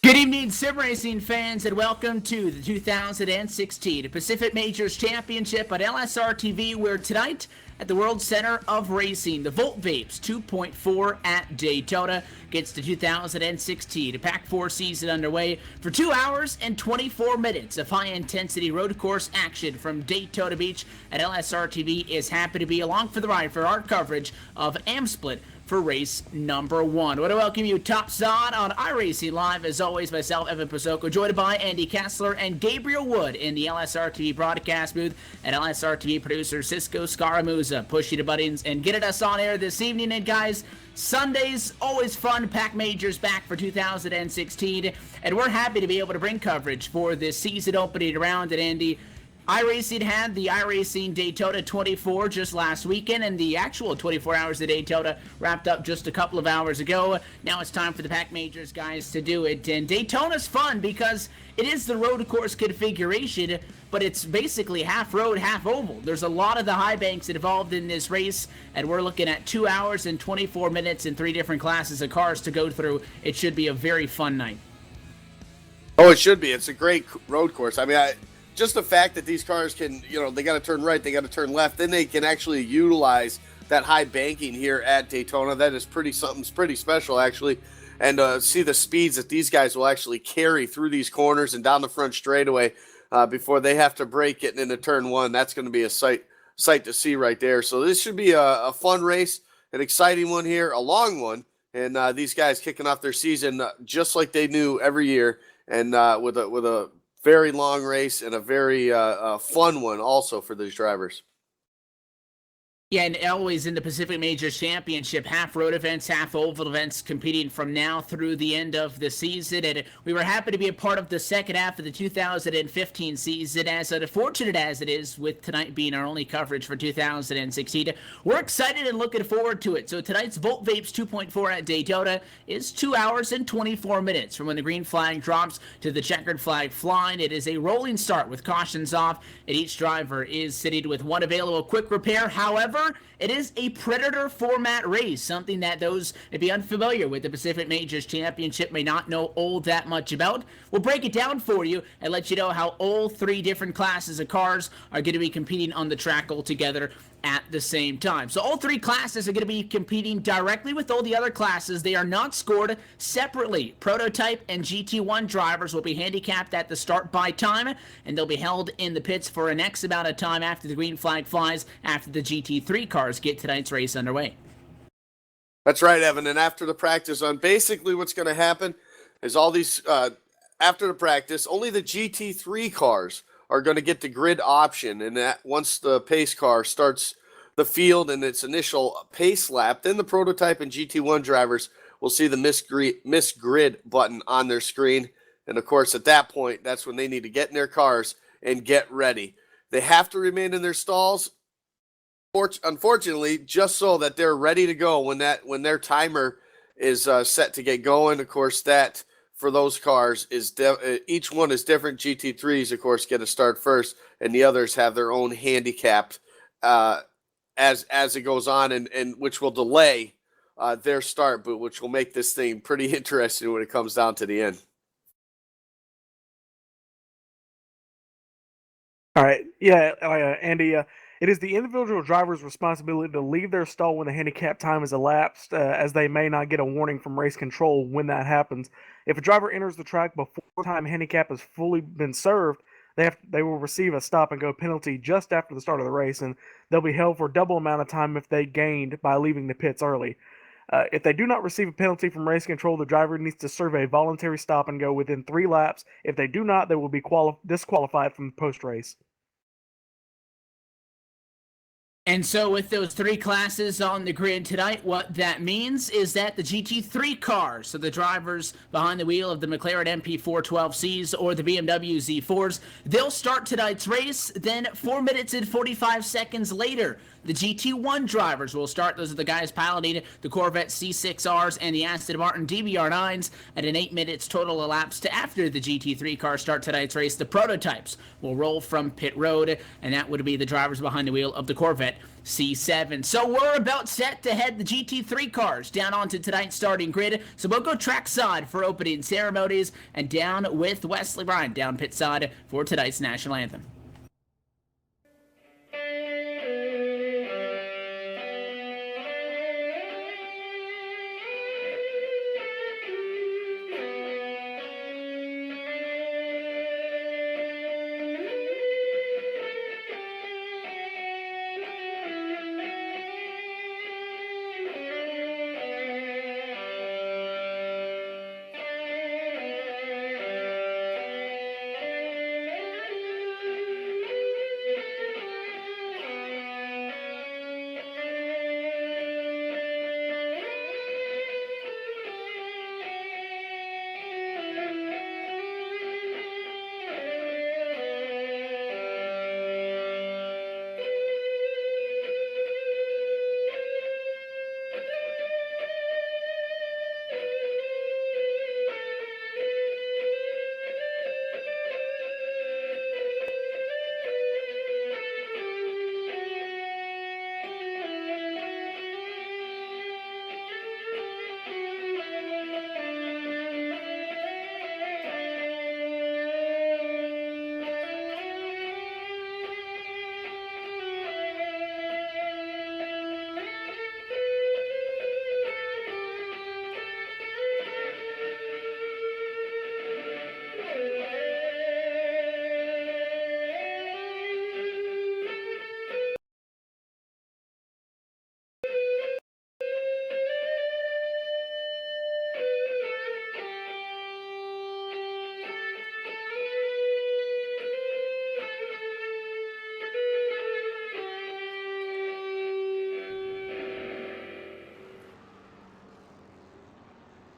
Good evening, sim racing fans, and welcome to the 2016 Pacific Majors Championship at LSRTV, where tonight at the World Center of Racing, the Vapes 2.4 at Daytona gets the 2016 Pack 4 season underway for 2 hours and 24 minutes of high-intensity road course action from Daytona Beach. And LSRTV is happy to be along for the ride for our coverage of AmSplit for race number 1. I want to welcome you topside on iRacing Live. As always, myself, Evan Pasoko, joined by Andy Kessler and Gabriel Wood in the LSRTV broadcast booth, and LSRTV producer Cisco Scaramuza pushing the buttons and getting us on air this evening. And guys, Sundays, always fun. Pack Majors back for 2016, and we're happy to be able to bring coverage for this season opening round. And Andy, iRacing had the iRacing Daytona 24 just last weekend, and the actual 24 hours of Daytona wrapped up just a couple of hours ago. Now it's time for the Pack Majors guys to do it, and Daytona's fun because it is the road course configuration, but it's basically half road, half oval. There's a lot of the high banks involved in this race, and we're looking at 2 hours and 24 minutes and 3 different classes of cars to go through. It should be a very fun night. Oh, it should be. It's a great road course. I mean, just the fact that these cars can, they got to turn right, they got to turn left, then they can actually utilize that high banking here at Daytona. That is something pretty special, actually. And see the speeds that these guys will actually carry through these corners and down the front straightaway before they have to brake getting into turn 1. That's going to be a sight to see right there. So this should be a fun race, an exciting one here, a long one. And these guys kicking off their season just like they do every year, and with a very long race and a very fun one also for these drivers. Yeah, and always in the Pacific Majors Championship, half road events, half oval events competing from now through the end of the season. And we were happy to be a part of the second half of the 2015 season, as unfortunate as it is with tonight being our only coverage for 2016. We're excited and looking forward to it. So tonight's Vapes 2.4 at Daytona is 2 hours and 24 minutes from when the green flag drops to the checkered flag flying. It is a rolling start with cautions off, and each driver is sitting with one available quick repair. However, it is a Predator format race, something that those if you're unfamiliar with the Pacific Majors Championship may not know all that much about. We'll break it down for you and let you know how all 3 different classes of cars are going to be competing on the track altogether at the same time. So all 3 classes are going to be competing directly with all the other classes. They are not scored separately. Prototype and GT1 drivers will be handicapped at the start by time, and they'll be held in the pits for an X amount of time after the green flag flies, after the GT3 cars get tonight's race underway. That's right, Evan. And after the practice run, basically what's going to happen is all these, after the practice, only the GT3 cars are going to get the grid option, and that once the pace car starts the field in its initial pace lap, then the prototype and GT1 drivers will see the miss grid button on their screen. And of course, at that point, that's when they need to get in their cars and get ready. They have to remain in their stalls, unfortunately, just so that they're ready to go when their timer is set to get going. Of course, that for those cars is each one is different. GT3s, of course, get a start first, and the others have their own handicapped as it goes on, and which will delay their start, but which will make this thing pretty interesting when it comes down to the end. All right, yeah, Andy. It is the individual driver's responsibility to leave their stall when the handicap time is elapsed, as they may not get a warning from race control when that happens. If a driver enters the track before the time handicap has fully been served, they will receive a stop and go penalty just after the start of the race, and they'll be held for double amount of time if they gained by leaving the pits early. If they do not receive a penalty from race control, the driver needs to serve a voluntary stop and go within 3 laps. If they do not, they will be disqualified from post race. And so with those 3 classes on the grid tonight, what that means is that the GT3 cars, so the drivers behind the wheel of the McLaren MP412Cs or the BMW Z4s, they'll start tonight's race. Then 4 minutes and 45 seconds later, the GT1 drivers will start. Those are the guys piloting the Corvette C6Rs and the Aston Martin DBR9s at an 8 minutes total elapsed after the GT3 cars start tonight's race. The prototypes will roll from pit road, and that would be the drivers behind the wheel of the Corvette C7. So we're about set to head the GT3 cars down onto tonight's starting grid. So we'll go trackside for opening ceremonies and down with Wesley Bryan down pit side for tonight's national anthem.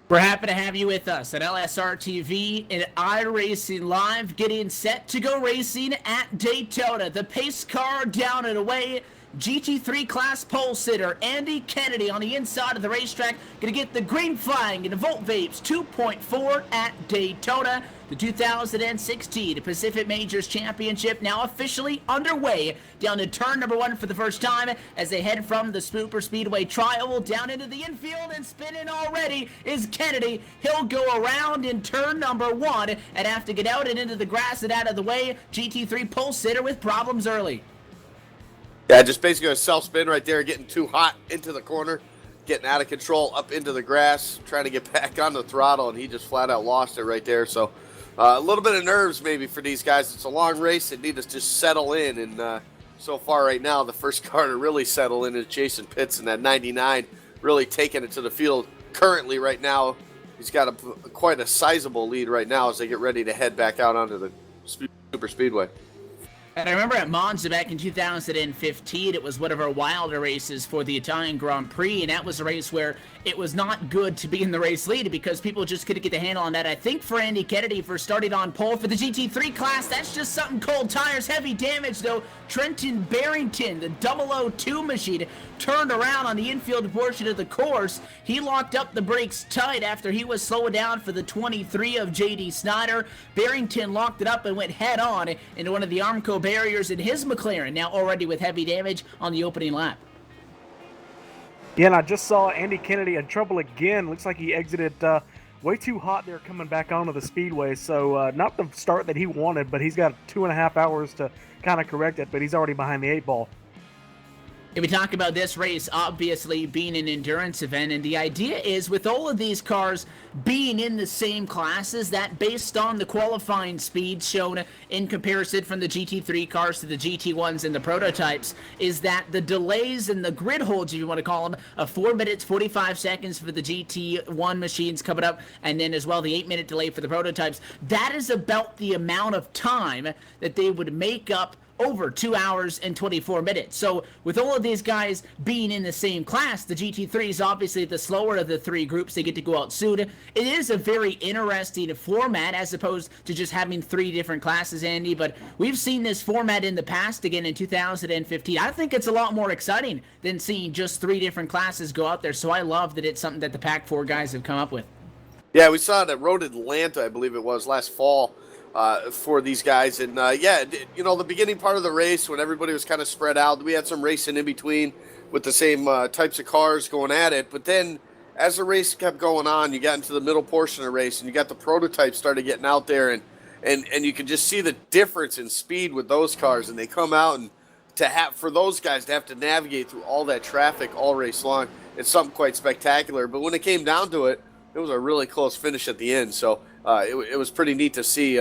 We're happy to have you with us at LSRTV and iRacing Live, getting set to go racing at Daytona. The pace car down and away. GT3 class pole sitter Andy Kennedy on the inside of the racetrack, going to get the green flag in the Volt Vapes 2.4 at Daytona. The 2016 Pacific Majors Championship now officially underway down to turn number 1 for the first time as they head from the Spooper Speedway Tri-Oval down into the infield, and spinning already is Kennedy. He'll go around in turn number 1 and have to get out and into the grass and out of the way. GT3 pole sitter with problems early. Yeah, just basically a self-spin right there, getting too hot into the corner, getting out of control up into the grass, trying to get back on the throttle, and he just flat out lost it right there. So a little bit of nerves maybe for these guys. It's a long race. They need to just settle in, and so far right now, the first car to really settle in is Jason Pitts in that 99, really taking it to the field. Currently right now, he's got quite a sizable lead right now as they get ready to head back out onto the Super Speedway. And I remember at Monza back in 2015, it was one of our wilder races for the Italian Grand Prix, and that was a race where it was not good to be in the race lead because people just couldn't get the handle on that. I think for Andy Kennedy for starting on pole for the GT3 class, that's just something cold tires. Heavy damage though. Trenton Barrington, the 002 machine, turned around on the infield portion of the course. He locked up the brakes tight after he was slowing down for the 23 of JD Snyder. Barrington locked it up and went head on into one of the Armco barriers in his McLaren, now already with heavy damage on the opening lap. Yeah, and I just saw Andy Kennedy in trouble again. Looks like he exited way too hot there coming back onto the speedway. So not the start that he wanted, but he's got 2.5 hours to kind of correct it, but he's already behind the 8 ball. If we talk about this race, obviously being an endurance event, and the idea is with all of these cars being in the same classes, that based on the qualifying speeds shown in comparison from the GT3 cars to the GT1s and the prototypes, is that the delays and the grid holds, if you want to call them, of 4 minutes 45 seconds for the GT1 machines coming up, and then as well the 8-minute delay for the prototypes, that is about the amount of time that they would make up over 2 hours and 24 minutes. So with all of these guys being in the same class, the GT3 is obviously the slower of the three groups. They get to go out soon. It is a very interesting format as opposed to just having 3 different classes, Andy, but we've seen this format in the past, again in 2015. I think it's a lot more exciting than seeing just 3 different classes go out there, so I love that it's something that the Pac-4 guys have come up with. Yeah, we saw it at Road Atlanta, I believe it was, last fall. For these guys, and the beginning part of the race when everybody was kind of spread out, we had some racing in between with the same types of cars going at it, but then as the race kept going on, you got into the middle portion of the race and you got the prototypes started getting out there, and you could just see the difference in speed with those cars, and they come out, and for those guys to have to navigate through all that traffic all race long, it's something quite spectacular. But when it came down to it, it was a really close finish at the end, so it was pretty neat to see.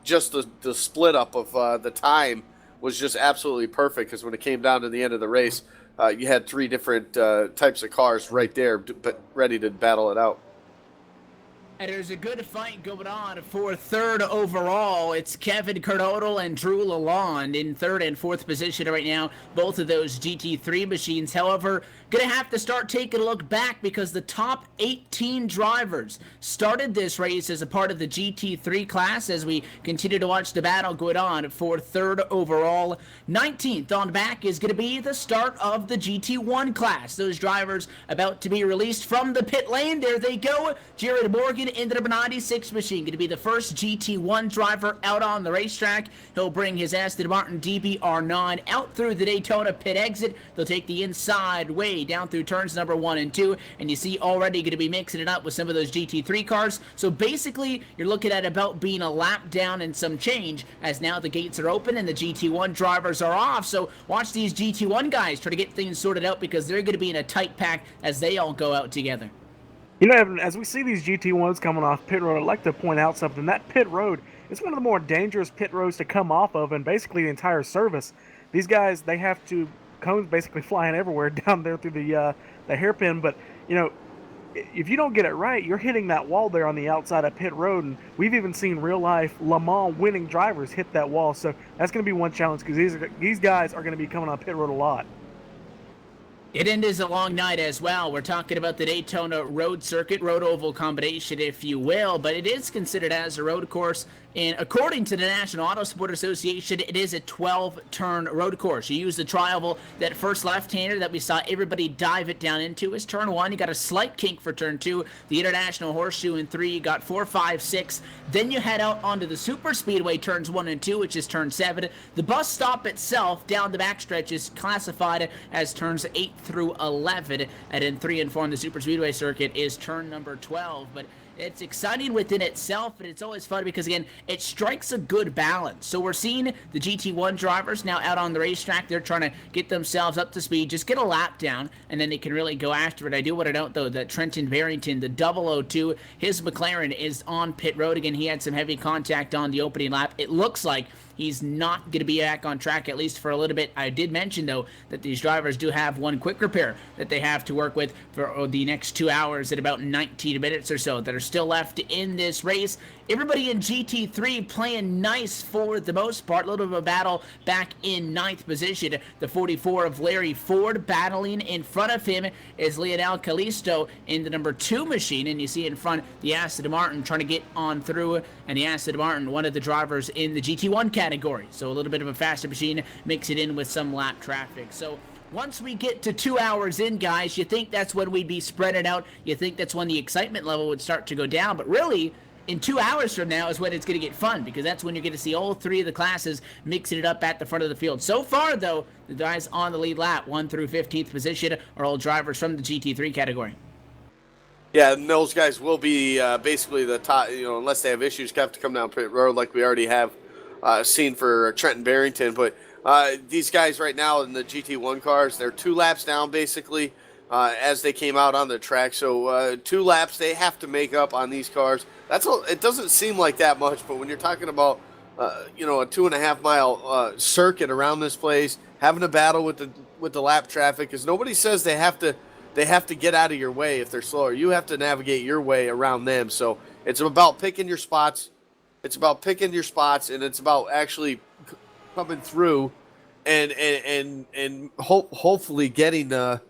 Just the split up of the time was just absolutely perfect, because when it came down to the end of the race, you had 3 different types of cars right there ready to battle it out. And there's a good fight going on for third overall. It's Kevin Kernodle and Drew Lalonde in third and fourth position right now. Both of those GT3 machines. However, going to have to start taking a look back because the top 18 drivers started this race as a part of the GT3 class as we continue to watch the battle going on for third overall. 19th on back is going to be the start of the GT1 class. Those drivers about to be released from the pit lane. There they go. Jared Morgan in the number 96 machine, going to be the first GT1 driver out on the racetrack. He'll bring his Aston Martin DBR9 out through the Daytona pit exit. They'll take the inside way down through turns number 1 and 2, and you see already going to be mixing it up with some of those GT3 cars. So basically, you're looking at about being a lap down and some change as now the gates are open and the GT1 drivers are off. So watch these GT1 guys try to get things sorted out because they're going to be in a tight pack as they all go out together. You know, Evan, as we see these GT1s coming off pit road, I'd like to point out something. That pit road is one of the more dangerous pit roads to come off of, and basically the entire service. These guys, they have to, cones basically flying everywhere down there through the hairpin, but, you know, if you don't get it right, you're hitting that wall there on the outside of pit road, and we've even seen real-life Le Mans winning drivers hit that wall, so that's going to be one challenge because these guys are going to be coming on pit road a lot. It is a long night as well. We're talking about the Daytona road circuit, road oval combination, if you will, but it is considered as a road course. And according to the National Auto Sport Association, it is a 12-turn road course. You use the tri-oval. That first left-hander that we saw everybody dive it down into is turn 1. You got a slight kink for turn 2. The International Horseshoe in 3. You got 4, 5, 6. Then you head out onto the Super Speedway turns 1 and 2, which is turn 7. The bus stop itself down the backstretch is classified as turns 8 through 11. And in 3 and 4 on the Super Speedway circuit is turn number 12. But it's exciting within itself, and it's always fun because, again, it strikes a good balance. So we're seeing the GT1 drivers now out on the racetrack. They're trying to get themselves up to speed, just get a lap down, and then they can really go after it. I do want to note, though, that Trenton Barrington, the 002, his McLaren is on pit road. Again, he had some heavy contact on the opening lap. It looks like he's not going to be back on track, at least for a little bit. I did mention, though, that these drivers do have one quick repair that they have to work with for the next 2 hours at about 19 minutes or so that are still left in this race. Everybody in GT3 playing nice for the most part. A little bit of a battle back in 9th position. The 44 of Larry Ford battling in front of him is Lionel Kalisto in the number 2 machine. And you see in front the Aston Martin trying to get on through. And the Aston Martin, one of the drivers in the GT1 category. So a little bit of a faster machine, mix it in with some lap traffic. So once we get to 2 hours in, guys, you think that's when we'd be spread it out. You think that's when the excitement level would start to go down. But really, in 2 hours from now is when it's going to get fun because that's when you're going to see all 3 of the classes mixing it up at the front of the field. So far, though, the guys on the lead lap, 1 through 15th position, are all drivers from the GT3 category. Yeah, and those guys will be basically the top, unless they have issues, have to come down pit road like we already have seen for Trenton Barrington. But These guys right now in the GT1 cars, they're 2 laps down basically as they came out on the track. So 2 laps they have to make up on these cars. It doesn't seem like that much, but when you're talking about a 2.5 mile circuit around this place, having a battle with the lap traffic, because nobody says they have to get out of your way if they're slower. You have to navigate your way around them. So it's about picking your spots. It's about picking your spots, and it's about actually coming through and hopefully getting the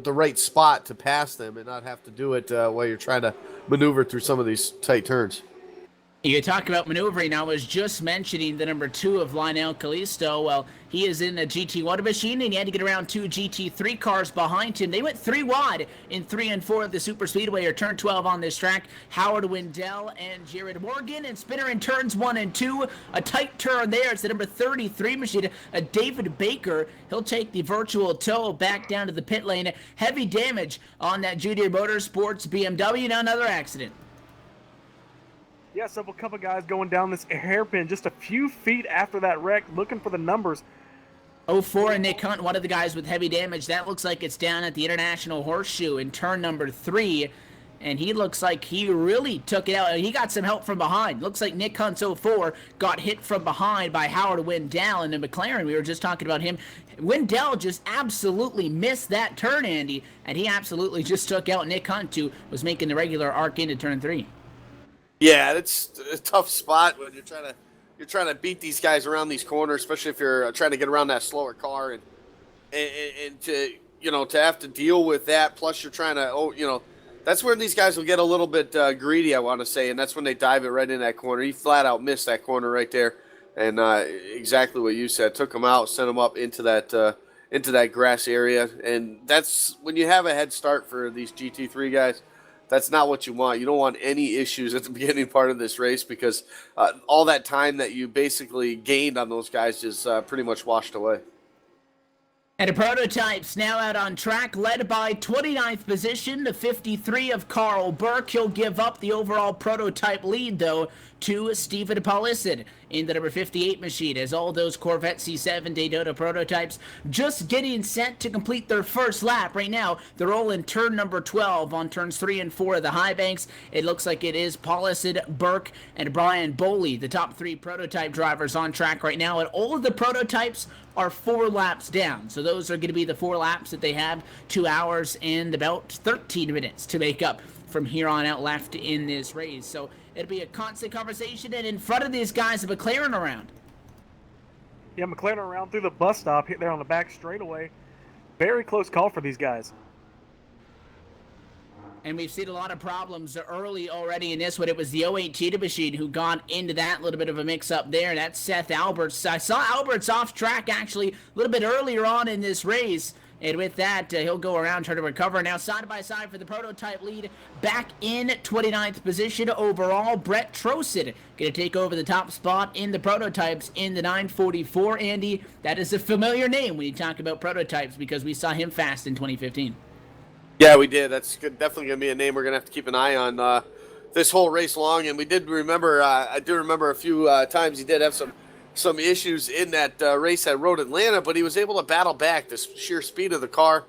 right spot to pass them and not have to do it while you're trying to maneuver through some of these tight turns. You talk about maneuvering. I was just mentioning the number 2 of Lionel Kalisto. Well, he is in a GT1 machine, and he had to get around 2 GT3 cars behind him. They went 3 wide in 3 and 4 of the Super Speedway, or turn 12 on this track. Howard Wendell and Jared Morgan, and Spinner in turns 1 and 2. A tight turn there. It's the number 33 machine, David Baker. He'll take the virtual tow back down to the pit lane. Heavy damage on that Junior Motorsports BMW. Now another accident. Yeah, several couple guys going down this hairpin just a few feet after that wreck, looking for the numbers. 04 and Nick Hunt, one of the guys with heavy damage. That looks like it's down at the International Horseshoe in turn number 3. And he looks like he really took it out. He got some help from behind. Looks like Nick Hunt's 04 got hit from behind by Howard Wendell in the McLaren. We were just talking about him. Wendell just absolutely missed that turn, Andy. And he absolutely just took out Nick Hunt, who was making the regular arc into turn 3. Yeah, it's a tough spot when you're trying to beat these guys around these corners, especially if you're trying to get around that slower car and to have to deal with that. Plus, you're trying to that's where these guys will get a little bit greedy, I want to say, and that's when they dive it right in that corner. He flat out missed that corner right there, and exactly what you said, took him out, sent him up into that grass area, and that's when you have a head start for these GT3 guys. That's not what you want. You don't want any issues at the beginning part of this race, because all that time that you basically gained on those guys is pretty much washed away. And the Prototypes now out on track, led by 29th position, the 53 of Carl Burke. He'll give up the overall Prototype lead, though, to Stephen Paulison in the number 58 machine, as all those Corvette C7 Daytona Prototypes just getting set to complete their first lap. Right now, they're all in turn number 12 on turns 3 and 4 of the high banks. It looks like it is Paulison, Burke, and Brian Boley, the top 3 Prototype drivers on track right now, and all of the Prototypes are 4 laps down. So those are going to be the 4 laps that they have, 2 hours and about 13 minutes to make up from here on out left in this race. So it'll be a constant conversation, and in front of these guys, a McLaren around. Yeah, McLaren around through the bus stop, hit there on the back straightaway. Very close call for these guys. And we've seen a lot of problems early already in this one. It was the 08 Cheetah machine who got into that little bit of a mix-up there. That's Seth Alberts. I saw Alberts off track actually a little bit earlier on in this race. And with that, he'll go around, try to recover. Now side by side for the Prototype lead. Back in 29th position overall, Brett Trosid going to take over the top spot in the Prototypes in the 944. Andy, that is a familiar name when you talk about Prototypes, because we saw him fast in 2015. Yeah, we did. That's good. Definitely going to be a name we're going to have to keep an eye on this whole race long. And we did remember, I do remember a few times he did have some issues in that race at Road Atlanta, but he was able to battle back the sheer speed of the car.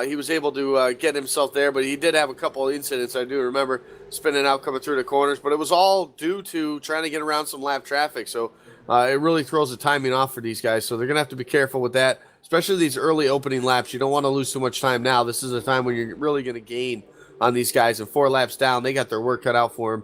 He was able to get himself there, but he did have a couple of incidents, I do remember, spinning out, coming through the corners, but it was all due to trying to get around some lap traffic. So it really throws the timing off for these guys. So they're going to have to be careful with that, especially these early opening laps. You don't want to lose too much time now. This is a time when you're really going to gain on these guys. And 4 laps down, they got their work cut out for them.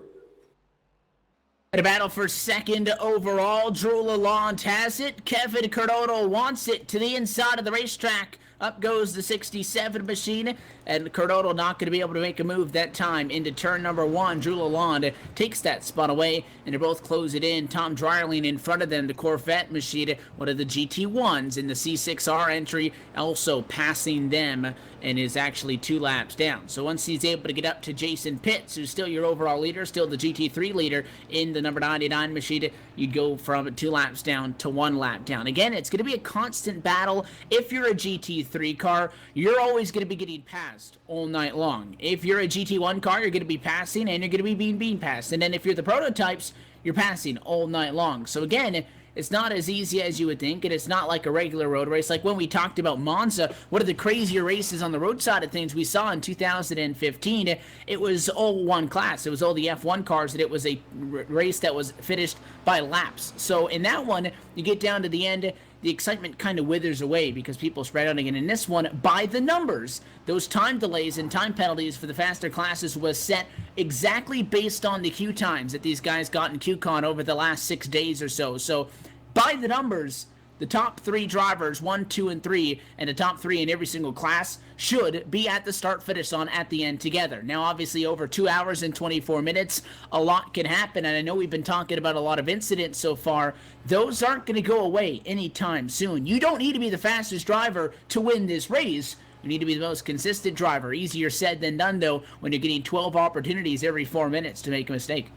A battle for second overall. Drew Lalonde has it. Kevin Cardotto wants it to the inside of the racetrack. Up goes the 67 machine, and Cardotto not going to be able to make a move that time into turn number 1. Drew Lalonde takes that spot away, and they both close it in. Tom Dryling in front of them, the Corvette machine, one of the GT1s in the C6R entry, also passing them, and is actually 2 laps down. So once he's able to get up to Jason Pitts, who's still your overall leader, still the GT3 leader in the number 99 machine, you'd go from 2 laps down to 1 lap down. Again, it's going to be a constant battle. If you're a GT3 car, you're always going to be getting passed all night long. If you're a GT1 car, you're going to be passing, and you're going to be being passed. And then if you're the Prototypes, you're passing all night long. So again, It's not as easy as you would think, and it's not like a regular road race. Like when we talked about Monza, one of the crazier races on the road side of things we saw in 2015, it was all one class. It was all the F1 cars, and it was a race that was finished by laps. So in that one, you get down to the end, the excitement kind of withers away because people spread out again. In this one, by the numbers, those time delays and time penalties for the faster classes was set exactly based on the queue times that these guys got in QCon over the last 6 days or so. So by the numbers, the top 3 drivers, 1, 2, and 3, and the top 3 in every single class should be at the start-finish on at the end together. Now, obviously, over 2 hours and 24 minutes, a lot can happen, and I know we've been talking about a lot of incidents so far. Those aren't going to go away anytime soon. You don't need to be the fastest driver to win this race. You need to be the most consistent driver. Easier said than done, though, when you're getting 12 opportunities every 4 minutes to make a mistake.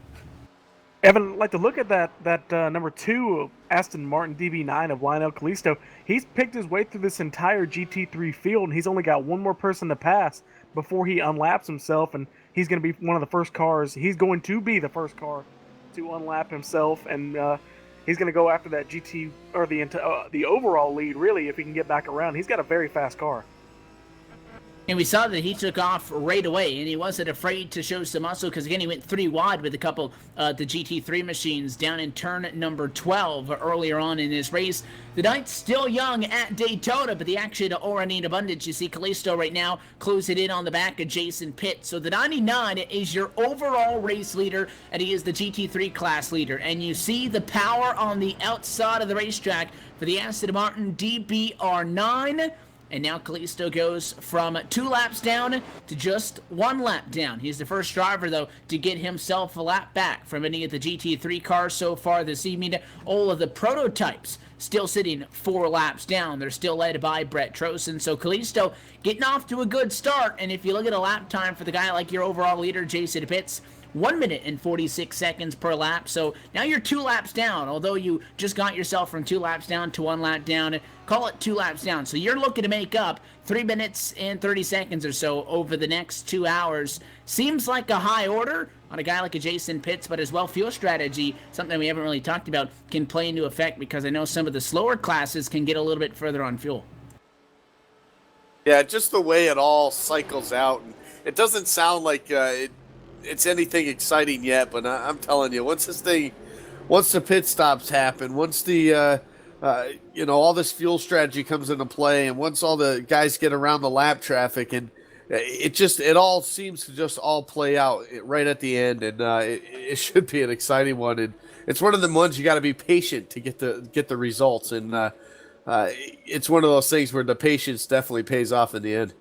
Evan, I'd like to look at that number 2 Aston Martin DB9 of Lionel Kalisto. He's picked his way through this entire GT3 field, and he's only got one more person to pass before he unlaps himself, and he's going to be one of the first cars. He's going to be the first car to unlap himself, and he's going to go after that GT or the overall lead, really, if he can get back around. He's got a very fast car. And we saw that he took off right away, and he wasn't afraid to show some muscle because, again, he went 3 wide with a couple the GT3 machines down in turn number 12 earlier on in this race. The night's still young at Daytona, but the action already in abundance. You see Kalisto right now closing in on the back of Jason Pitt. So the 99 is your overall race leader, and he is the GT3 class leader. And you see the power on the outside of the racetrack for the Aston Martin DBR9. And now Kalisto goes from 2 laps down to just 1 lap down. He's the first driver, though, to get himself a lap back from any of the GT3 cars so far this evening. All of the prototypes still sitting 4 laps down. They're still led by Brett Trosen. So Kalisto getting off to a good start. And if you look at a lap time for the guy like your overall leader, Jason Pitts, 1 minute and 46 seconds per lap. So now you're 2 laps down, although you just got yourself from 2 laps down to 1 lap down. Call it 2 laps down. So you're looking to make up 3 minutes and 30 seconds or so over the next 2 hours. Seems like a high order on a guy like a Jason Pitts, but as well, fuel strategy, something we haven't really talked about, can play into effect because I know some of the slower classes can get a little bit further on fuel. Yeah, just the way it all cycles out. It doesn't sound like it's anything exciting yet, but I'm telling you, once the pit stops happen, once the all this fuel strategy comes into play, and once all the guys get around the lap traffic, and it all seems to just all play out right at the end, and it should be an exciting one. And it's one of the ones you got to be patient to get the results, and it's one of those things where the patience definitely pays off in the end.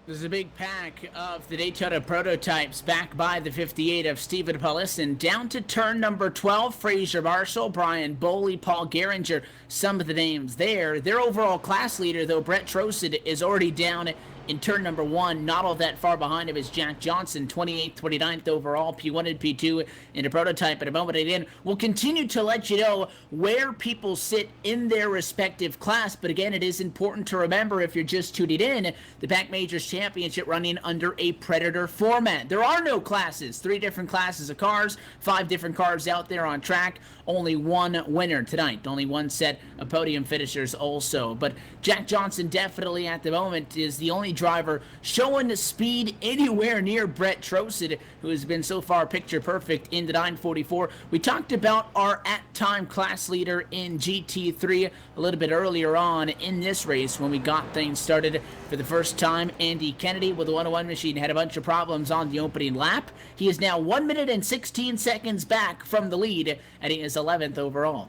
There's a big pack of the Daytona prototypes back by the 58 of Stephen Paulison. Down to turn number 12, Fraser Marshall, Brian Boley, Paul Geringer, some of the names there. Their overall class leader, though, Brett Trosen, is already down in turn number 1. Not all that far behind him is Jack Johnson, 28th, 29th overall, P1 and P2 in a prototype. At a moment again, we'll continue to let you know where people sit in their respective class. But again, it is important to remember, if you're just tuning in, the Pack Majors Championship running under a Predator format. There are no classes, 3 different classes of cars, 5 different cars out there on track. Only 1 winner tonight. Only 1 set of podium finishers also. But Jack Johnson definitely at the moment is the only driver showing the speed anywhere near Brett Trosen, who has been so far picture perfect in the 944. We talked about our at-time class leader in GT3 a little bit earlier on in this race when we got things started for the first time. Andy Kennedy with the 101 machine had a bunch of problems on the opening lap. He is now 1 minute and 16 seconds back from the lead, and he is 11th overall.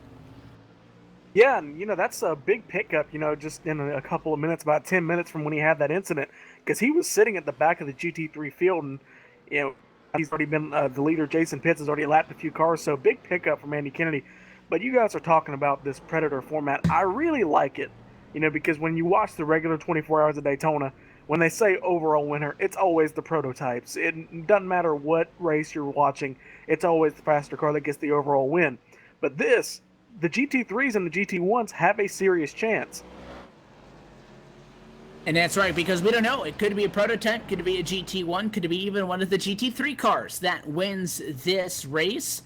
Yeah, and that's a big pickup, just in a couple of minutes, about 10 minutes from when he had that incident, because he was sitting at the back of the GT3 field, and he's already been the leader. Jason Pitts has already lapped a few cars, so big pickup from Andy Kennedy. But you guys are talking about this Predator format. I really like it, because when you watch the regular 24 hours of Daytona, when they say overall winner, it's always the prototypes. It doesn't matter what race you're watching, it's always the faster car that gets the overall win. But the GT3s and the GT1s have a serious chance. And that's right, because we don't know. It could be a prototype, could be a GT1, could be even one of the GT3 cars that wins this race.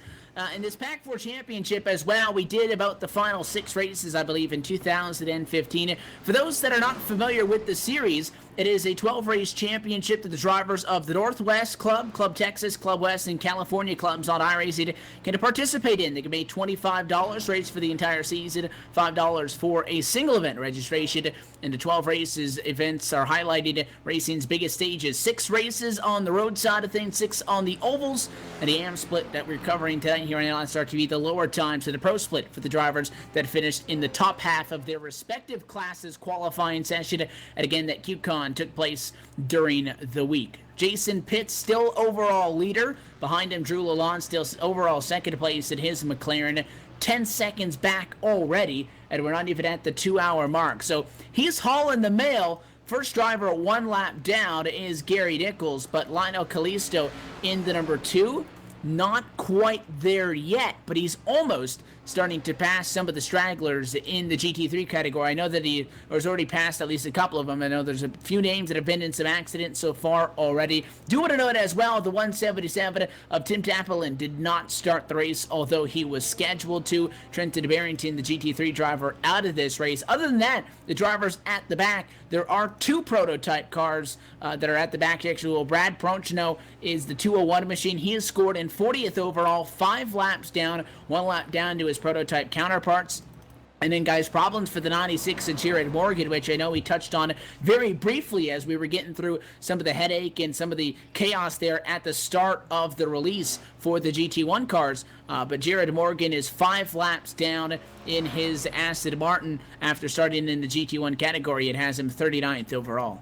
In this Pac 4 championship as well, we did about the final 6 races, I believe, in 2015. For those that are not familiar with the series, it is a 12-race championship that the drivers of the Northwest Club, Club Texas, Club West, and California clubs on iRacing can participate in. They can pay $25 race for the entire season, $5 for a single event registration, and the 12 races events are highlighted racing's biggest stages. 6 races on the road side of things, 6 on the ovals, and the AM split that we're covering tonight here on LSRTV, the lower times to the pro split for the drivers that finished in the top half of their respective classes qualifying session. And again, that QCon took place during the week. Jason Pitts still overall leader. Behind him, Drew Lalonde still overall second place in his McLaren. 10 seconds back already, and we're not even at the 2-hour mark. So he's hauling the mail. First driver 1 lap down is Gary Nichols, but Lionel Kalisto in the number 2. Not quite there yet, but he's almost starting to pass some of the stragglers in the GT3 category. I know that he has already passed at least a couple of them. I know there's a few names that have been in some accidents so far already. Do want to note as well, the 177 of Tim Tappelin did not start the race, although he was scheduled to. Trenton Barrington, the GT3 driver, out of this race. Other than that, the drivers at the back, there are 2 prototype cars that are at the back. Actually, well, Brad Pronchino is the 201 machine. He has scored in 40th overall, 5 laps down, 1 lap down to his prototype counterparts. And then, guys, problems for the 96 of Jared Morgan, which I know we touched on very briefly as we were getting through some of the headache and some of the chaos there at the start of the release for the GT1 cars. But Jared Morgan is 5 laps down in his Aston Martin after starting in the GT1 category. It has him 39th overall.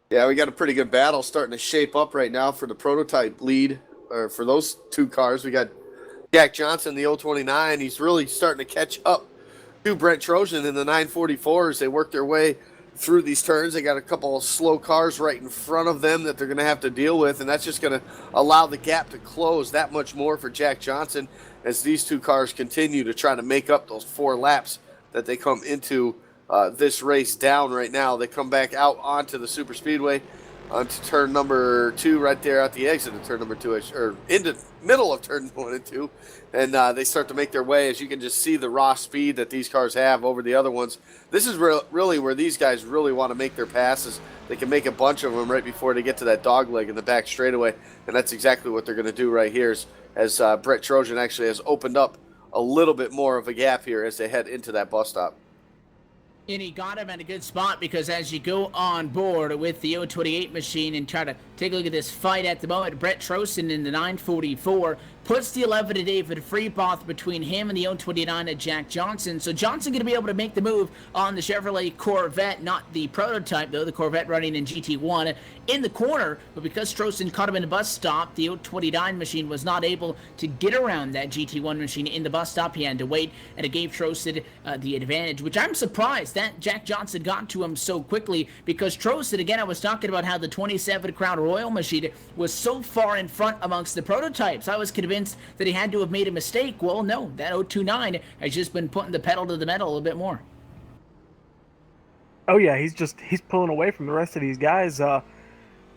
Yeah, we got a pretty good battle starting to shape up right now for the prototype lead. Or for those 2 cars, we got Jack Johnson, the 029. He's really starting to catch up to Brent Trojan in the 944s. They work their way through these turns. They got a couple of slow cars right in front of them that they're going to have to deal with, and that's just going to allow the gap to close that much more for Jack Johnson as these 2 cars continue to try to make up those 4 laps that they come into this race down right now. They come back out onto the super speedway onto turn number 2 right there at the exit of turn number 2, or into middle of turn 1 and 2, and they start to make their way. As you can just see the raw speed that these cars have over the other ones. This is really where these guys really want to make their passes. They can make a bunch of them right before they get to that dog leg in the back straightaway, and that's exactly what they're going to do right here as Brett Trojan actually has opened up a little bit more of a gap here as they head into that bus stop. And he got him at a good spot, because as you go on board with the 028 machine and try to take a look at this fight at the moment, Brett Trojan in the 944 puts the 11 to David Freeboth between him and the 029 at Jack Johnson. So Johnson going to be able to make the move on the Chevrolet Corvette, not the prototype though, the Corvette running in GT1 in the corner. But because Trojan caught him in the bus stop, the 029 machine was not able to get around that GT1 machine in the bus stop. He had to wait, and it gave Trojan the advantage, which I'm surprised that Jack Johnson got to him so quickly, because Trojan, again, I was talking about how the 27 Crown Royal machine was so far in front amongst the prototypes. I was convinced that he had to have made a mistake. Well, no, that 029 has just been putting the pedal to the metal a little bit more. Oh yeah, he's pulling away from the rest of these guys.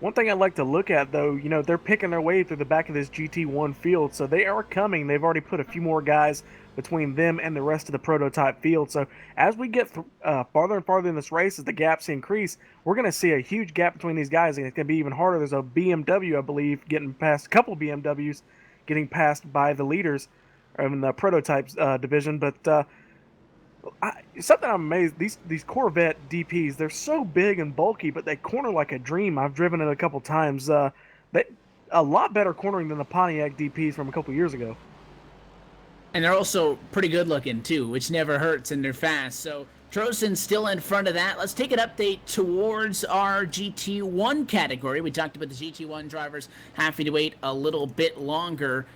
One thing I'd like to look at, though, they're picking their way through the back of this GT1 field, so they are coming. They've already put a few more guys between them and the rest of the prototype field. So as we get farther and farther in this race, as the gaps increase, we're going to see a huge gap between these guys, and it's going to be even harder. There's a BMW, I believe, getting past, a couple of BMWs getting passed by the leaders in the prototypes division. But something I'm amazed, these Corvette DPs, they're so big and bulky, but they corner like a dream. I've driven it a couple times. They a lot better cornering than the Pontiac DPs from a couple years ago. And they're also pretty good looking too, which never hurts, and they're fast. So Trojan's still in front of that. Let's take an update towards our GT1 category. We talked about the GT1 drivers having to wait a little bit longer.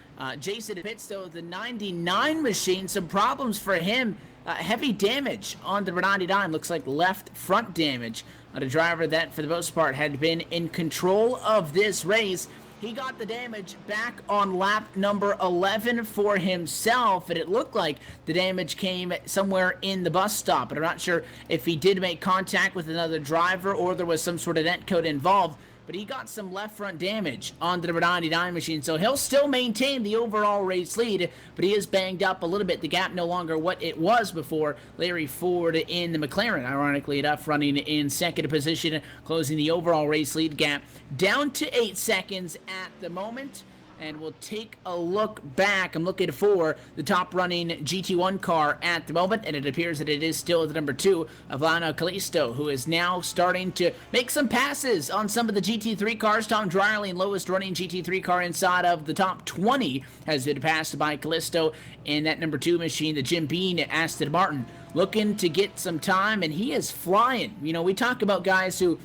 Jason Pitts, though, the 99 machine, some problems for him. Heavy damage on the 99, looks like left front damage on a driver that, for the most part, had been in control of this race. he got the damage back on lap number 11 for himself, and it looked like the damage came somewhere in the bus stop, but I'm not sure if he did make contact with another driver or there was some sort of netcode involved. But he got some left front damage on the number 99 machine, so he'll still maintain the overall race lead, but he is banged up a little bit. The gap no longer what it was before. Larry Ford in the McLaren, ironically enough, running in second position, closing the overall race lead gap down to 8 seconds at the moment. And we'll take a look back. I'm looking for the top running GT1 car at the moment, and it appears that it is still the number 2 of Kalisto, who is now starting to make some passes on some of the GT3 cars. Tom Dryling, lowest running GT3 car inside of the top 20, has been passed by Kalisto in that number 2 machine, the Jim Beam Aston Martin, looking to get some time, and he is flying. You know, we talk about guys who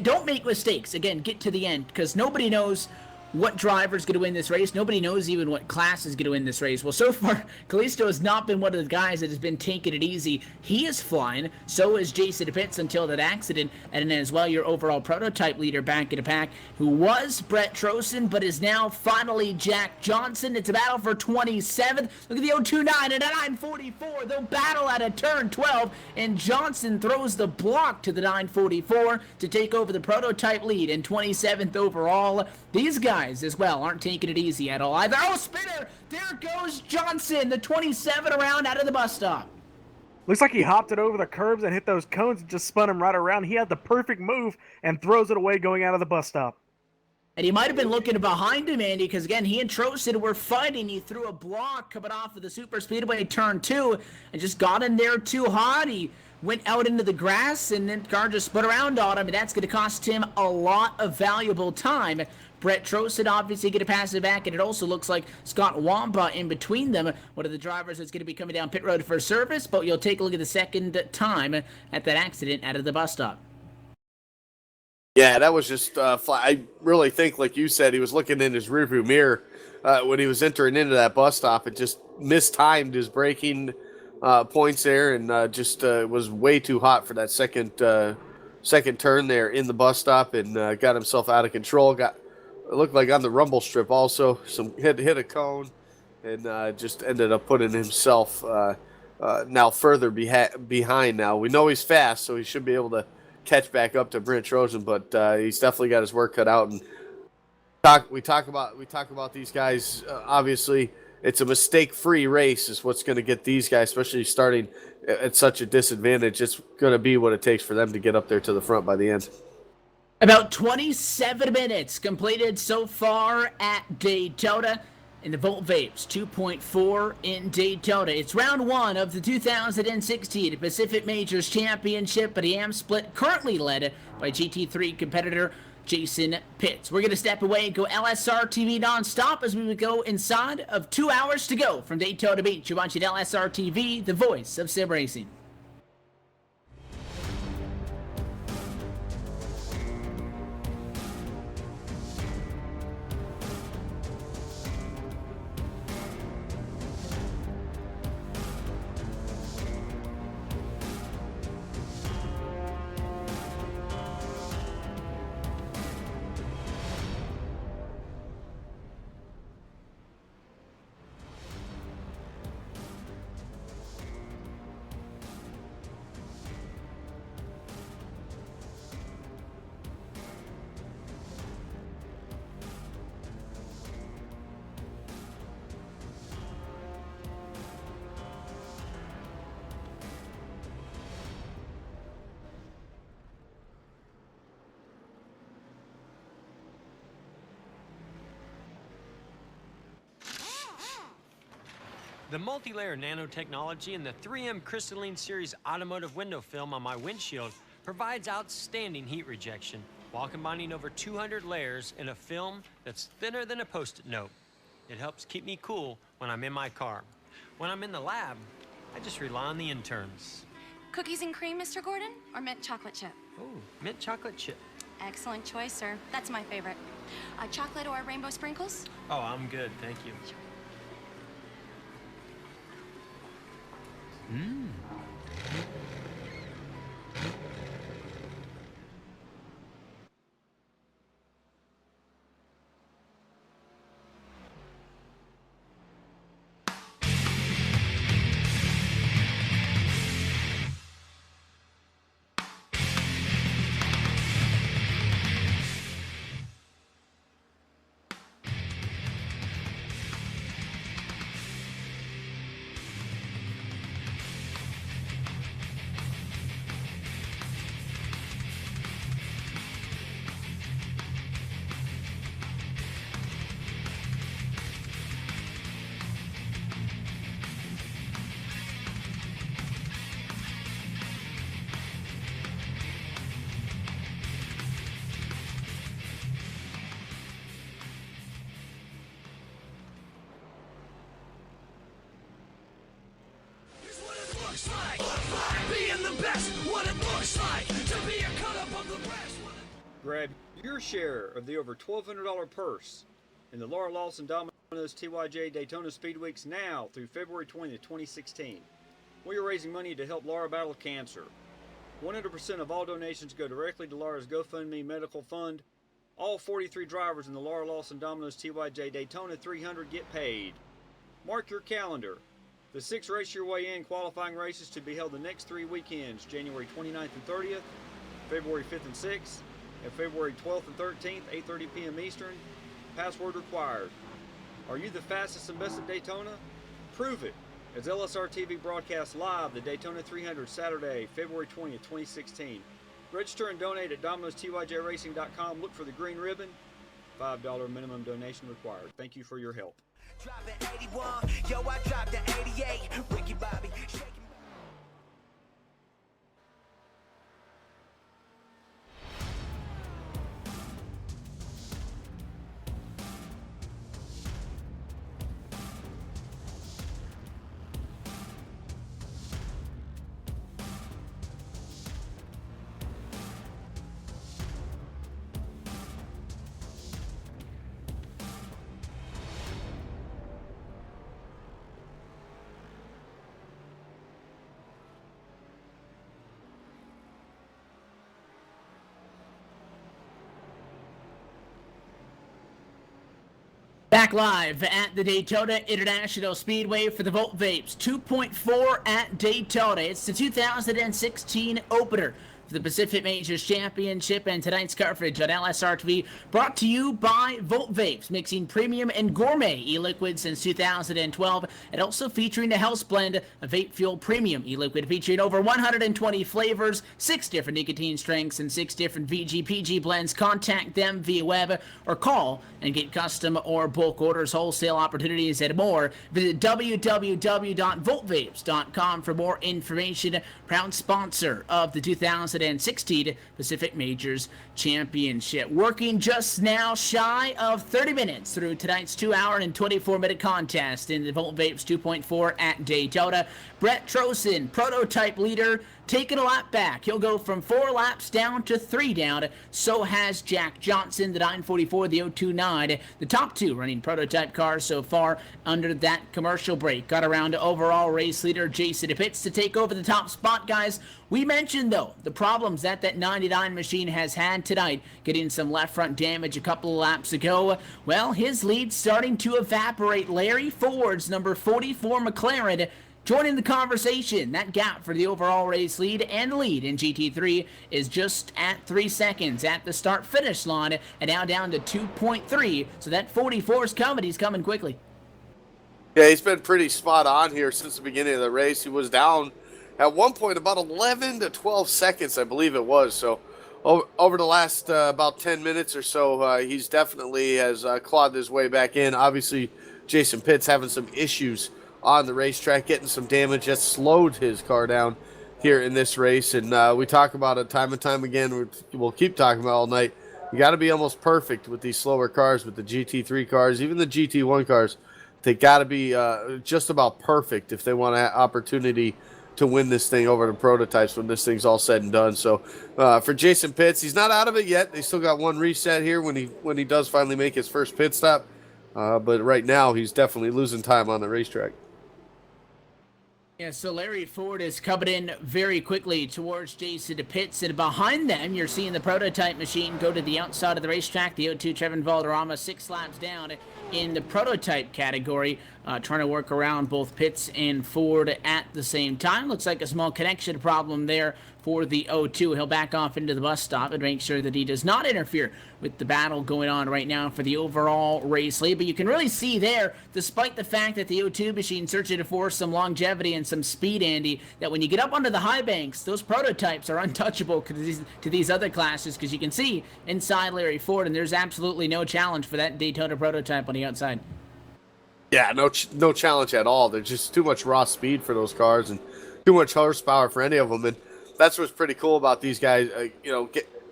don't make mistakes. Again, get to the end, because nobody knows what driver's going to win this race. Nobody knows even what class is going to win this race. Well, so far, Kalisto has not been one of the guys that has been taking it easy. He is flying. So is Jason Pitts until that accident. And then as well, your overall prototype leader back in the pack, who was Brett Trosen, but is now finally Jack Johnson. It's a battle for 27th. Look at the 029 and a 944. They'll battle at a turn 12, and Johnson throws the block to the 944 to take over the prototype lead in 27th overall. These guys as well aren't taking it easy at all either. Oh, spinner! There goes Johnson, the 27 around out of the bus stop. Looks like he hopped it over the curbs and hit those cones and just spun him right around. He had the perfect move and throws it away going out of the bus stop. And he might have been looking behind him, Andy, because again, he and Trosen were fighting. He threw a block coming off of the super speedway turn 2 and just got in there too hot. He went out into the grass, and then the car just spun around on him, and that's going to cost him a lot of valuable time. Brett Trosen obviously going to pass it back, and it also looks like Scott Wamba in between them, one of the drivers that's going to be coming down pit road for service, but you'll take a look at the second time at that accident out of the bus stop. Yeah, that was just I really think, like you said, he was looking in his rearview mirror when he was entering into that bus stop. It just mistimed his braking points there, and just was way too hot for that second turn there in the bus stop, and got himself out of control. It looked like on the rumble strip also, hit a cone, and just ended up putting himself now further behind now. We know he's fast, so he should be able to catch back up to Brent Trosen, but he's definitely got his work cut out. And we talk about these guys. Obviously, it's a mistake-free race is what's going to get these guys, especially starting at such a disadvantage. It's going to be what it takes for them to get up there to the front by the end. About 27 minutes completed so far at Daytona in the Volt Vapes 2.4 in Daytona. It's round 1 of the 2016 Pacific Majors Championship, but the AM split currently led by GT3 competitor Jason Pitts. We're going to step away and go LSRTV nonstop as we would go inside of 2 hours to go from Daytona Beach. You're watching LSRTV, the voice of sim racing. The multi-layer nanotechnology in the 3M Crystalline Series automotive window film on my windshield provides outstanding heat rejection while combining over 200 layers in a film that's thinner than a Post-it note. It helps keep me cool when I'm in my car. When I'm in the lab, I just rely on the interns. Cookies and cream, Mr. Gordon, or mint chocolate chip? Oh, mint chocolate chip. Excellent choice, sir. That's my favorite. Chocolate or rainbow sprinkles? Oh, I'm good, thank you. Grab your share of the over $1,200 purse in the Laura Lawson Domino's TYJ Daytona Speed Weeks now through February 20th, 2016. We are raising money to help Laura battle cancer. 100% of all donations go directly to Laura's GoFundMe medical fund. All 43 drivers in the Laura Lawson Domino's TYJ Daytona 300 get paid. Mark your calendar. The 6 Race Your Way In qualifying races to be held the next 3 weekends, January 29th and 30th, February 5th and 6th, and February 12th and 13th, 8:30 p.m. Eastern. Password required. Are you the fastest and best at Daytona? Prove it as LSRTV broadcasts live the Daytona 300 Saturday, February 20th, 2016. Register and donate at Domino'sTYJRacing.com. Look for the green ribbon. $5 minimum donation required. Thank you for your help. Driving 81, yo, I dropped the 88. Ricky Bobby, shaking. Back live at the Daytona International Speedway for the Volt Vapes 2.4 at Daytona. It's the 2016 opener for the Pacific Majors Championship, and tonight's coverage on LSRTV brought to you by Volt Vapes, mixing premium and gourmet e-liquid since 2012, and also featuring the House Blend, a vape fuel premium e-liquid featuring over 120 flavors, 6 different nicotine strengths, and 6 different VG/PG blends. Contact them via web or call and get custom or bulk orders, wholesale opportunities, and more. Visit www.voltvapes.com for more information. Proud sponsor of the 2016 Pacific Majors Championship. Working just now shy of 30 minutes through tonight's 2-hour and 24-minute contest in the Volt Vapes 2.4 at Daytona. Brett Trosen, prototype leader, taking a lap back. He'll go from 4 laps down to 3 down. So has Jack Johnson, the 944, the 029. The top 2 running prototype cars so far under that commercial break. Got around to overall race leader Jason Pitts to take over the top spot, guys. We mentioned, though, the problems that 99 machine has had tonight, getting some left front damage a couple of laps ago. Well, his lead's starting to evaporate. Larry Ford's number 44 McLaren joining the conversation. That gap for the overall race lead and lead in GT3 is just at 3 seconds at the start-finish line, and now down to 2.3. So that 44 is coming. He's coming quickly. Yeah, he's been pretty spot on here since the beginning of the race. He was down at one point about 11 to 12 seconds, I believe it was. So over the last about 10 minutes or so, he's definitely has clawed his way back in. Obviously, Jason Pitts having some issues on the racetrack, getting some damage that slowed his car down here in this race. And we talk about it time and time again. We'll keep talking about it all night. You got to be almost perfect with these slower cars, with the GT3 cars, even the GT1 cars. They got to be just about perfect if they want an opportunity to win this thing over the prototypes when this thing's all said and done. So for Jason Pitts, he's not out of it yet. They still got one reset here when he does finally make his first pit stop. But right now, he's definitely losing time on the racetrack. Yeah, so Larry Ford is coming in very quickly towards Jason Pitts, and behind them, you're seeing the prototype machine go to the outside of the racetrack. The 02 Trevin Valderrama 6 laps down in the prototype category, trying to work around both Pitts and Ford at the same time. Looks like a small connection problem there for the 02. He'll back off into the bus stop and make sure that he does not interfere with the battle going on right now for the overall race lead. But you can really see there, despite the fact that the 02 machine searching for some longevity and some speed, Andy, that when you get up onto the high banks, those prototypes are untouchable to these other classes, because you can see inside Larry Ford, and there's absolutely no challenge for that Daytona prototype on the outside. Yeah, no challenge at all. There's just too much raw speed for those cars and too much horsepower for any of them. And that's what's pretty cool about these guys,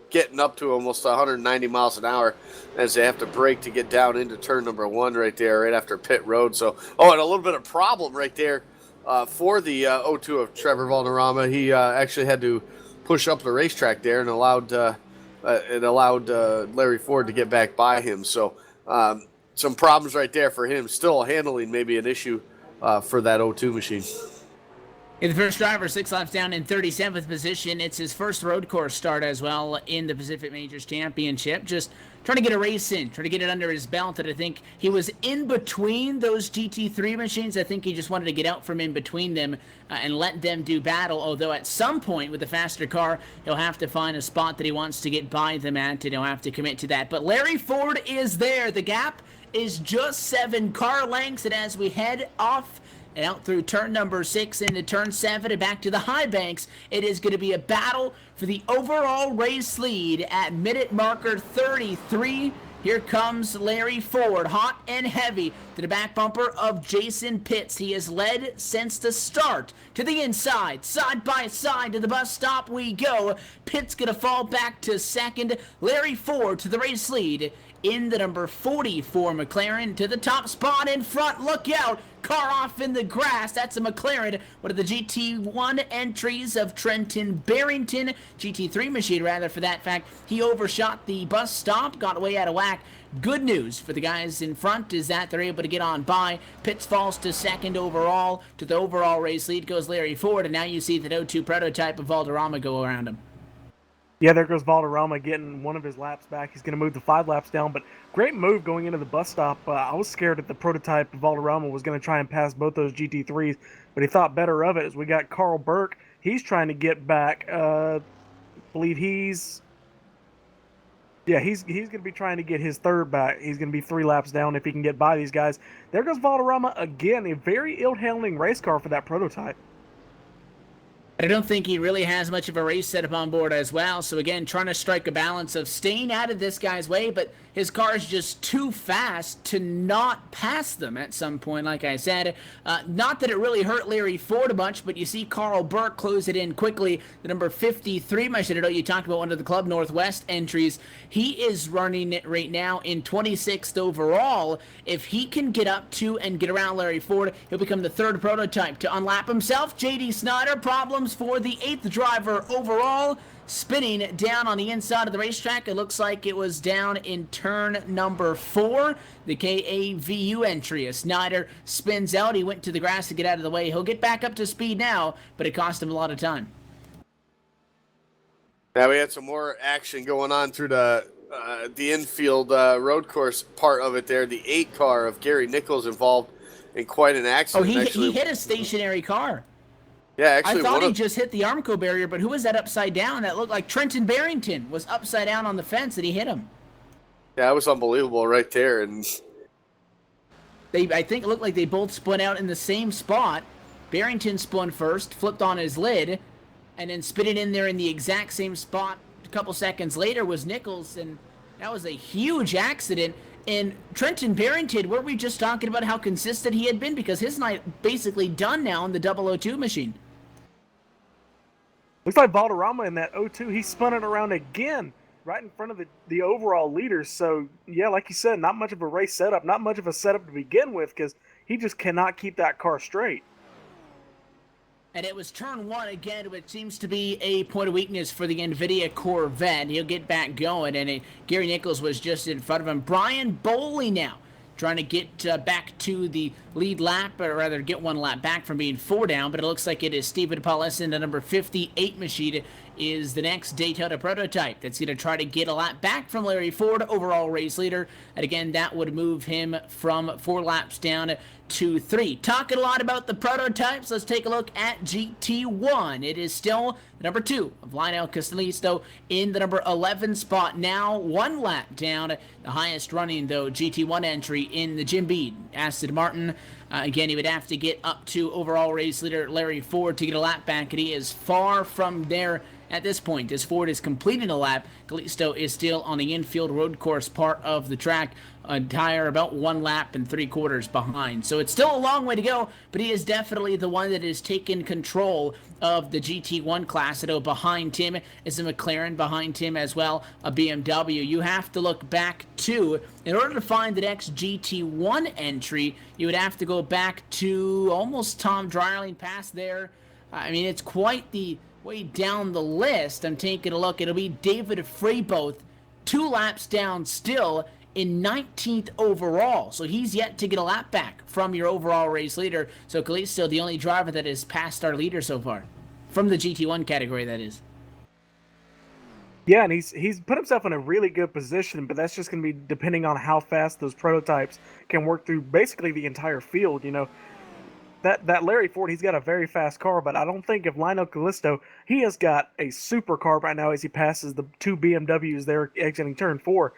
getting up to almost 190 miles an hour as they have to brake to get down into turn number 1 right there, right after pit road. So, and a little bit of problem right there for the O2 of Trevor Valderrama. He actually had to push up the racetrack there and allowed Larry Ford to get back by him. So some problems right there for him. Still handling maybe an issue for that O2 machine. The first driver, 6 laps down in 37th position. It's his first road course start as well in the Pacific Majors Championship. Just trying to get a race in, trying to get it under his belt. And I think he was in between those GT3 machines. I think he just wanted to get out from in between them and let them do battle. Although at some point with the faster car, he'll have to find a spot that he wants to get by them at, and he'll have to commit to that. But Larry Ford is there. The gap is just 7 car lengths. And as we head off and out through turn number 6 into turn 7 and back to the high banks, it is going to be a battle for the overall race lead at minute marker 33. Here comes Larry Ford, hot and heavy, to the back bumper of Jason Pitts. He has led since the start. To the inside, side by side, to the bus stop we go. Pitts going to fall back to second. Larry Ford to the race lead in the number 44 McLaren to the top spot in front. Look out! Car off in the grass. That's a McLaren. One of the GT1 entries of Trenton Barrington. GT3 machine, rather, for that fact. He overshot the bus stop, got way out of whack. Good news for the guys in front is that they're able to get on by. Pitts falls to second overall. To the overall race lead goes Larry Ford, and now you see the O2 prototype of Valderrama go around him. Yeah, there goes Valderrama getting one of his laps back. He's going to move the 5 laps down, but great move going into the bus stop. I was scared that the prototype of Valderrama was going to try and pass both those GT3s, but he thought better of it as we got Carl Burke. He's trying to get back. I believe he's going to be trying to get his 3rd back. He's going to be 3 laps down if he can get by these guys. There goes Valderrama again, a very ill-handling race car for that prototype. I don't think he really has much of a race setup on board as well. So again, trying to strike a balance of staying out of this guy's way, but his car is just too fast to not pass them at some point, like I said. Not that it really hurt Larry Ford a bunch, but you see Carl Burke close it in quickly. The number 53, I should have known you talked about one of the Club Northwest entries. He is running it right now in 26th overall. If he can get up to and get around Larry Ford, he'll become the 3rd prototype to unlap himself. J.D. Snyder, problems for the 8th driver overall. Spinning down on the inside of the racetrack. It looks like it was down in turn number 4. The KAVU entry. As Snyder spins out, he went to the grass to get out of the way. He'll get back up to speed now, but it cost him a lot of time. Now we had some more action going on through the infield road course part of it there. The 8 car of Gary Nichols involved in quite an accident. He hit a stationary car. Yeah, actually, I thought he just hit the Armco barrier, but who was that upside down? That looked like Trenton Barrington was upside down on the fence, and he hit him. Yeah, it was unbelievable right there. And I think it looked like they both spun out in the same spot. Barrington spun first, flipped on his lid, and then spit it in there in the exact same spot. A couple seconds later was Nichols, and that was a huge accident. And Trenton Barrington, were we just talking about how consistent he had been? Because his night basically done now on the 002 machine. Looks like Valderrama in that 0-2, he spun it around again right in front of the overall leaders. So, yeah, like you said, not much of a race setup, not much of a setup to begin with because he just cannot keep that car straight. And it was turn 1 again, which seems to be a point of weakness for the NVIDIA Corvette. He'll get back going, and Gary Nichols was just in front of him. Brian Boley now trying to get back to the lead lap, or rather get 1 lap back from being 4 down, but it looks like it is Stephen Paulson, the number 58 machine, is the next Daytona prototype that's going to try to get a lap back from Larry Ford, overall race leader, and again, that would move him from 4 laps down to 3. Talking a lot about the prototypes, let's take a look at GT1. It is still the number 2 of Lionel Kalisto in the number 11 spot now, 1 lap down. The highest running, though, GT1 entry in the Jim Bead, Aston Martin. Again, he would have to get up to overall race leader Larry Ford to get a lap back, and he is far from there at this point, as Ford is completing a lap, Kalisto is still on the infield road course part of the track, a tire about 1 lap and 3/4 behind. So it's still a long way to go, but he is definitely the one that is taking control of the GT1 class. I know behind him is a McLaren, behind him as well a BMW. You have to look back to, in order to find the next GT1 entry, you would have to go back to almost Tom Dryling past there. I mean, it's quite the way down the list. I'm taking a look. It'll be David Freyboth, 2 laps down still in 19th overall. So he's yet to get a lap back from your overall race leader. So Kalisto, the only driver that has passed our leader so far. From the GT1 category, that is. Yeah, and he's put himself in a really good position, but that's just going to be depending on how fast those prototypes can work through basically the entire field. You know, that Larry Ford, he's got a very fast car, but I don't think if Lionel Kalisto, he has got a super car right now as he passes the 2 BMWs there exiting turn 4.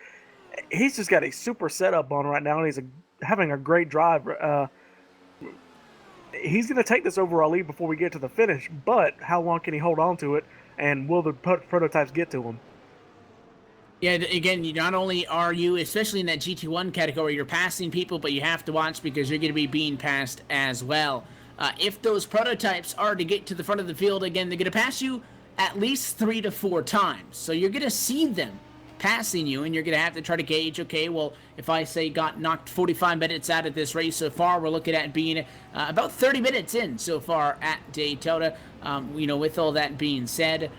He's just got a super setup on right now, and he's having a great drive. He's going to take this overall lead before we get to the finish, but how long can he hold on to it, and will the prototypes get to him? Yeah, again, not only are you, especially in that GT1 category, you're passing people, but you have to watch because you're going to be being passed as well. If those prototypes are to get to the front of the field, again, they're going to pass you at least 3 to 4 times. So you're going to see them passing you, and you're going to have to try to gauge, okay, well, if I say got knocked 45 minutes out of this race so far, we're looking at being about 30 minutes in so far at Daytona. With all that being said,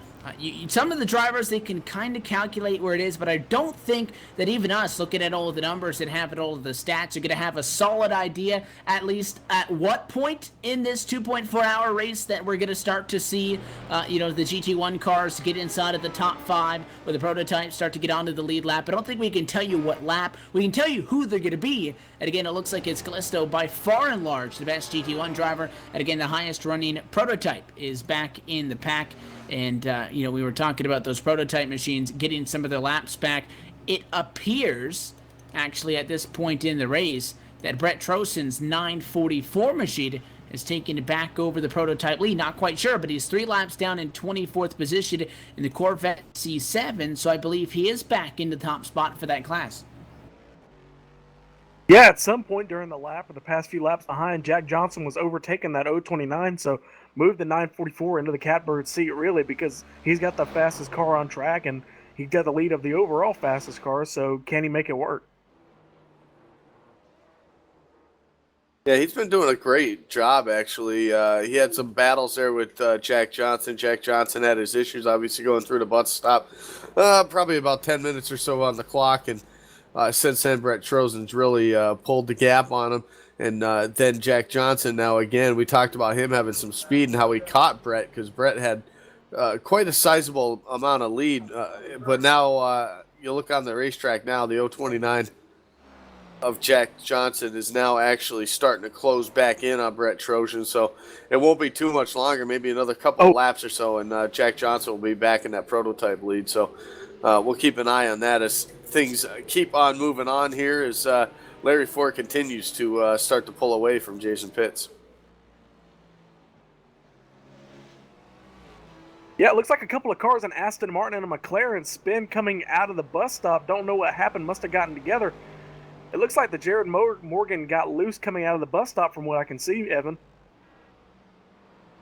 some of the drivers, they can kind of calculate where it is, but I don't think that even us, looking at all of the numbers and having all of the stats, are going to have a solid idea, at least at what point in this 2.4-hour race that we're going to start to see, the GT1 cars get inside of the top 5, where the prototypes start to get onto the lead lap. I don't think we can tell you what lap. We can tell you who they're going to be. And again, it looks like it's Kalisto, by far and large, the best GT1 driver. And again, the highest running prototype is back in the pack. And, we were talking about those prototype machines getting some of their laps back. It appears, actually, at this point in the race, that Brett Trosen's 944 machine is taking it back over the prototype lead. Not quite sure, but he's 3 laps down in 24th position in the Corvette C7, so I believe he is back in the top spot for that class. Yeah, at some point during the lap or the past few laps behind, Jack Johnson was overtaking that 029, so moved the 944 into the catbird seat, really, because he's got the fastest car on track, and he got the lead of the overall fastest car, so can he make it work? Yeah, he's been doing a great job, actually. He had some battles there with Jack Johnson. Jack Johnson had his issues, obviously, going through the bus stop. Probably about 10 minutes or so on the clock, and since then, Brett Trosen's really pulled the gap on him. And then Jack Johnson, now again, we talked about him having some speed and how he caught Brett, because Brett had quite a sizable amount of lead. But now you look on the racetrack now, the 029 of Jack Johnson is now actually starting to close back in on Brett Trosen. So it won't be too much longer, maybe another couple of laps or so, and Jack Johnson will be back in that prototype lead. So we'll keep an eye on that as things keep on moving on here, as Larry Ford continues to start to pull away from Jason Pitts. Yeah, it looks like a couple of cars, an Aston Martin and a McLaren spin coming out of the bus stop. Don't know what happened. Must have gotten together. It looks like the Jared Morgan got loose coming out of the bus stop from what I can see, Evan.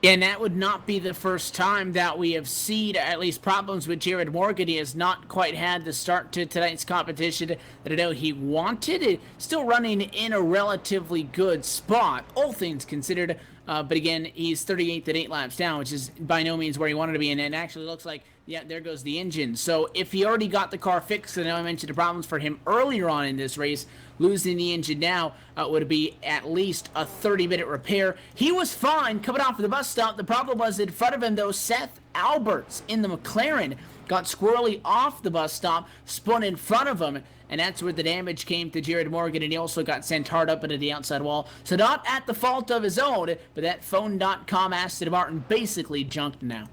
And that would not be the first time that we have seen at least problems with Jared Morgan. He has not quite had the start to tonight's competition that I know he wanted. Still running in a relatively good spot, all things considered. But again, he's 38th at 8 laps down, which is by no means where he wanted to be. And it actually looks like, yeah, there goes the engine. So if he already got the car fixed, and I know I mentioned the problems for him earlier on in this race, losing the engine now would be at least a 30-minute repair. He was fine coming off of the bus stop. The problem was in front of him, though, Seth Alberts in the McLaren got squirrely off the bus stop, spun in front of him, and that's where the damage came to Jared Morgan, and he also got sent hard up into the outside wall. So not at the fault of his own, but that Phone.com Aston Martin basically junked now.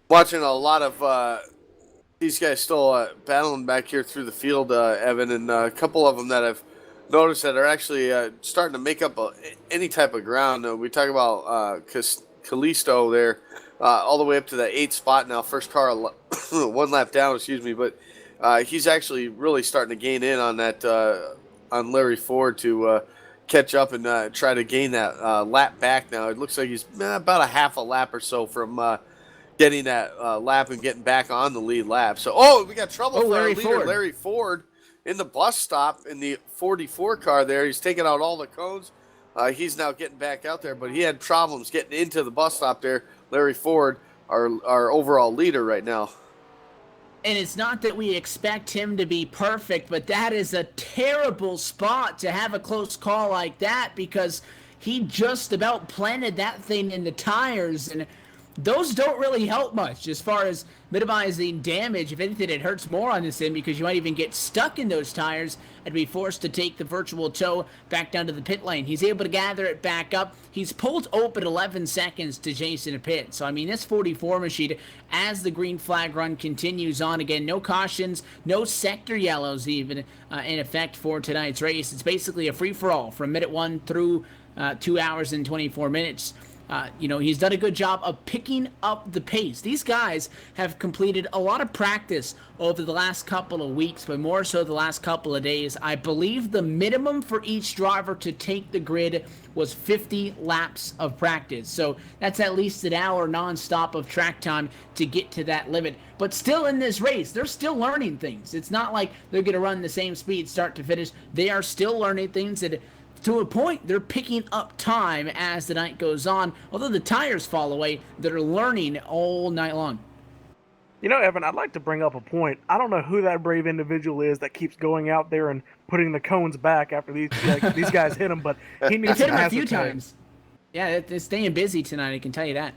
Watching a lot of these guys still battling back here through the field, Evan, and a couple of them that have notice that are actually starting to make up any type of ground. We talk about Kalisto there, all the way up to the 8th spot now. First car 1 lap down, excuse me, but he's actually really starting to gain in on that on Larry Ford to catch up and try to gain that lap back now. It looks like he's about a half a lap or so from getting that lap and getting back on the lead lap. So, we got trouble for our leader, Larry Ford, in the bus stop in the 44 car there. He's taking out all the cones. He's now getting back out there, but he had problems getting into the bus stop there. Larry Ford, our overall leader right now. And it's not that we expect him to be perfect, but that is a terrible spot to have a close call like that, because he just about planted that thing in the tires, and those don't really help much as far as minimizing damage. If anything, it hurts more on this end, because you might even get stuck in those tires and be forced to take the virtual tow back down to the pit lane. He's able to gather it back up. He's pulled open 11 seconds to Jason a pit. So, I mean, this 44 machine, as the green flag run continues on, again, no cautions, no sector yellows even in effect for tonight's race. It's basically a free-for-all from minute 1 through 2 hours and 24 minutes. He's done a good job of picking up the pace. These guys have completed a lot of practice over the last couple of weeks, but more so the last couple of days. I believe the minimum for each driver to take the grid was 50 laps of practice. So that's at least an hour nonstop of track time to get to that limit. But still in this race, they're still learning things. It's not like they're going to run the same speed start to finish. They are still learning things that, to a point, they're picking up time as the night goes on. Although the tires fall away, they're learning all night long. You know, Evan, I'd like to bring up a point. I don't know who that brave individual is that keeps going out there and putting the cones back after these guys hit him, but he needs to hit him a few times. Yeah, they're staying busy tonight, I can tell you that.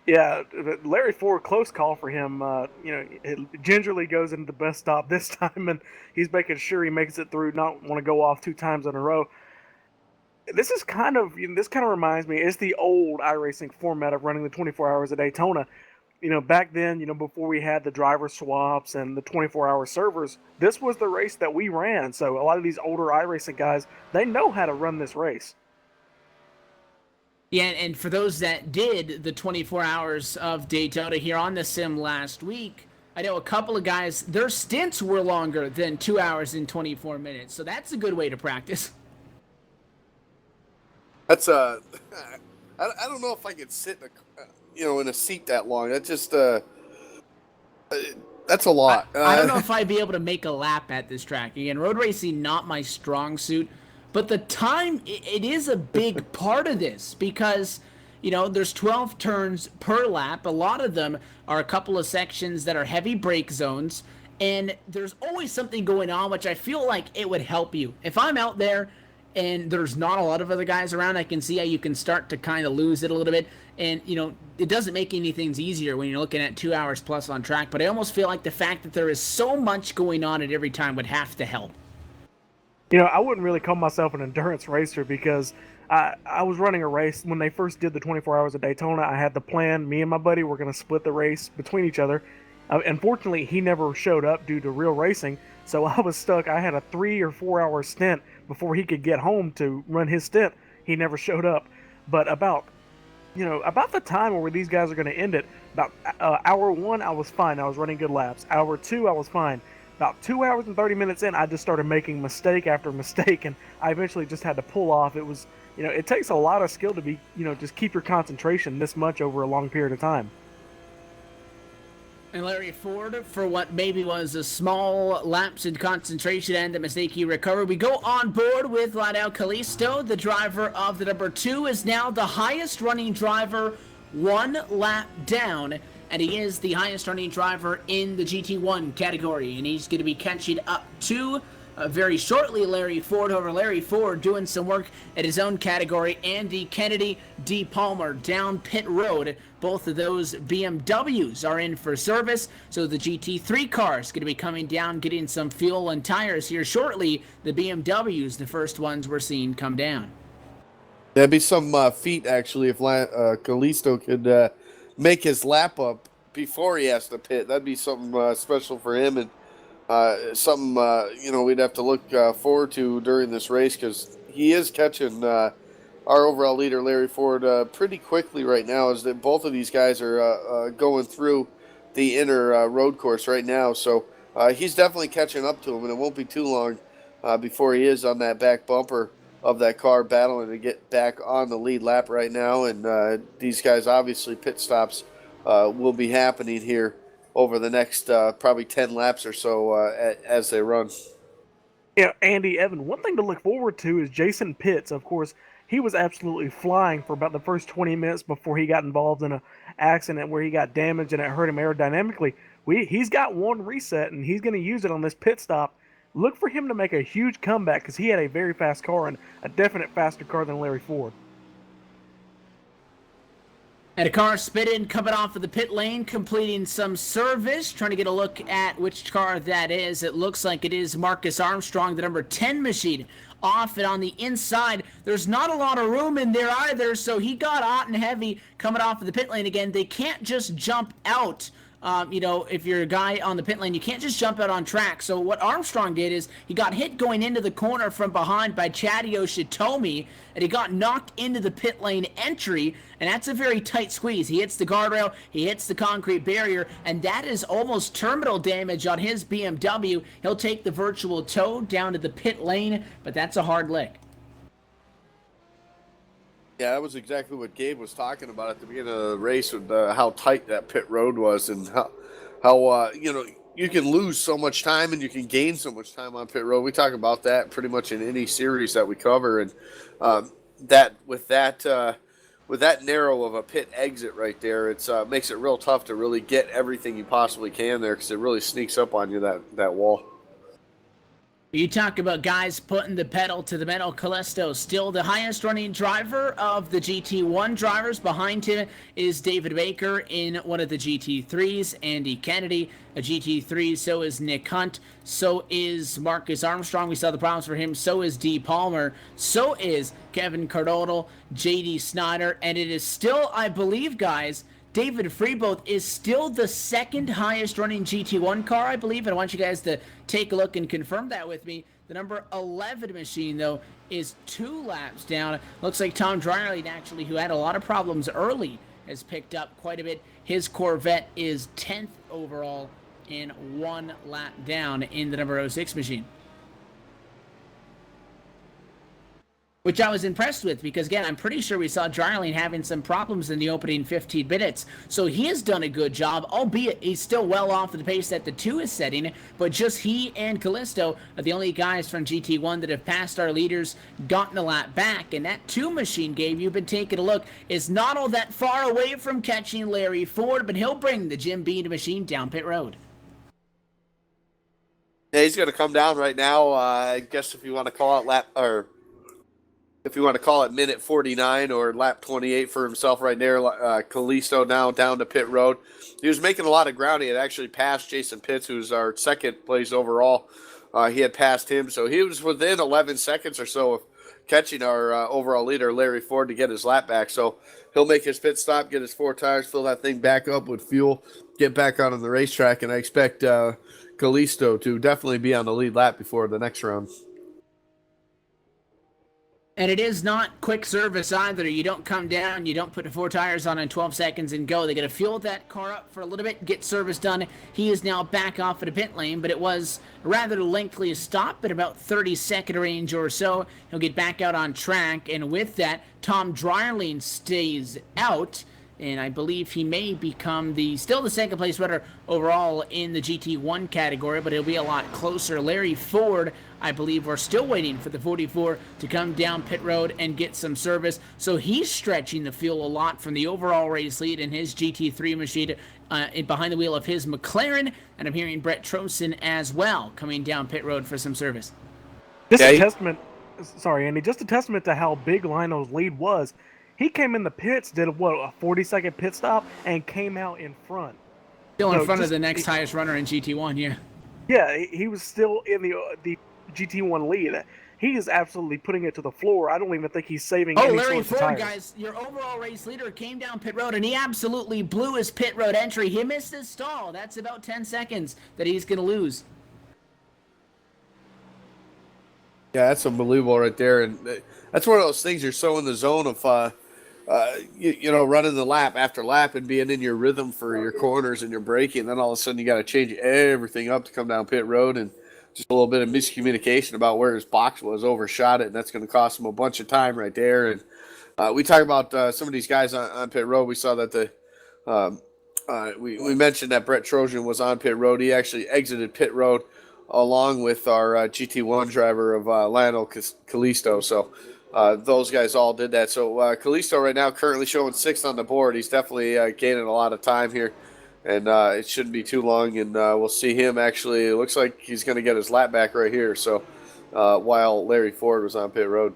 Yeah, Larry Ford, close call for him. It gingerly goes into the best stop this time, and he's making sure he makes it through, not want to go off 2 times in a row. This kind of reminds me, it's the old iRacing format of running the 24 hours of Daytona. Back then, before we had the driver swaps and the 24-hour servers, this was the race that we ran. So a lot of these older iRacing guys, they know how to run this race. Yeah, and for those that did the 24 hours of Daytona here on the sim last week, I know a couple of guys, their stints were longer than 2 hours and 24 minutes. So that's a good way to practice. That's I don't know if I could sit in a seat that long. That's just that's a lot. I don't know if I'd be able to make a lap at this track. Again, road racing not my strong suit, but the time, it is a big part of this, because there's 12 turns per lap. A lot of them are a couple of sections that are heavy brake zones, and there's always something going on, which I feel like it would help you. If I'm out there and there's not a lot of other guys around, I can see how you can start to kind of lose it a little bit. And, it doesn't make anything easier when you're looking at 2 hours plus on track. But I almost feel like the fact that there is so much going on at every time would have to help. I wouldn't really call myself an endurance racer, because I was running a race. When they first did the 24 hours of Daytona, I had the plan. Me and my buddy were going to split the race between each other. Unfortunately, he never showed up due to real racing. So I was stuck. I had a 3 or 4 hour stint before he could get home to run his stint. He never showed up. But about the time where these guys are going to end it, about hour 1, I was fine. I was running good laps. Hour 2, I was fine. About 2 hours and 30 minutes in, I just started making mistake after mistake, and I eventually just had to pull off. It was, it takes a lot of skill to be, just keep your concentration this much over a long period of time. And Larry Ford, for what maybe was a small lapse in concentration and a mistake he recovered, we go on board with Lionel Kalisto. The driver of the number 2 is now the highest running driver 1 lap down, and he is the highest running driver in the GT1 category, and he's going to be catching up to very shortly Larry Ford. Over Larry Ford doing some work at his own category. Andy Kennedy, D. Palmer down pit road. Both of those BMWs are in for service, so the GT3 car is going to be coming down, getting some fuel and tires here shortly. The BMWs, the first ones we're seeing come down. That'd be some feat, actually, if Kalisto could make his lap up before he has to pit. That'd be something special for him. And something we'd have to look forward to during this race, because he is catching our overall leader Larry Ford pretty quickly right now, as that both of these guys are going through the inner road course right now. So he's definitely catching up to him, and it won't be too long before he is on that back bumper of that car, battling to get back on the lead lap right now. And these guys, obviously, pit stops will be happening here over the next probably 10 laps or so as they run. Yeah, Andy, Evan, one thing to look forward to is Jason Pitts. Of course, he was absolutely flying for about the first 20 minutes before he got involved in an accident where he got damaged and it hurt him aerodynamically. He's got one reset, and he's going to use it on this pit stop. Look for him to make a huge comeback, because he had a very fast car, and a definite faster car than Larry Ford. And a car spitting, coming off of the pit lane, completing some service, trying to get a look at which car that is. It looks like it is Marcus Armstrong, the number 10 machine, off and on the inside. There's not a lot of room in there either, so he got hot and heavy coming off of the pit lane again. They can't just jump out. If you're a guy on the pit lane, you can't just jump out on track. So what Armstrong did is he got hit going into the corner from behind by Chaddy Oshitomi, and he got knocked into the pit lane entry, and that's a very tight squeeze. He hits the guardrail, he hits the concrete barrier, and that is almost terminal damage on his BMW. He'll take the virtual tow down to the pit lane, but that's a hard lick. Yeah, that was exactly what Gabe was talking about at the beginning of the race, with how tight that pit road was, and how you can lose so much time and you can gain so much time on pit road. We talk about that pretty much in any series that we cover, and that with that narrow of a pit exit right there, it's makes it real tough to really get everything you possibly can there, because it really sneaks up on you, that wall. You talk about guys putting the pedal to the metal. Kalisto, still the highest running driver of the GT1 drivers. Behind him is David Baker in one of the GT3s. Andy Kennedy, a GT3. So is Nick Hunt. So is Marcus Armstrong. We saw the problems for him. So is Dee Palmer. So is Kevin Cardodal, JD Snyder. And it is still, I believe, guys, David Freeboth is still the second highest running GT1 car, I believe, and I want you guys to take a look and confirm that with me. The number 11 machine, though, is 2 laps down. Looks like Tom Dryerly, actually, who had a lot of problems early, has picked up quite a bit. His Corvette is 10th overall in 1 lap down in the number 06 machine, which I was impressed with, because, again, I'm pretty sure we saw Dryerling having some problems in the opening 15 minutes. So he has done a good job, albeit he's still well off of the pace that the 2 is setting. But just he and Kalisto are the only guys from GT1 that have passed our leaders, gotten a lap back. And that 2 machine, Gabe, you've been taking a look, is not all that far away from catching Larry Ford, but he'll bring the Jim Beam machine down pit road. Yeah, he's going to come down right now. I guess if you want to call it if you want to call it minute 49 or lap 28 for himself right there, Kalisto now down to pit road. He was making a lot of ground. He had actually passed Jason Pitts, who's our second place overall. He had passed him, so he was within 11 seconds or so of catching our overall leader, Larry Ford, to get his lap back. So he'll make his pit stop, get his 4 tires, fill that thing back up with fuel, get back on the racetrack, and I expect Kalisto to definitely be on the lead lap before the next round. And it is not quick service either. You don't come down, you don't put the 4 tires on in 12 seconds and go. They got to fuel that car up for a little bit, get service done. He is now back off of the pit lane, but it was a rather lengthy stop at about 30-second range or so. He'll get back out on track, and with that, Tom Dryerling stays out. And I believe he may become still the second place runner overall in the GT1 category, but it'll be a lot closer. Larry Ford, I believe we're still waiting for the 44 to come down pit road and get some service. So he's stretching the field a lot from the overall race lead in his GT3 machine behind the wheel of his McLaren. And I'm hearing Brett Trosten as well coming down pit road for some service. Just a testament to how big Lionel's lead was. He came in the pits, did a 40-second pit stop, and came out in front. Still in front of the next highest runner in GT1, yeah. Yeah, he was still in the GT1 lead. He is absolutely putting it to the floor. I don't even think he's saving any Larry source of Ford, tires. guys, your overall race leader came down pit road, and he absolutely blew his pit road entry. He missed his stall. That's about 10 seconds that he's going to lose. Yeah, that's unbelievable right there, and that's one of those things you're so in the zone of, running the lap after lap and being in your rhythm for your corners and your braking. Then all of a sudden you got to change everything up to come down pit road, and just a little bit of miscommunication about where his box was, overshot it, and that's going to cost him a bunch of time right there. And we talk about some of these guys on pit road. We saw that we mentioned that Brett Trojan was on pit road. He actually exited pit road along with our GT1 driver of Lionel Kalisto. So those guys all did that. So Kalisto right now currently showing 6th on the board. He's definitely gaining a lot of time here, and it shouldn't be too long. And we'll see him actually. It looks like he's going to get his lap back right here. So while Larry Ford was on pit road.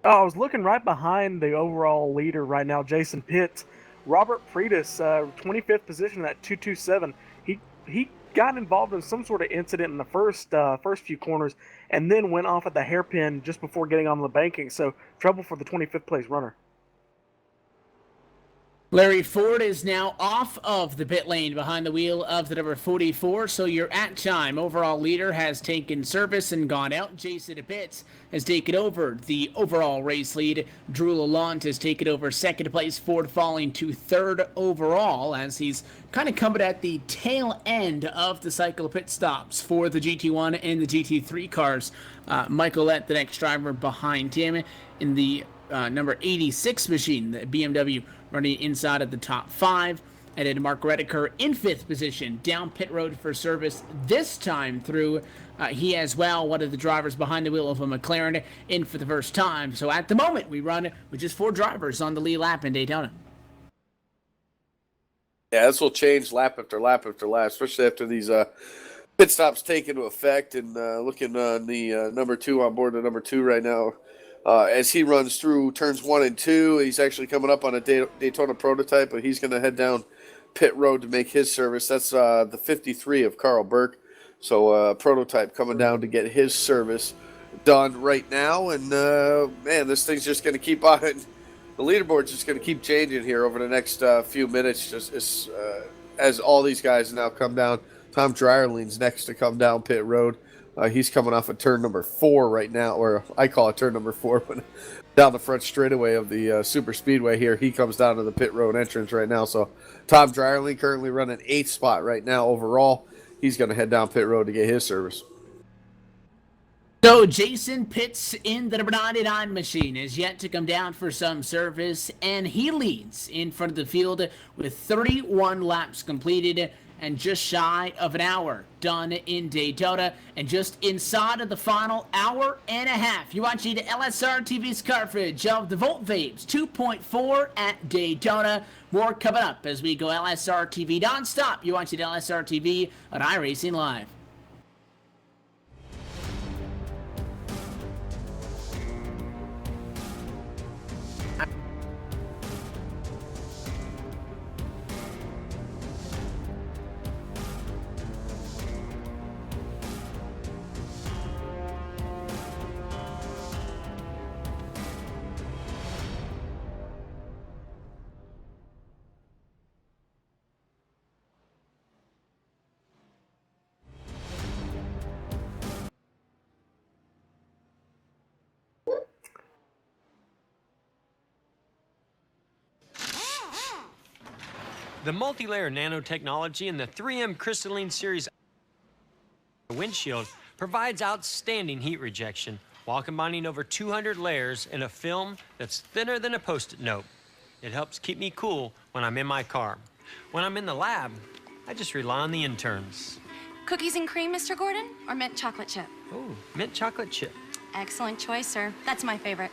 Oh, I was looking right behind the overall leader right now, Jason Pitts. Robert Pretis, 25th position at 227. He got involved in some sort of incident in the first few corners, and then went off at the hairpin just before getting on the banking. So trouble for the 25th place runner. Larry Ford is now off of the pit lane behind the wheel of the number 44, so your at-time overall leader has taken service and gone out. Jason Pitts has taken over the overall race lead. Drew Lalonde has taken over second place, Ford falling to third overall as he's kind of coming at the tail end of the cycle of pit stops for the GT1 and the GT3 cars. Michael Lett, the next driver behind him in the number 86 machine, the BMW, running inside of the top 5. And then Mark Rediker in 5th position, down pit road for service this time through. He as well, one of the drivers behind the wheel of a McLaren, in for the first time. So at the moment, we run with just 4 drivers on the lead lap in Daytona. Yeah, this will change lap after lap after lap, especially after these pit stops take into effect. And looking on the number 2 on board, the number 2 right now, as he runs through turns 1 and 2, he's actually coming up on a Daytona prototype, but he's going to head down pit road to make his service. That's the 53 of Carl Burke. So prototype coming down to get his service done right now. And, man, this thing's just going to keep on. The leaderboard's just going to keep changing here over the next few minutes, just as all these guys now come down. Tom Dryerling's next to come down pit road. He's coming off of turn number 4 right now, or I call it turn number 4, but down the front straightaway of the super speedway here. He comes down to the pit road entrance right now. So Tom Dryerling currently running 8th spot right now overall. He's going to head down pit road to get his service. So Jason Pitts in the number 99 machine is yet to come down for some service, and he leads in front of the field with 31 laps completed and just shy of an hour done in Daytona, and just inside of the final hour and a half. You're watching LSRTV's coverage of the Volt Vapes 2.4 at Daytona. More coming up as we go LSRTV nonstop. You're watching LSRTV on iRacing Live. The multi-layer nanotechnology in the 3M crystalline series windshield provides outstanding heat rejection while combining over 200 layers in a film that's thinner than a Post-it note. It helps keep me cool when I'm in my car. When I'm in the lab, I just rely on the interns. Cookies and cream, Mr. Gordon, or mint chocolate chip? Oh, mint chocolate chip. Excellent choice, sir. That's my favorite.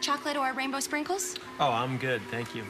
Chocolate or rainbow sprinkles? Oh, I'm good, thank you.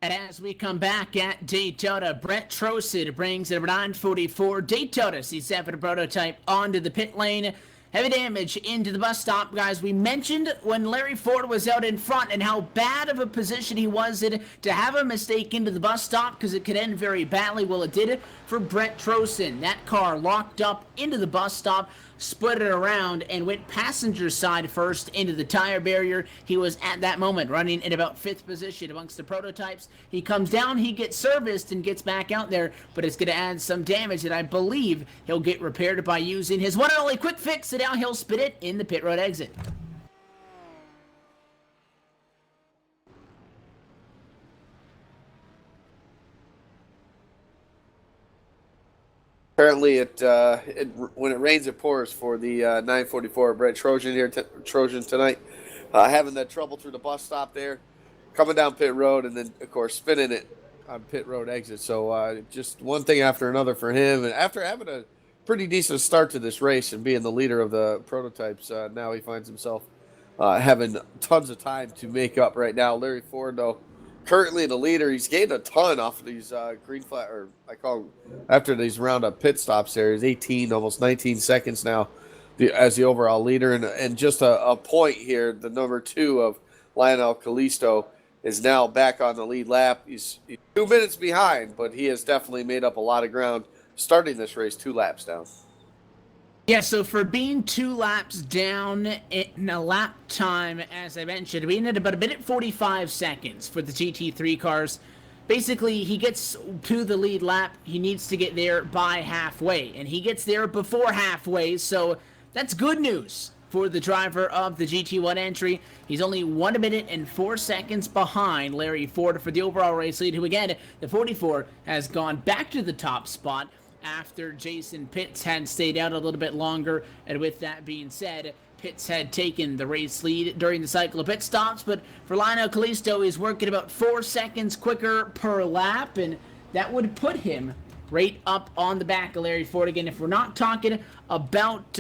And as we come back at Daytona, Brett Trowson brings number 944 Daytona C7 Prototype onto the pit lane. Heavy damage into the bus stop, guys. We mentioned when Larry Ford was out in front and how bad of a position he was in to have a mistake into the bus stop because it could end very badly. Well, it did it for Brett Trowson. That car locked up into the bus stop, split it around, and went passenger side first into the tire barrier. He was at that moment running in about 5th position amongst the prototypes. He comes down, he gets serviced and gets back out there, but it's going to add some damage that I believe he'll get repaired by using his one and only quick fix, and now he'll spit it in the pit road exit. Apparently, when it rains, it pours for the 944 Brett Trojan tonight. Having that trouble through the bus stop there, coming down pit road, and then, of course, spinning it on pit road exit. So just one thing after another for him. And after having a pretty decent start to this race and being the leader of the prototypes, now he finds himself having tons of time to make up right now. Larry Ford, though, currently the leader. He's gained a ton off of these green flag, or I call them, after these roundup pit stops there. He's 18, almost 19 seconds now as the overall leader. And just a point here, the number 2 of Lionel Kalisto is now back on the lead lap. He's 2 minutes behind, but he has definitely made up a lot of ground starting this race 2 laps down. Yeah, so for being 2 laps down in a lap time, as I mentioned, we ended about a minute 45 seconds for the GT3 cars. Basically, he gets to the lead lap, he needs to get there by halfway, and he gets there before halfway, so that's good news for the driver of the GT1 entry. He's only 1 minute and 4 seconds behind Larry Ford for the overall race lead, who again, the 44, has gone back to the top spot after Jason Pitts had stayed out a little bit longer. And with that being said, Pitts had taken the race lead during the cycle of pit stops, but for Lionel Kalisto, he's working about 4 seconds quicker per lap, and that would put him right up on the back of Larry Ford. Again, if we're not talking about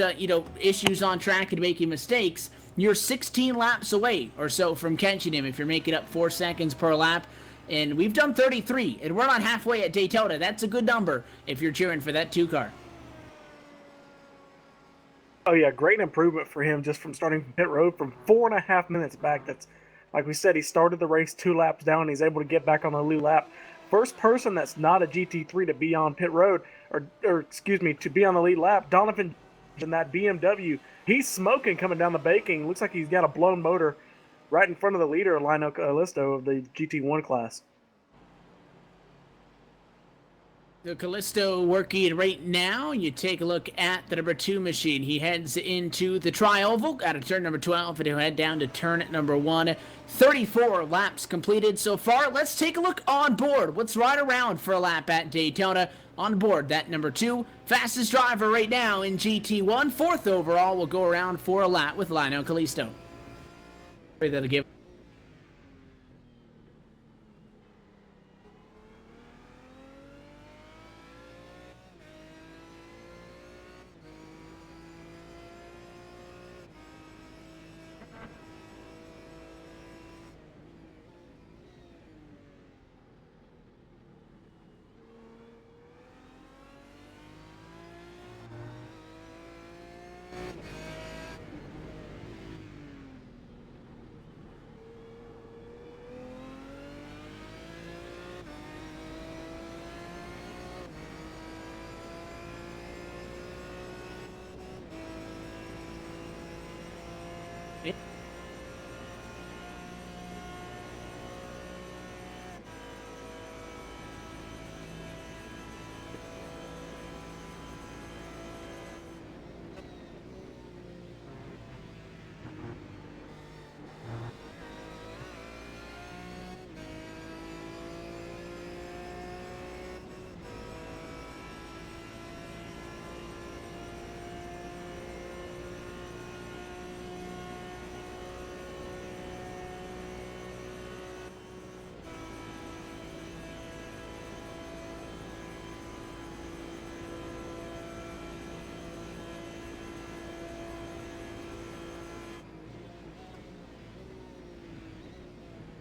issues on track and making mistakes, you're 16 laps away or so from catching him if you're making up 4 seconds per lap. And we've done 33, and we're not halfway at Daytona. That's a good number if you're cheering for that 2 car. Oh, yeah, great improvement for him just from starting from pit road from 4.5 minutes back. That's, like we said, he started the race 2 laps down. He's able to get back on the lead lap. First person that's not a GT3 to be on pit road, to be on the lead lap, Donovan in that BMW. He's smoking coming down the baking. Looks like he's got a blown motor right in front of the leader, Lionel Kalisto of the GT1 class. The Kalisto working right now. You take a look at the number 2 machine. He heads into the tri-oval out of turn number 12, and he'll head down to turn number 1. 34 laps completed so far. Let's take a look on board. What's right around for a lap at Daytona? On board, that number 2, fastest driver right now in GT1. 4th overall will go around for a lap with Lionel Kalisto. That'll give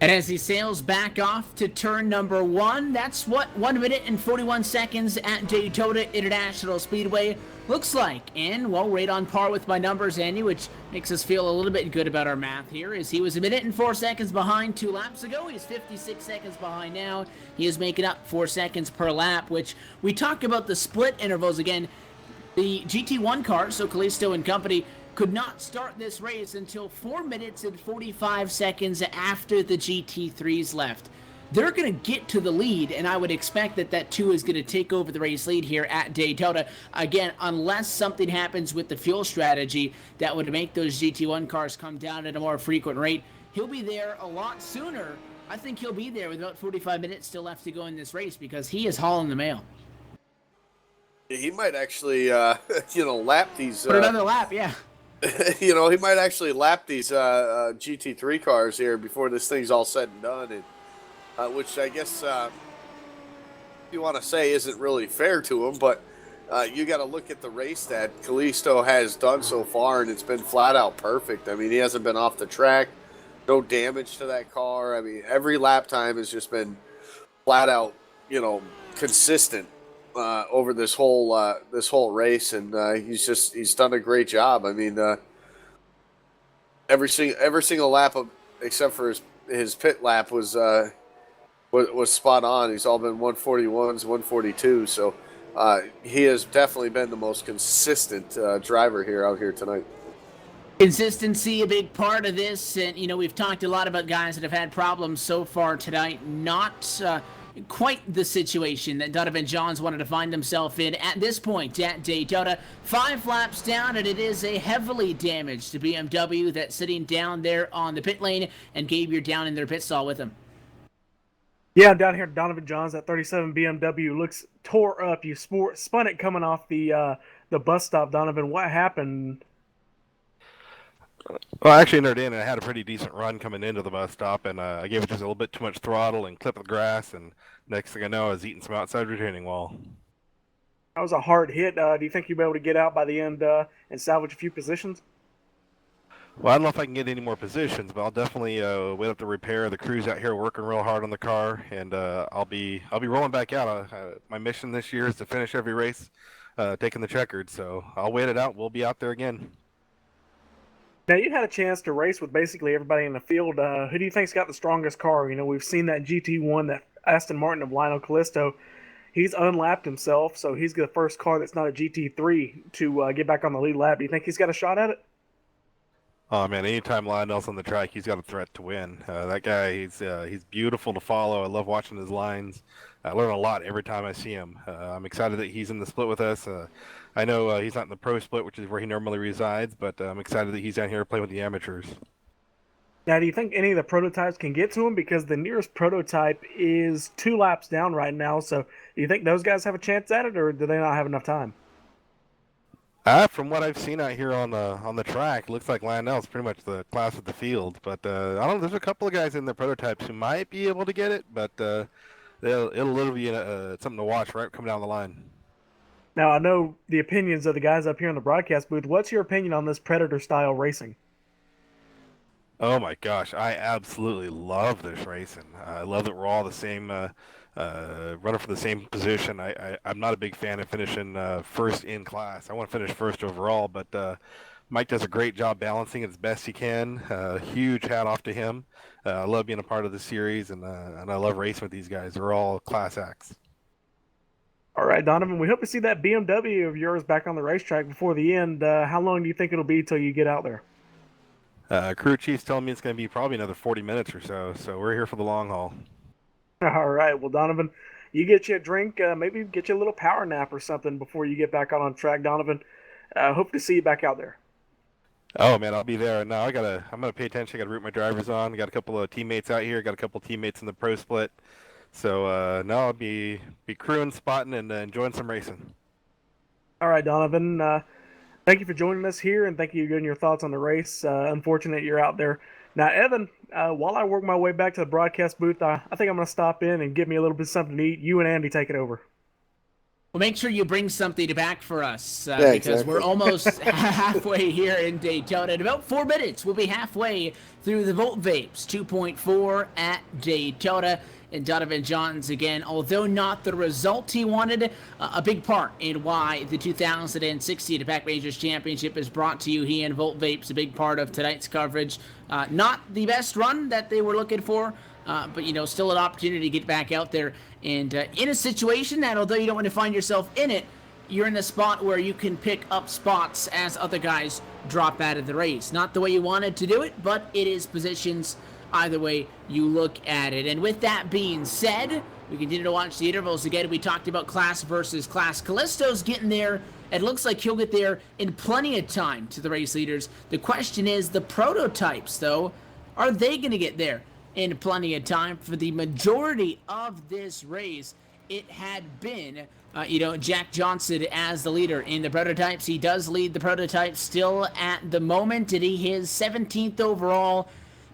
And as he sails back off to turn number 1, that's what 1 minute and 41 seconds at Daytona International Speedway looks like. And, well, right on par with my numbers, Andy, which makes us feel a little bit good about our math here, as he was 1 minute and 4 seconds behind 2 laps ago. He's 56 seconds behind now. He is making up 4 seconds per lap, which we talk about the split intervals again. The GT1 car, so Kalisto and company, could not start this race until 4 minutes and 45 seconds after the GT3s left. They're going to get to the lead, and I would expect that that 2 is going to take over the race lead here at Daytona. Again, unless something happens with the fuel strategy that would make those GT1 cars come down at a more frequent rate, he'll be there a lot sooner. I think he'll be there with about 45 minutes still left to go in this race because he is hauling the mail. He might actually, lap these. Put another lap, yeah. He might actually lap these GT3 cars here before this thing's all said and done, and which I guess you want to say isn't really fair to him, but you got to look at the race that Kalisto has done so far, and it's been flat out perfect. I mean, he hasn't been off the track, no damage to that car. I mean, every lap time has just been flat out, consistent over this whole race, and he's done a great job. I mean, every single lap except for his pit lap was spot on. He's all been 141s, 142. So he has definitely been the most consistent driver out here tonight. Consistency, a big part of this, and we've talked a lot about guys that have had problems so far tonight. Not quite the situation that Donovan Johns wanted to find himself in at this point at Daytona. 5 laps down, and it is a heavily damaged BMW that's sitting down there on the pit lane, and Gabe, you're down in their pit stall with him. Yeah, I'm down here. Donovan Johns, that 37 BMW looks tore up. You spun it coming off the bus stop. Donovan, what happened? Well, I actually entered in and I had a pretty decent run coming into the bus stop, and I gave it just a little bit too much throttle and clipped the grass, and next thing I know, I was eating some outside retaining wall. That was a hard hit. Do you think you'll be able to get out by the end and salvage a few positions? Well, I don't know if I can get any more positions, but I'll definitely wait up to repair. The crew's out here working real hard on the car, and I'll be rolling back out. My mission this year is to finish every race taking the checkered, so I'll wait it out. We'll be out there again. Now, you had a chance to race with basically everybody in the field. Who do you think's got the strongest car? We've seen that GT1, that Aston Martin of Lionel Kalisto. He's unlapped himself, so he's the first car that's not a GT3 to get back on the lead lap. Do you think he's got a shot at it? Oh man, anytime Lionel's on the track, he's got a threat to win. That guy, he's beautiful to follow. I love watching his lines. I learn a lot every time I see him. I'm excited that he's in the split with us. I know he's not in the pro split, which is where he normally resides, but I'm excited that he's down here playing with the amateurs. Now, do you think any of the prototypes can get to him? Because the nearest prototype is 2 laps down right now. So do you think those guys have a chance at it, or do they not have enough time? From what I've seen out here on the track, it looks like Lionel's pretty much the class of the field. But I don't know, there's a couple of guys in the prototypes who might be able to get it, but it'll literally be something to watch right coming down the line. Now, I know the opinions of the guys up here in the broadcast booth. What's your opinion on this Predator-style racing? Oh my gosh, I absolutely love this racing. I love that we're all the same, running for the same position. I'm not a big fan of finishing first in class. I want to finish first overall, but Mike does a great job balancing it as best he can. Huge hat off to him. I love being a part of the series, and I love racing with these guys. They're all class acts. All right, Donovan, we hope to see that BMW of yours back on the racetrack before the end. How long do you think it'll be till you get out there? Crew chief's telling me it's going to be probably another 40 minutes or so we're here for the long haul. All right, well, Donovan, you get you a drink, maybe get you a little power nap or something before you get back out on track, Donovan. Hope to see you back out there. Oh man, I'll be there. No, I'm gonna pay attention. I got to root my drivers on. Got a couple of teammates out here. Got a couple of teammates in the pro split. So no, I'll be crewing, spotting, and enjoying some racing. All right, Donovan. Thank you for joining us here, and thank you for giving your thoughts on the race. Unfortunate you're out there. Now, Evan, while I work my way back to the broadcast booth, I think I'm going to stop in and get me a little bit of something to eat. You and Andy take it over. Well, make sure you bring something back for us Yeah, because exactly. we're almost halfway here in Daytona. In about 4 minutes, we'll be halfway through the Volt Vapes 2.4 at Daytona. And Donovan Johns, again, although not the result he wanted, a big part in why the 2016 Pack Majors Championship is brought to you. He and Volt Vapes, a big part of tonight's coverage. Not the best run that they were looking for, but, still an opportunity to get back out there. And in a situation that, although you don't want to find yourself in it, you're in a spot where you can pick up spots as other guys drop out of the race. Not the way you wanted to do it, but it is positions either way you look at it. And with that being said, we continue to watch the intervals. Again, we talked about class versus class. Kalisto's getting there. It looks like he'll get there in plenty of time to the race leaders. The question is, the prototypes, though, are they going to get there in plenty of time? For the majority of this race, it had been, Jack Johnson as the leader in the prototypes. He does lead the prototypes still at the moment. He is 17th overall,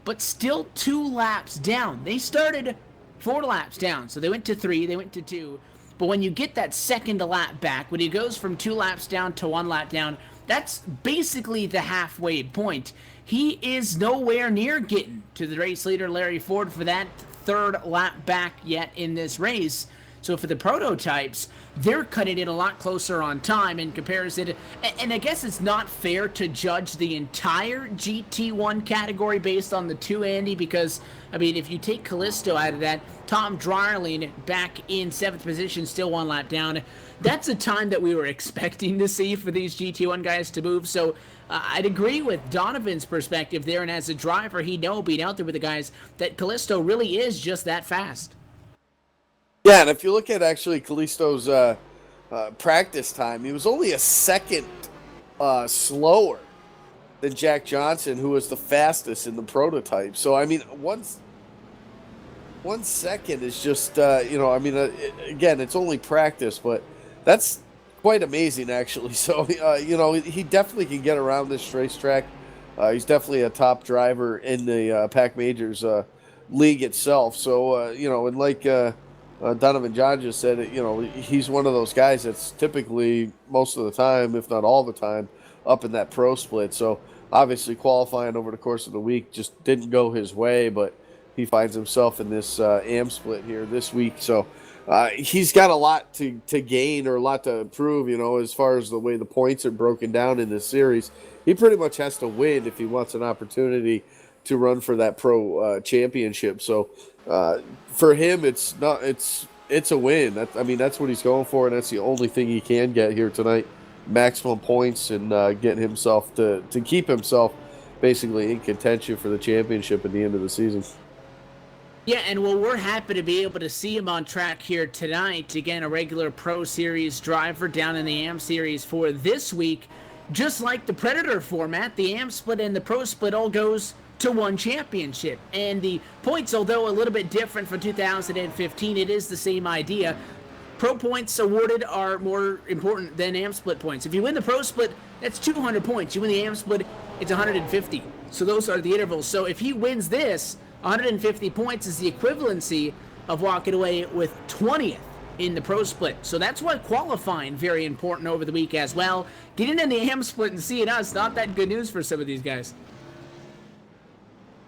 but still 2 laps down. They started 4 laps down, so they went to 3, they went to 2. But when you get that second lap back, when he goes from 2 laps down to 1 lap down, that's basically the halfway point. He is nowhere near getting to the race leader, Larry Ford, for that 3rd lap back yet in this race. So for the prototypes, they're cutting it a lot closer on time in comparison. And I guess it's not fair to judge the entire GT1 category based on the 2, Andy, because, if you take Kalisto out of that, Tom Dryerling back in 7th position, still 1 lap down. That's a time that we were expecting to see for these GT1 guys to move. So I'd agree with Donovan's perspective there, and as a driver, he'd know, being out there with the guys, that Kalisto really is just that fast. Yeah, and if you look at actually Kalisto's practice time, he was only a second slower than Jack Johnson, who was the fastest in the prototype. So, 1 second is just, again, it's only practice, but that's quite amazing, actually. So, he definitely can get around this racetrack. He's definitely a top driver in the Pack Majors league itself. So, and like Donovan John just said, he's one of those guys that's typically most of the time, if not all the time, up in that pro split. So, obviously, qualifying over the course of the week just didn't go his way, but he finds himself in this AM split here this week. So, he's got a lot to gain or a lot to prove, as far as the way the points are broken down in this series. He pretty much has to win if he wants an opportunity to run for that pro championship. So for him, it's a win. That's what he's going for, and that's the only thing he can get here tonight: maximum points and getting himself to keep himself basically in contention for the championship at the end of the season. Yeah, and we're happy to be able to see him on track here tonight. Again, a regular Pro Series driver down in the AM Series for this week. Just like the Predator format, the AM split and the Pro split all goes to 1 championship. And the points, although a little bit different for 2015, it is the same idea. Pro points awarded are more important than AM split points. If you win the Pro split, that's 200 points. You win the AM split, it's 150. So those are the intervals. So if he wins this, 150 points is the equivalency of walking away with 20th in the Pro split. So that's why qualifying very important over the week as well. Getting in the AM split and seeing us, not that good news for some of these guys.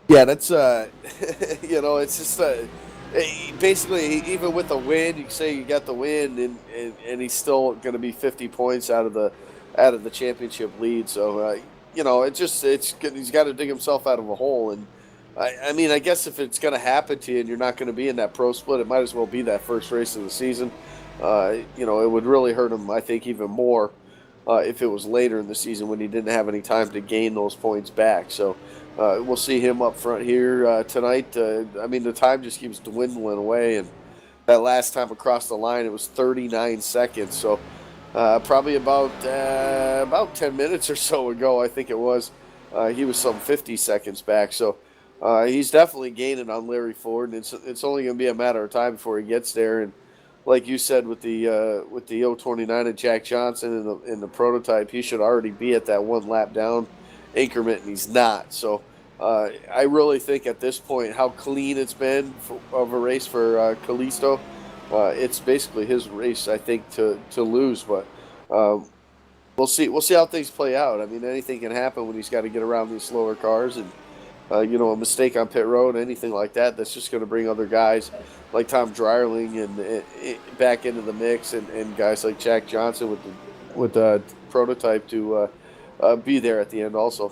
Yeah, that's it's just basically, even with the win, you say you got the win, and he's still going to be 50 points out of the championship lead. So he's got to dig himself out of a hole. And I guess if it's going to happen to you and you're not going to be in that Pro split, it might as well be that first race of the season. It would really hurt him, I think, even more if it was later in the season when he didn't have any time to gain those points back. So we'll see him up front here tonight. The time just keeps dwindling away, and that last time across the line, it was 39 seconds. So probably about 10 minutes or so ago, I think it was, he was some 50 seconds back. So he's definitely gaining on Larry Ford, and it's only going to be a matter of time before he gets there. And like you said, with the 029 and Jack Johnson in the prototype, he should already be at that 1 lap down increment, and he's not. So I really think at this point, how clean it's been of a race for Kalisto, it's basically his race, I think, to lose. But we'll see. We'll see how things play out. I mean, anything can happen when he's got to get around these slower cars, and a mistake on pit road, anything like that. That's just going to bring other guys like Tom Dryerling and back into the mix, and guys like Jack Johnson with the prototype to be there at the end also.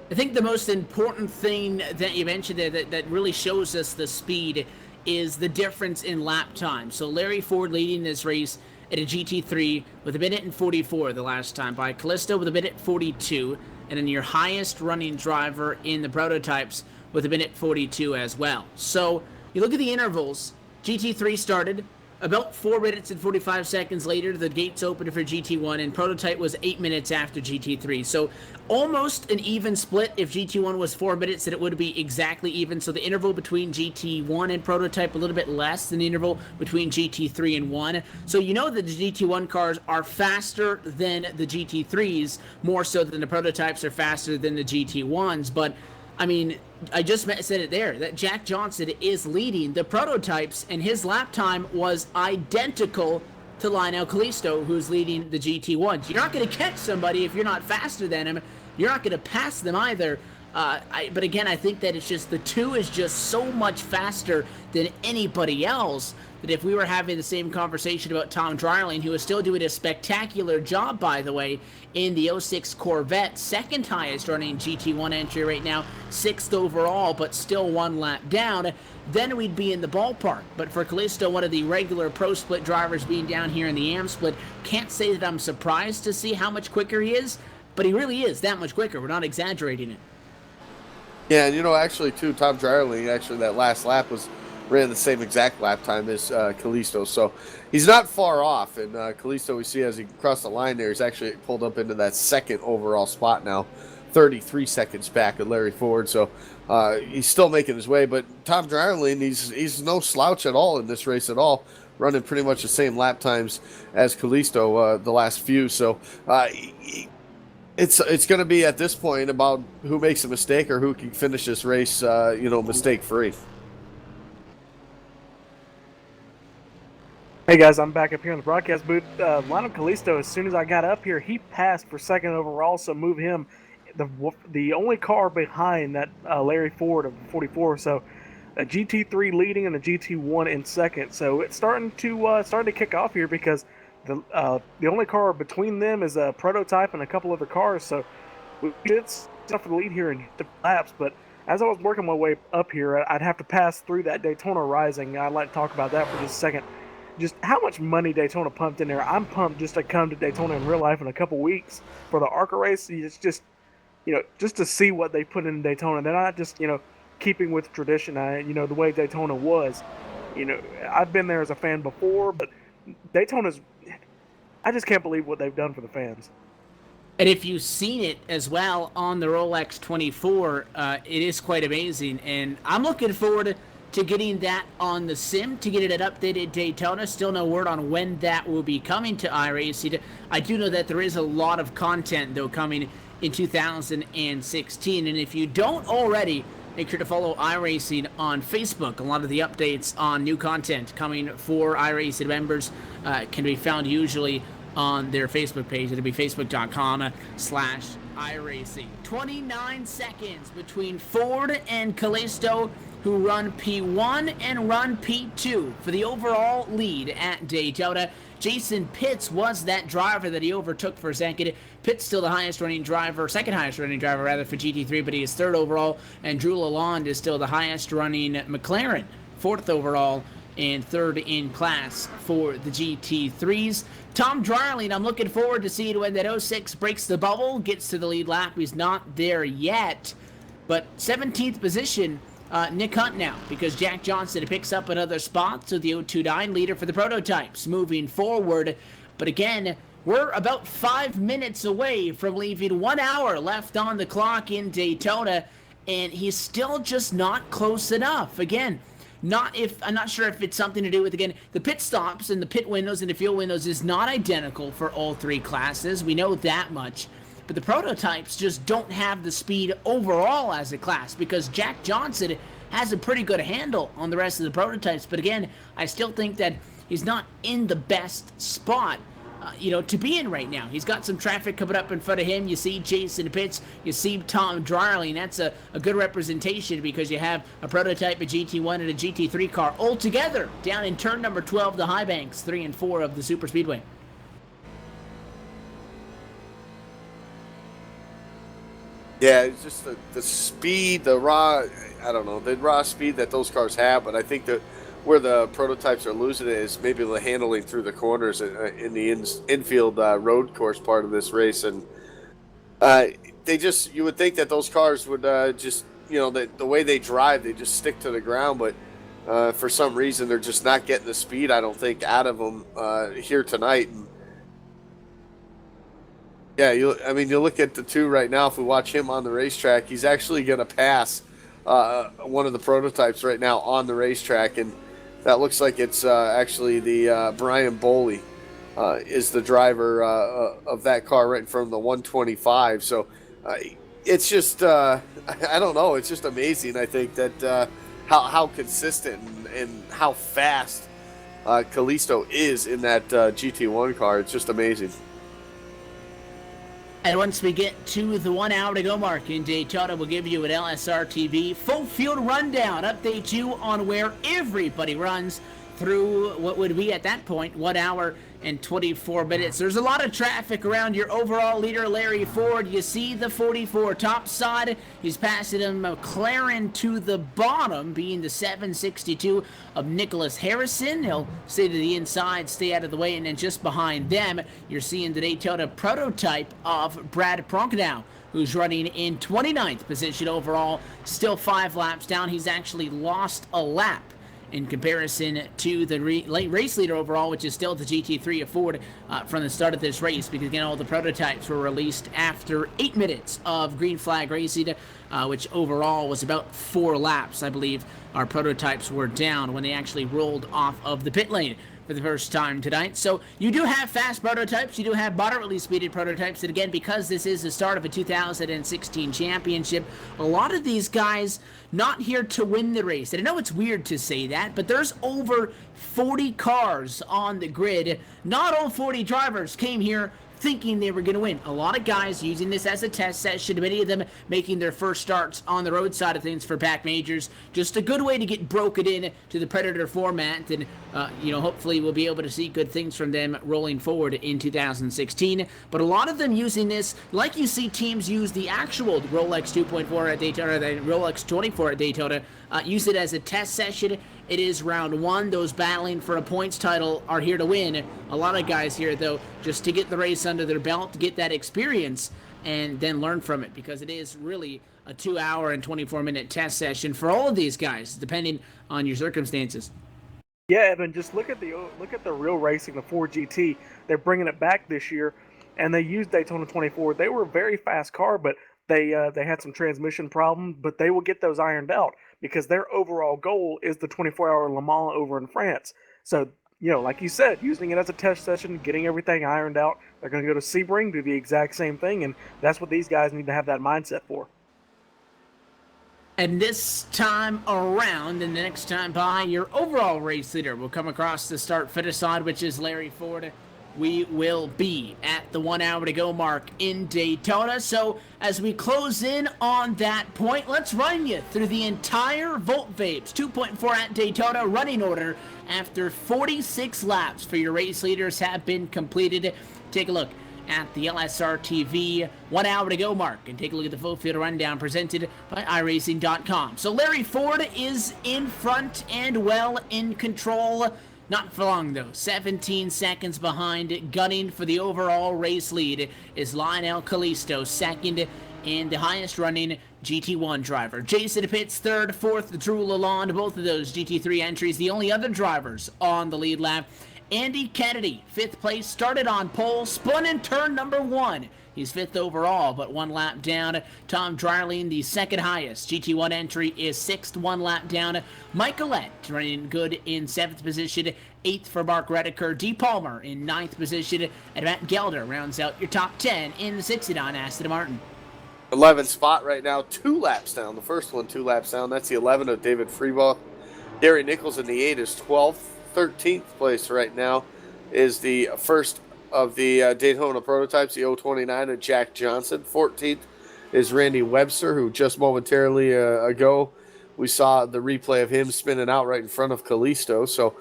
I think the most important thing that you mentioned there that really shows us the speed is the difference in lap time. So Larry Ford leading this race at a GT3 with 1:44 the last time, by Kalisto with 1:42, and then your highest running driver in the prototypes with 1:42 as well. So you look at the intervals. GT3 started about 4 minutes and 45 seconds later. The gates opened for GT1, and Prototype was 8 minutes after GT3. So almost an even split. If GT1 was 4 minutes, then it would be exactly even. So the interval between GT1 and Prototype a little bit less than the interval between GT3 and 1. So you know that the GT1 cars are faster than the GT3s, more so than the Prototypes are faster than the GT1s. But I mean, I just said it there, that Jack Johnson is leading the prototypes, and his lap time was identical to Lionel Kalisto, who's leading the GT1s. You're not going to catch somebody if you're not faster than him. You're not going to pass them either. But again, I think that it's just the two is just so much faster than anybody else that if we were having the same conversation about Tom Dryerling, who is still doing a spectacular job, by the way, in the 06 Corvette, second highest running GT1 entry right now, 6th overall, but still 1 lap down, then we'd be in the ballpark. But for Kalisto, one of the regular pro split drivers being down here in the AM split, can't say that I'm surprised to see how much quicker he is, but he really is that much quicker. We're not exaggerating it. Yeah, and actually, too, Tom Dryerling, that last lap ran the same exact lap time as Kalisto, so he's not far off. And Kalisto, we see as he crossed the line there, he's actually pulled up into that second overall spot now, 33 seconds back of Larry Ford. So he's still making his way. But Tom Dryerling, he's no slouch at all in this race at all, running pretty much the same lap times as Kalisto the last few. So it's going to be at this point about who makes a mistake or who can finish this race, mistake free. Hey guys, I'm back up here in the broadcast booth. Lionel Kalisto, as soon as I got up here, he passed for second overall, so move him. The only car behind that Larry Ford of 44, so a GT3 leading and a GT1 in second. So it's starting to kick off here because the only car between them is a prototype and a couple other cars. So it's tough for the lead here in the laps. But as I was working my way up here, I'd have to pass through that Daytona Rising. I'd like to talk about that for just a second. Just how much money Daytona pumped in there. I'm pumped just to come to Daytona in real life in a couple weeks for the ARCA race. It's just, just to see what they put in Daytona. They're not just, keeping with tradition, the way Daytona was. I've been there as a fan before, but Daytona's, I just can't believe what they've done for the fans. And if you've seen it as well on the Rolex 24, it is quite amazing. And I'm looking forward to getting that on the sim, to get it at updated Daytona. Still no word on when that will be coming to iRacing. I do know that there is a lot of content, though, coming in 2016. And if you don't already, make sure to follow iRacing on Facebook. A lot of the updates on new content coming for iRacing members can be found usually on their Facebook page. It'll be facebook.com/iRacing. 29 seconds between Ford and Kalisto, who run P1 and run P2 for the overall lead at Daytona. Jason Pitts was that driver that he overtook for a second. Pitts still the second highest running driver for GT3, but he is third overall. And Drew Lalonde is still the highest running McLaren, fourth overall and third in class for the GT3s. Tom Dryerling, I'm looking forward to seeing when that 06 breaks the bubble, gets to the lead lap. He's not there yet, but 17th position, Nick Hunt now, because Jack Johnson picks up another spot, so the 029 leader for the prototypes moving forward. But again, we're about 5 minutes away from leaving 1 hour left on the clock in Daytona, and he's still just not close enough. Again, I'm not sure if it's something to do with, again, the pit stops and the pit windows and the fuel windows is not identical for all three classes. We know that much. But the prototypes just don't have the speed overall as a class, because Jack Johnson has a pretty good handle on the rest of the prototypes. But again, I still think that he's not in the best spot to be in right now. He's got some traffic coming up in front of him. You see Jason Pitts, you see Tom Dryling. That's a good representation because you have a prototype, a GT1, and a GT3 car all together down in turn number 12, the high banks, 3 and 4 of the Super Speedway. Yeah, it's just the speed, the raw speed that those cars have. But I think that where the prototypes are losing it is maybe the handling through the corners in the infield road course part of this race. And you would think that those cars would the way they drive, they just stick to the ground. But for some reason, they're just not getting the speed, I don't think, out of them here tonight. And yeah, you look at the two right now. If we watch him on the racetrack, he's actually going to pass one of the prototypes right now on the racetrack, and that looks like it's actually the Brian Boley is the driver of that car right in front of the 125. So it's just I don't know. It's just amazing. I think that how consistent and how fast Kalisto is in that GT1 car. It's just amazing. And once we get to the 1 hour to go mark in Daytona, we'll give you an LSRTV full field rundown, update you on where everybody runs through what would be at that point 1 hour and 24 minutes. There's a lot of traffic around your overall leader, Larry Ford. You see the 44 top side. He's passing a McLaren to the bottom, being the 762 of Nicholas Harrison. He'll stay to the inside, stay out of the way, and then just behind them, you're seeing the Daytona prototype of Brad Pronknow, who's running in 29th position overall, still 5 laps down. He's actually lost a lap in comparison to the race leader overall, which is still the GT3 of Ford from the start of this race, because again, all the prototypes were released after 8 minutes of green flag racing, which overall was about 4 laps, I believe. Our prototypes were down when they actually rolled off of the pit lane for the first time tonight. So you do have fast prototypes, you do have moderately speeded prototypes, and again, because this is the start of a 2016 championship, a lot of these guys not here to win the race. And I know it's weird to say that, but there's over 40 cars on the grid. Not all 40 drivers came here thinking they were going to win. A lot of guys using this as a test session, many of them making their first starts on the road side of things for pack majors. Just a good way to get broken in to the Predator format, and hopefully we'll be able to see good things from them rolling forward in 2016. But a lot of them using this, like you see teams use the actual Rolex 2.4 at Daytona, the Rolex 24 at Daytona, use it as a test session. It is round 1. Those battling for a points title are here to win. A lot of guys here, though, just to get the race under their belt, to get that experience, and then learn from it, because it is really a 2 hour and 24-minute test session for all of these guys, depending on your circumstances. Yeah, Evan, just look at the real racing, the 4GT. They're bringing it back this year, and they used Daytona 24. They were a very fast car, but they had some transmission problems, but they will get those ironed out, because their overall goal is the 24-hour Le Mans over in France. So, like you said, using it as a test session, getting everything ironed out. They're going to go to Sebring, do the exact same thing, and that's what these guys need to have that mindset for. And this time around, and the next time by, your overall race leader will come across the start-finish side, which is Larry Ford. We will be at the 1 hour to go mark in Daytona. So as we close in on that point, let's run you through the entire Volt Vapes 2.4 at Daytona running order after 46 laps for your race leaders have been completed. Take a look at the LSRTV 1 hour to go mark and take a look at the full field rundown presented by iRacing.com. So Larry Ford is in front and well in control. Not for long, though. 17 seconds behind, gunning for the overall race lead, is Lionel Kalisto, second, and the highest-running GT1 driver. Jason Pitts, third, fourth, Drew Lalonde, both of those GT3 entries. The only other drivers on the lead lap. Andy Kennedy, fifth place, started on pole, spun in turn number 1. He's fifth overall, but 1 lap down. Tom Dryling, the second highest GT1 entry, is sixth, 1 lap down. Mike Gillette running good in 7th position. 8th for Mark Rediker. D. Palmer in 9th position. And Matt Gelder rounds out your top 10 in the 69 Aston Martin. 11th spot right now, 2 laps down. The first one 2 laps down. That's the 11 of David Freebaugh. Gary Nichols in the 8 is 12th. 13th place right now is the first of the Daytona prototypes, the 029 of Jack Johnson. 14th is Randy Webster, who just momentarily ago we saw the replay of him spinning out right in front of Kalisto. So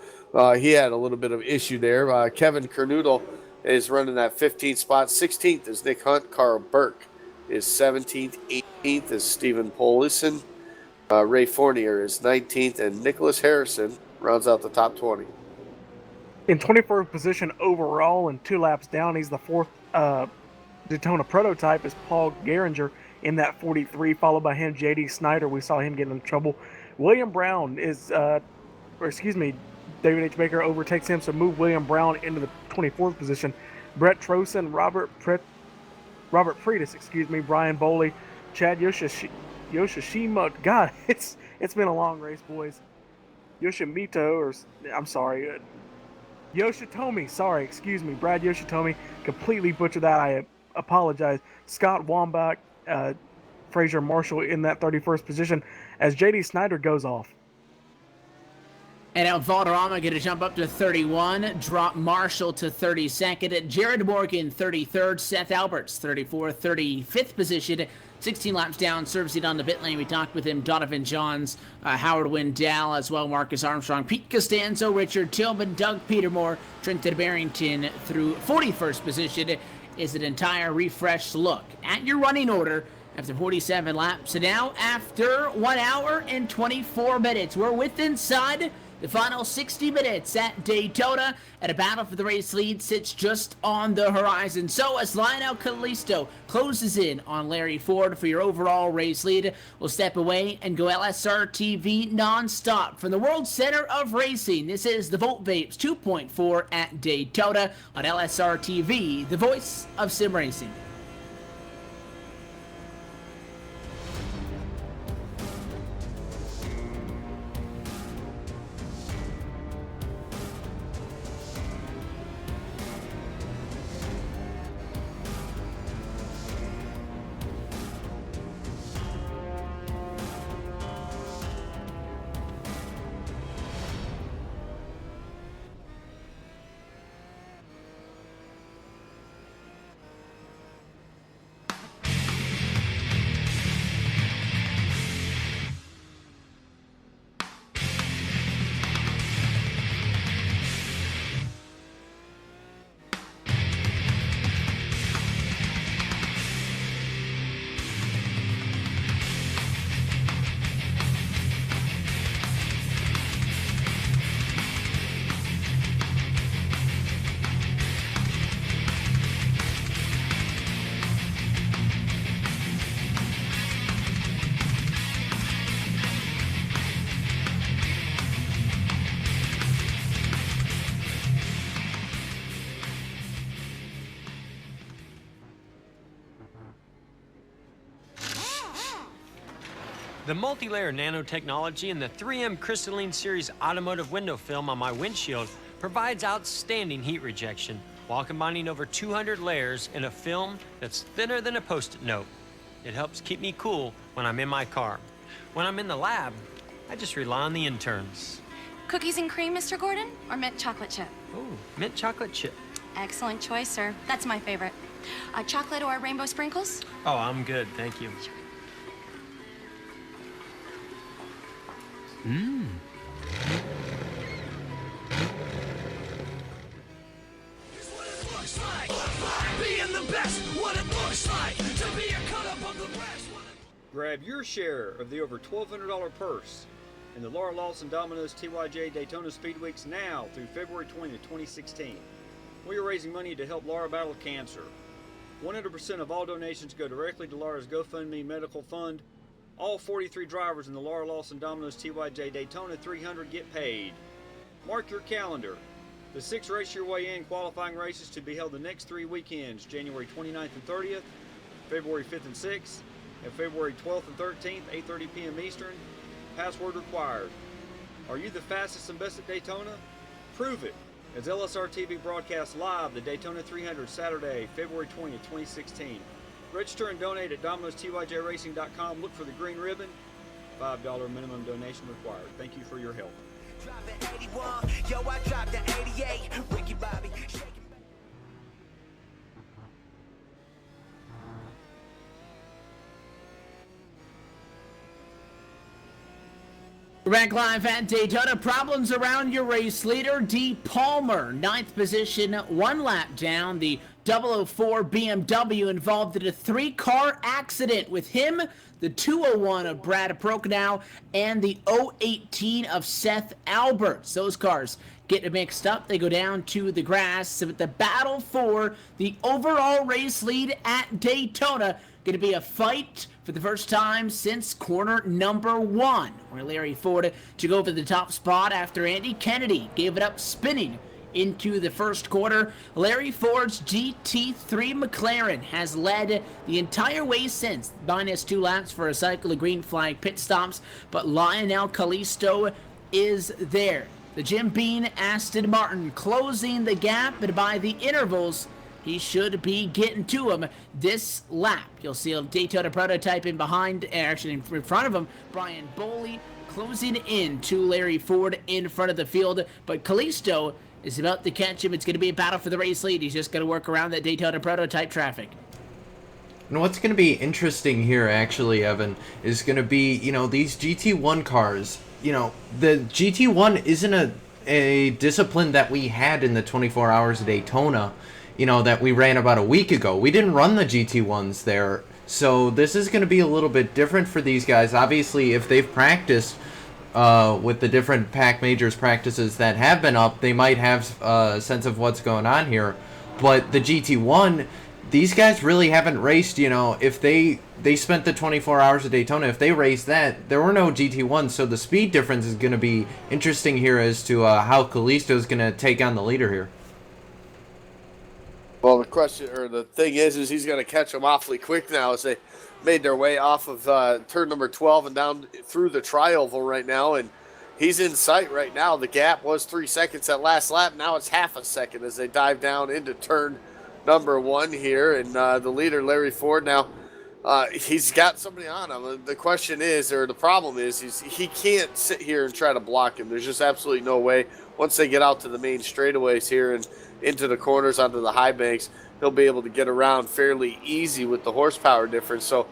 he had a little bit of issue there. Kevin Kernoodle is running that 15th spot. 16th is Nick Hunt. Carl Burke is 17th. 18th is Stephen Polison. Ray Fournier is 19th, and Nicholas Harrison rounds out the top 20. In 24th position overall and 2 laps down, he's the 4th Daytona prototype is Paul Geringer in that 43, followed by him, J.D. Snyder. We saw him get in trouble. William Brown is, David H. Baker overtakes him, so move William Brown into the 24th position. Brett Trosen, Robert Pretis, Brian Boley, Chad Yoshishima. God, it's been a long race, boys. Yoshitomi, Brad Yoshitomi, completely butchered that. I apologize. Scott Wambach, Fraser Marshall in that 31st position as J.D. Snyder goes off. And now Valderrama going to jump up to 31, drop Marshall to 32nd, Jared Morgan 33rd, Seth Alberts 34th, 35th position, 16 laps down, servicing on the pit lane. We talked with him, Donovan Johns, Howard Wendell, as well Marcus Armstrong, Pete Costanzo, Richard Tillman, Doug Petermore, Trenton Barrington through 41st position is an entire refreshed look at your running order after 47 laps. So now after 1 hour and 24 minutes, we're inside the final 60 minutes at Daytona, and a battle for the race lead sits just on the horizon. So as Lionel Kalisto closes in on Larry Ford for your overall race lead, we'll step away and go LSRTV non-stop from the World Center of Racing. This is the Volt Vapes 2.4 at Daytona on LSRTV, the voice of sim racing. The multi-layer nanotechnology in the 3M Crystalline Series automotive window film on my windshield provides outstanding heat rejection while combining over 200 layers in a film that's thinner than a Post-it note. It helps keep me cool when I'm in my car. When I'm in the lab, I just rely on the interns. Cookies and cream, Mr. Gordon, or mint chocolate chip? Ooh, mint chocolate chip. Excellent choice, sir. That's my favorite. Chocolate or rainbow sprinkles? Oh, I'm good, thank you. Mmm. Grab your share of the over $1,200 purse in the Laura Lawson Domino's TYJ Daytona Speed Weeks now through February 20, 2016. We are raising money to help Laura battle cancer. 100% of all donations go directly to Laura's GoFundMe medical fund. All 43 drivers in the Laura Lawson Domino's TYJ Daytona 300 get paid. Mark your calendar. The 6 Race Your Way In qualifying races to be held the next 3 weekends, January 29th and 30th, February 5th and 6th, and February 12th and 13th, 8:30 p.m. Eastern. Password required. Are you the fastest and best at Daytona? Prove it as LSRTV broadcasts live the Daytona 300 Saturday, February 20th, 2016. Register and donate at Domino'sTYJRacing.com. Look for the green ribbon. $5 minimum donation required. Thank you for your help. Dropping 81, yo, I dropped the 88. Ricky Bobby, shaking. We're back live at Daytona. Problems around your race leader, D. Palmer. 9th position, 1 lap down. The 004 BMW involved in a 3-car accident with him, the 201 of Brad Prochnow, and the 018 of Seth Alberts. Those cars get mixed up. They go down to the grass. So the battle for the overall race lead at Daytona going to be a fight for the first time since corner number 1, where Larry Ford took over the top spot after Andy Kennedy gave it up spinning into the first quarter. Larry Ford's GT3 McLaren has led the entire way since, minus 2 laps for a cycle of green flag pit stops, but Lionel Kalisto is there. The Jim Beam Aston Martin closing the gap, and by the intervals, he should be getting to him this lap. You'll see a Daytona Prototype in behind, actually in front of him. Brian Boley closing in to Larry Ford in front of the field, but Kalisto is about to catch him. It's going to be a battle for the race lead. He's just going to work around that Daytona Prototype traffic. And what's going to be interesting here, actually, Evan, is going to be, these GT1 cars. The GT1 isn't a discipline that we had in the 24 hours of Daytona, that we ran about a week ago. We didn't run the GT1s there. So this is going to be a little bit different for these guys. Obviously, if they've practiced with the different Pac Majors practices that have been up, they might have a sense of what's going on here. But the GT1, these guys really haven't raced, if they spent the 24 hours of Daytona, if they raced that, there were no GT1s, so the speed difference is going to be interesting here as to how Kalisto is going to take on the leader here. Well, the thing is he's going to catch them awfully quick now as they made their way off of turn number 12 and down through the tri-oval right now, and he's in sight right now. The gap was 3 seconds at last lap. Now it's half a second as they dive down into turn number 1 here, and the leader, Larry Ford, now he's got somebody on him. The question is, or the problem is, he can't sit here and try to block him. There's just absolutely no way. Once they get out to the main straightaways here and into the corners onto the high banks, he'll be able to get around fairly easy with the horsepower difference. So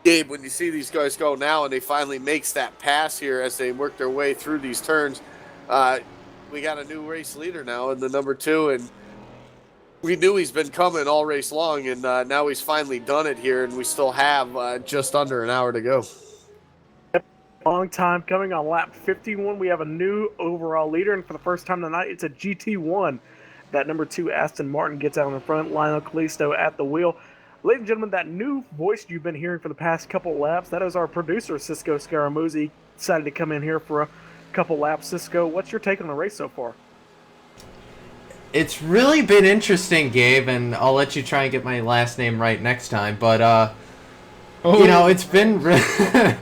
Gabe, when you see these guys go now and they finally makes that pass here as they work their way through these turns, we got a new race leader now in the number 2, and we knew he's been coming all race long, and now he's finally done it here, and we still have just under an hour to go. Long time coming. On lap 51, we have a new overall leader, and for the first time tonight, it's a GT1. That number 2 Aston Martin gets out in front, Lionel Kalisto at the wheel. Ladies and gentlemen, that new voice you've been hearing for the past couple laps, that is our producer, Cisco Scaramuzzi. Decided to come in here for a couple laps. Cisco, what's your take on the race so far? It's really been interesting, Gabe, and I'll let you try and get my last name right next time, but, it's been...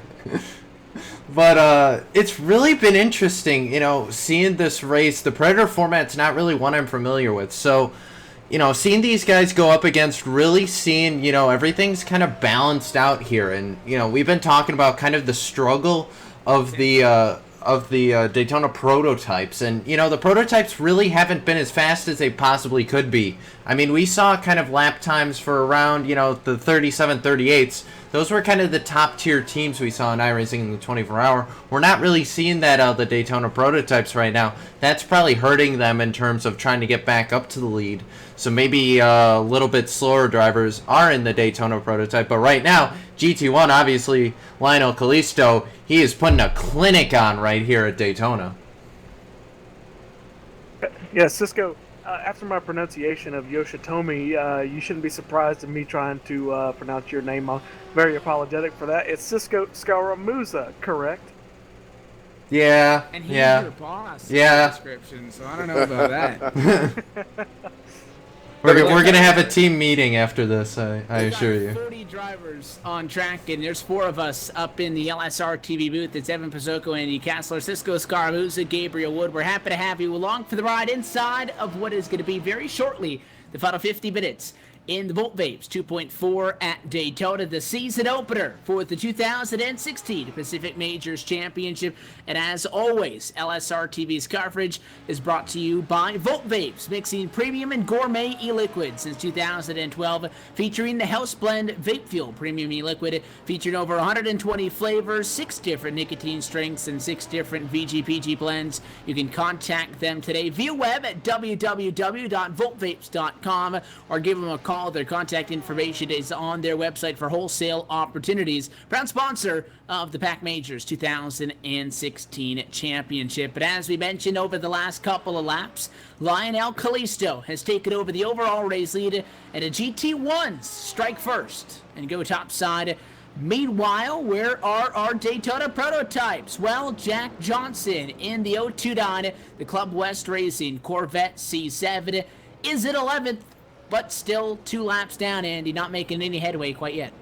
But it's really been interesting, seeing this race. The Predator format's not really one I'm familiar with. So, seeing these guys go up against, really seeing, everything's kind of balanced out here. And, we've been talking about kind of the struggle of the Daytona prototypes. And, the prototypes really haven't been as fast as they possibly could be. I mean, we saw kind of lap times for around, the 37, 38s. Those were kind of the top-tier teams we saw in iRacing in the 24-hour. We're not really seeing that the Daytona prototypes right now. That's probably hurting them in terms of trying to get back up to the lead. So maybe a little bit slower drivers are in the Daytona prototype. But right now, GT1, obviously, Lionel Kalisto, he is putting a clinic on right here at Daytona. Yeah, Cisco, after my pronunciation of Yoshitomi, you shouldn't be surprised at me trying to pronounce your name. I'm very apologetic for that. It's Cisco Scaramuzza, correct? Yeah. And he's your boss. Yeah. Description, so I don't know about that. We're going to have a team meeting after this, I assure you. 40 drivers on track, and there's 4 of us up in the LSRTV booth. It's Evan Pizzoco, Andy Kassler, Cisco Scaramuzza, Gabriel Wood. We're happy to have you along for the ride inside of what is going to be very shortly the final 50 minutes in the Volt Vapes 2.4 at Daytona, the season opener for the 2016 Pacific Majors Championship. And as always, LSRTV's coverage is brought to you by Volt Vapes, mixing premium and gourmet e-liquid since 2012, featuring the House Blend Vape Fuel Premium e-liquid, featuring over 120 flavors, 6 different nicotine strengths, and 6 different VGPG blends. You can contact them today via web at www.voltvapes.com or give them a call. Their contact information is on their website for wholesale opportunities. Proud sponsor of the Pac Majors 2016 Championship. But as we mentioned over the last couple of laps, Lionel Kalisto has taken over the overall race lead, and the GT1s strike first and go topside. Meanwhile, where are our Daytona prototypes? Well, Jack Johnson in the 029, the Club West Racing Corvette C7 is in 11th, but still 2 laps down, Andy, not making any headway quite yet.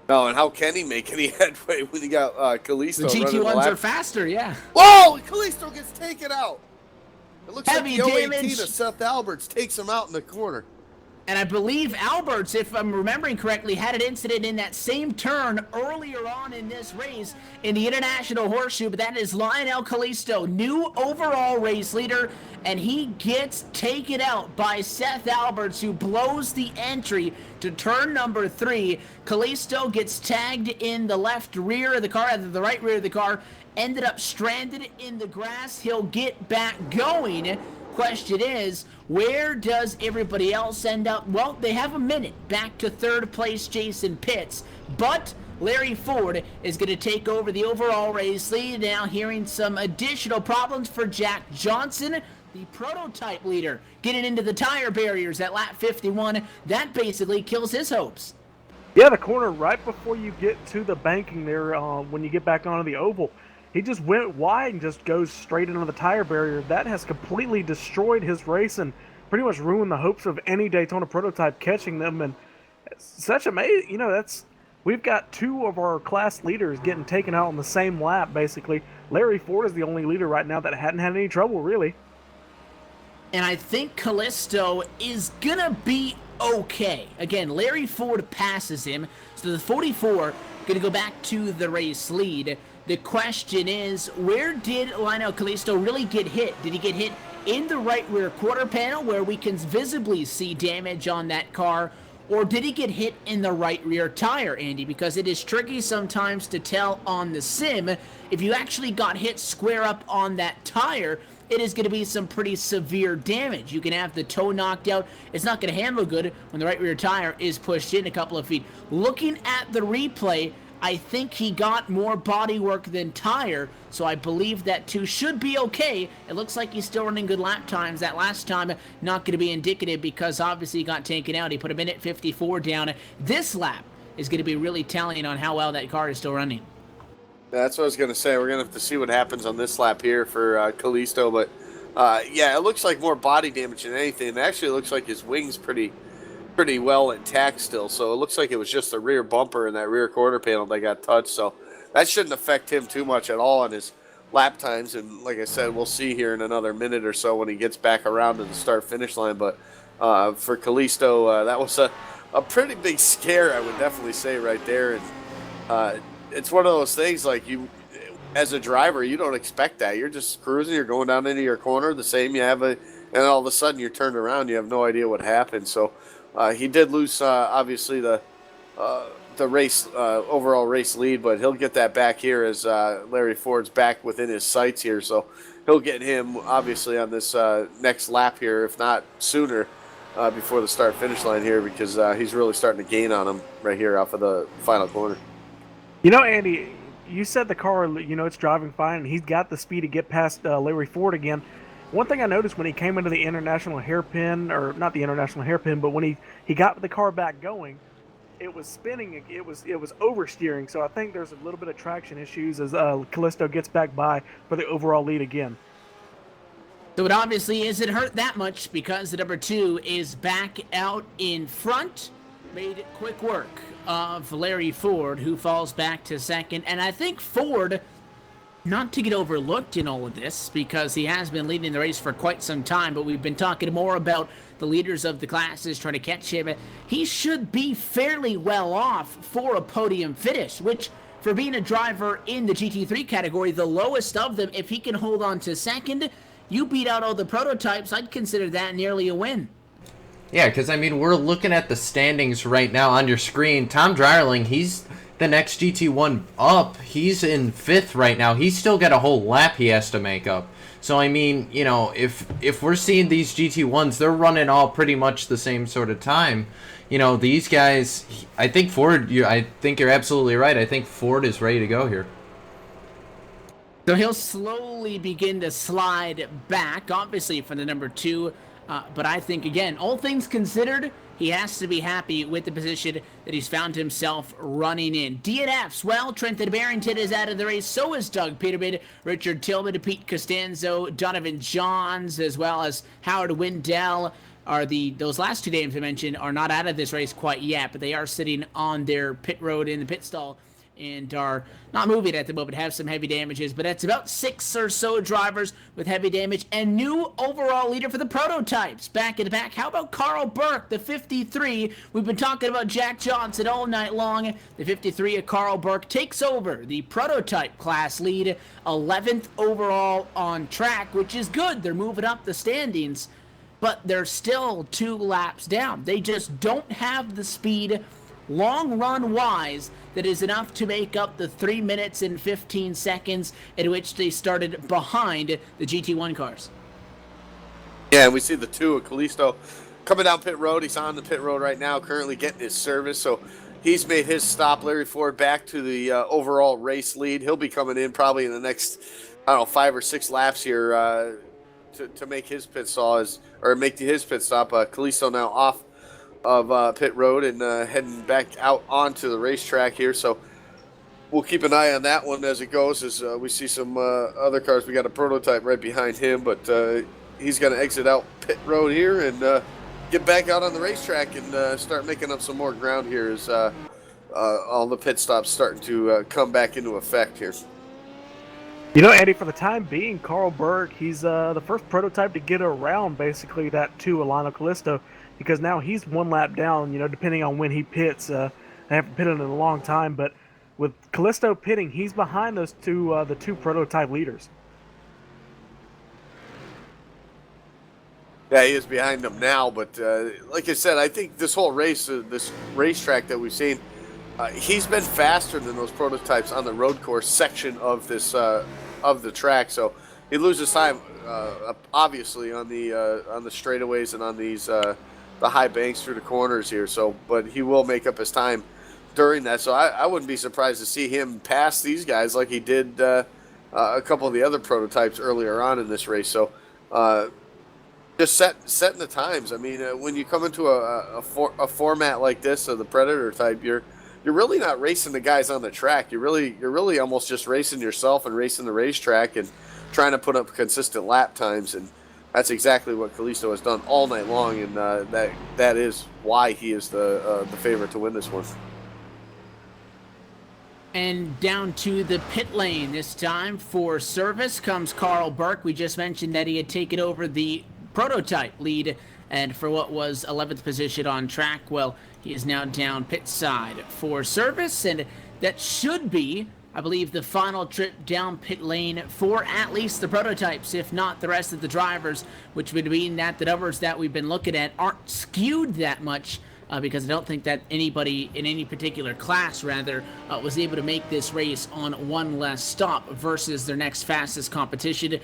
No, and how can he make any headway when he got Kalisto? The GT1s are faster, yeah. Whoa! Kalisto gets taken out. It looks Heavy like the damage. 018 of Seth Alberts takes him out in the corner. And I believe Alberts, if I'm remembering correctly, had an incident in that same turn earlier on in this race in the International Horseshoe, but that is Lionel Kalisto, new overall race leader, and he gets taken out by Seth Alberts, who blows the entry to turn number 3. Kalisto gets tagged in the left rear of the car, either the right rear of the car, ended up stranded in the grass. He'll get back going. Question is, where does everybody else end up? Well, they have a minute back to third place Jason Pitts, but Larry Ford is going to take over the overall race lead. Now hearing some additional problems for Jack Johnson, the prototype leader, getting into the tire barriers at lap 51. That basically kills his hopes. Yeah, the corner right before you get to the banking there, when you get back onto the oval, he just went wide and just goes straight into the tire barrier. That has completely destroyed his race and pretty much ruined the hopes of any Daytona prototype catching them. And it's such amazing, we've got 2 of our class leaders getting taken out on the same lap, basically. Larry Ford is the only leader right now that hadn't had any trouble, really. And I think Kalisto is going to be okay. Again, Larry Ford passes him, so the 44 going to go back to the race lead. The question is, where did Lionel Kalisto really get hit? Did he get hit in the right rear quarter panel where we can visibly see damage on that car? Or did he get hit in the right rear tire, Andy? Because it is tricky sometimes to tell on the sim. If you actually got hit square up on that tire, it is going to be some pretty severe damage. You can have the toe knocked out. It's not going to handle good when the right rear tire is pushed in a couple of feet. Looking at the replay, I think he got more body work than tire, so I believe that too should be okay. It looks like he's still running good lap times. That last time, not going to be indicative because obviously he got taken out. He put a minute 54 down. This lap is going to be really telling on how well that car is still running. That's what I was going to say. We're going to have to see what happens on this lap here for Kalisto, but yeah, it looks like more body damage than anything. It actually looks like his wing's pretty well intact still, so it looks like it was just the rear bumper and that rear quarter panel that got touched, so that shouldn't affect him too much at all on his lap times. And like I said, we'll see here in another minute or so when he gets back around to the start-finish line. But for Kalisto, that was a pretty big scare, I would definitely say, right there. And it's one of those things, like, you as a driver, you don't expect that. You're just cruising, you're going down into your corner, the same you have and all of a sudden you're turned around, you have no idea what happened. So he did lose, obviously, the race overall race lead, but he'll get that back here as Larry Ford's back within his sights here. So he'll get him, obviously, on this next lap here, if not sooner, before the start-finish line here, because he's really starting to gain on him right here off of the final corner. Andy, you said the car, it's driving fine, and he's got the speed to get past Larry Ford again. One thing I noticed when he came into the international hairpin, or not the international hairpin, but when he got the car back going, it was spinning. It was oversteering. So I think there's a little bit of traction issues as Kalisto gets back by for the overall lead again. So it obviously isn't hurt that much because the number 2 is back out in front. Made quick work of Larry Ford, who falls back to second. And I think Ford not to get overlooked in all of this, because he has been leading the race for quite some time, but we've been talking more about the leaders of the classes trying to catch him. He should be fairly well off for a podium finish, which, for being a driver in the GT3 category, the lowest of them, if he can hold on to second, you beat out all the prototypes. I'd consider that nearly a win. Yeah, because, I mean, we're looking at the standings right now on your screen. Tom Dryerling, he's the next GT1 up. He's in 5th right now. He's still got a whole lap he has to make up. So, I mean, you know, if we're seeing these GT1s, they're running all pretty much the same sort of time. You know, these guys, I think Ford, I think you're absolutely right. I think Ford is ready to go here. So he'll slowly begin to slide back, obviously, from the number 2. But I think, again, all things considered, he has to be happy with the position that he's found himself running in. DNFs, well, Trenton Barrington is out of the race. So is Doug Peterman, Richard Tillman, Pete Costanzo, Donovan Johns, as well as Howard Wendell. Those last 2 names I mentioned are not out of this race quite yet, but they are sitting on their pit road in the pit stall and are not moving at the moment, have some heavy damages, but that's about 6 or so drivers with heavy damage. And new overall leader for the prototypes back in the back. How about Carl Burke, the 53? We've been talking about Jack Johnson all night long. The 53 of Carl Burke takes over the prototype class lead, 11th overall on track, which is good. They're moving up the standings, but they're still 2 laps down. They just don't have the speed long run wise that is enough to make up the 3 minutes and 15 seconds in which they started behind the GT1 cars. Yeah, and we see the 2 of Kalisto coming down pit road. He's on the pit road right now, currently getting his service. So he's made his stop. Larry Ford back to the overall race lead. He'll be coming in probably in the next, 5 or 6 laps here to make his pit stop. Kalisto now off of pit road and heading back out onto the racetrack here. So we'll keep an eye on that one as it goes, as we see some other cars. We got a prototype right behind him, but he's going to exit out pit road here and get back out on the racetrack and start making up some more ground here as all the pit stops starting to come back into effect here. You know, Andy, for the time being, Carl Berg, he's the first prototype to get around basically that 2 Alano Kalisto, because now he's 1 lap down, you know, depending on when he pits. I haven't pitted in a long time, but with Kalisto pitting, he's behind those the 2 prototype leaders. Yeah, he is behind them now, but like I said, I think this whole race, this racetrack that we've seen, he's been faster than those prototypes on the road course section of this of the track. So he loses time, obviously, on the straightaways and on these the high banks through the corners here. So, but he will make up his time during that. So I wouldn't be surprised to see him pass these guys like he did a couple of the other prototypes earlier on in this race. So just setting the times. I mean, when you come into a format like this of the Predator type, you're really not racing the guys on the track. You're really almost just racing yourself and racing the racetrack and trying to put up consistent lap times. And that's exactly what Kalisto has done all night long, and that is why he is the favorite to win this one. And down to the pit lane this time for service comes Carl Burke. We just mentioned that he had taken over the prototype lead, and for what was 11th position on track, well, he is now down pit side for service, and that should be, I believe, the final trip down pit lane for at least the prototypes, if not the rest of the drivers, which would mean that the numbers that we've been looking at aren't skewed that much, because I don't think that anybody in any particular class, was able to make this race on 1 less stop versus their next fastest competition.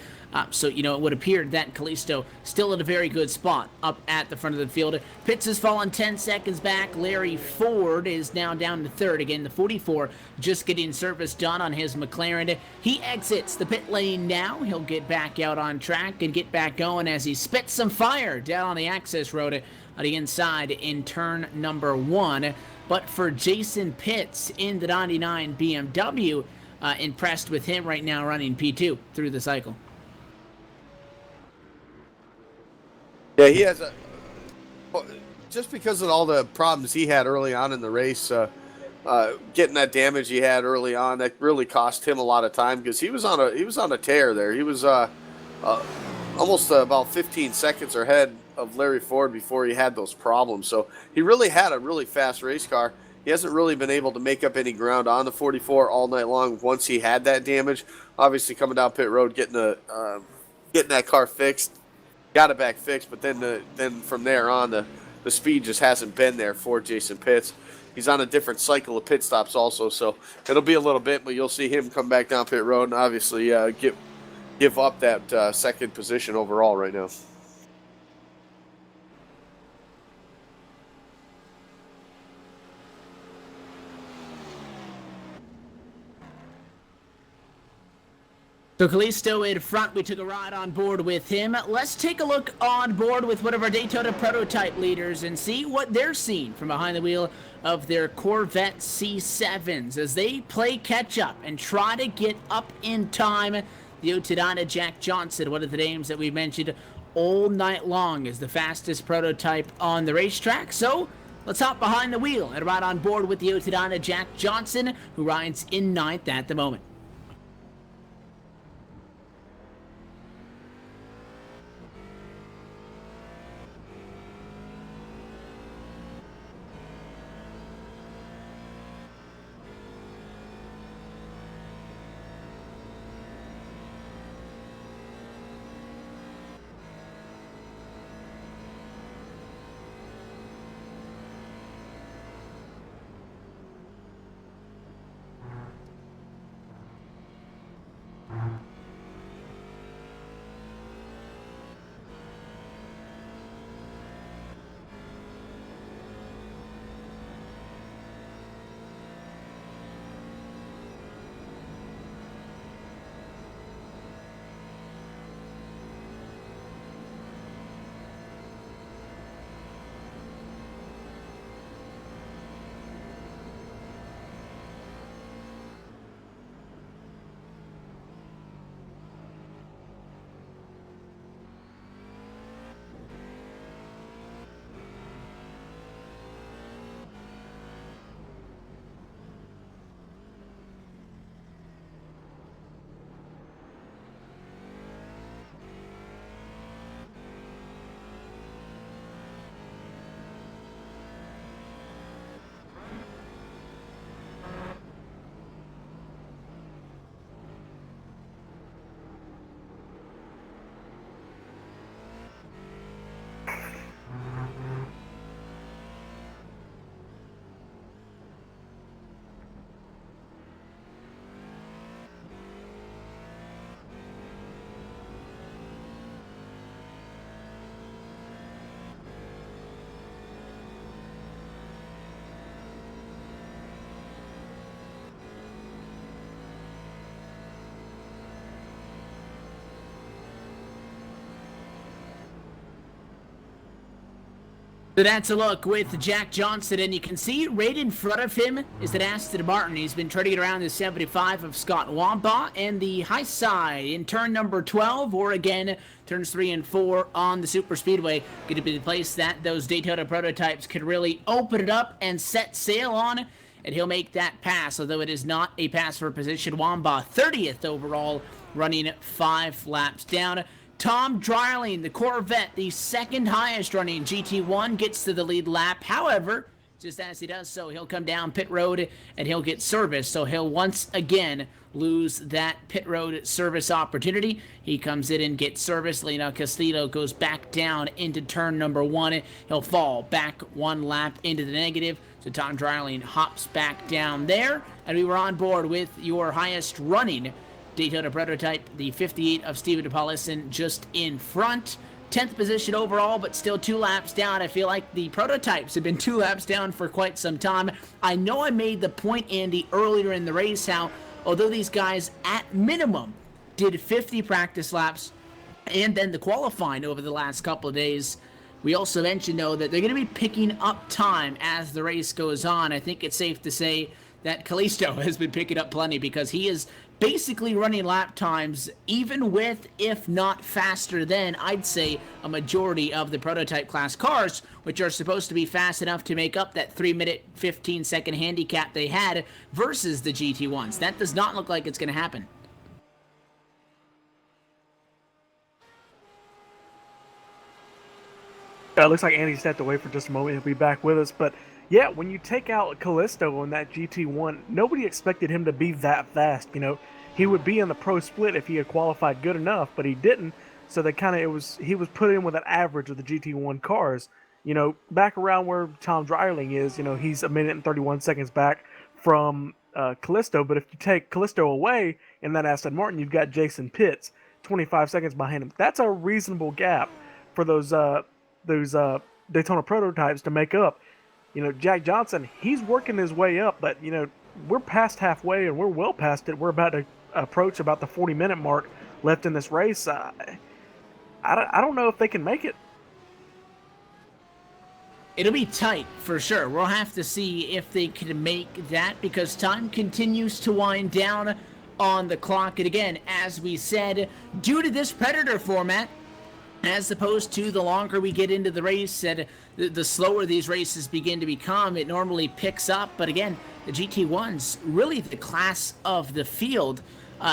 So, you know, it would appear that Kalisto still in a very good spot up at the front of the field. Pitts has fallen 10 seconds back. Larry Ford is now down to 3rd. Again, the 44 just getting service done on his McLaren. He exits the pit lane now. He'll get back out on track and get back going as he spits some fire down on the access road on the inside in turn number 1. But for Jason Pitts in the 99 BMW, impressed with him right now running P2 through the cycle. Yeah, he has just because of all the problems he had early on in the race, getting that damage he had early on. That really cost him a lot of time because he was on a tear there. He was almost about 15 seconds ahead of Larry Ford before he had those problems. So he really had a really fast race car. He hasn't really been able to make up any ground on the 44 all night long once he had that damage. Obviously, coming down pit road, getting that car fixed, got it back fixed, but then from there on, the speed just hasn't been there for Jason Pitts. He's on a different cycle of pit stops also, so it'll be a little bit, but you'll see him come back down pit road and obviously give up that second position overall right now. So Kalisto in front, we took a ride on board with him. Let's take a look on board with one of our Daytona Prototype leaders and see what they're seeing from behind the wheel of their Corvette C7s as they play catch up and try to get up in time. The Daytona Jack Johnson, one of the names that we mentioned all night long, is the fastest prototype on the racetrack. So let's hop behind the wheel and ride on board with the Daytona Jack Johnson, who rides in ninth at the moment. So that's a look with Jack Johnson, and you can see right in front of him is that Aston Martin. He's been trading around the 75 of Scott Wambaugh, and the high side in turn number 12, or again, turns 3 and 4 on the super speedway, going to be the place that those Daytona prototypes can really open it up and set sail on, and he'll make that pass, although it is not a pass for position. Wambaugh 30th overall, running 5 laps down. Tom Dreiling, the Corvette, the second highest running GT1, gets to the lead lap. However, just as he does so, he'll come down pit road and he'll get service. So he'll once again lose that pit road service opportunity. He comes in and gets service. Lino Castillo goes back down into turn number 1. He'll fall back 1 lap into the negative. So Tom Dreiling hops back down there. And we were on board with your highest running Daytona prototype, the 58 of Steven DePaulison, just in front. 10th position overall, but still 2 laps down. I feel like the prototypes have been 2 laps down for quite some time. I know I made the point, Andy, earlier in the race how, although these guys at minimum did 50 practice laps and then the qualifying over the last couple of days, we also mentioned, though, that they're going to be picking up time as the race goes on. I think it's safe to say that Kalisto has been picking up plenty because he has basically running lap times, even with, if not faster than, I'd say, a majority of the prototype class cars, which are supposed to be fast enough to make up that 3-minute, 15-second handicap they had versus the GT1s. That does not look like it's going to happen. It looks like Andy stepped away for just a moment. He'll be back with us. But yeah, when you take out Kalisto on that GT1, nobody expected him to be that fast. You know, he would be in the pro split if he had qualified good enough, but he didn't. So they he was put in with an average of the GT1 cars. You know, back around where Tom Dreiling is. You know, he's 1 minute and 31 seconds back from Kalisto. But if you take Kalisto away in that Aston Martin, you've got Jason Pitts 25 seconds behind him. That's a reasonable gap for those Daytona prototypes to make up. You know, Jack Johnson, he's working his way up, but, you know, we're past halfway and we're well past it. We're about to approach about the 40-minute mark left in this race. I don't know if they can make it. It'll be tight for sure. We'll have to see if they can make that, because time continues to wind down on the clock. And again, as we said, due to this Predator format, as opposed to the longer we get into the race and the slower these races begin to become, it normally picks up. But again, the GT1's really the class of the field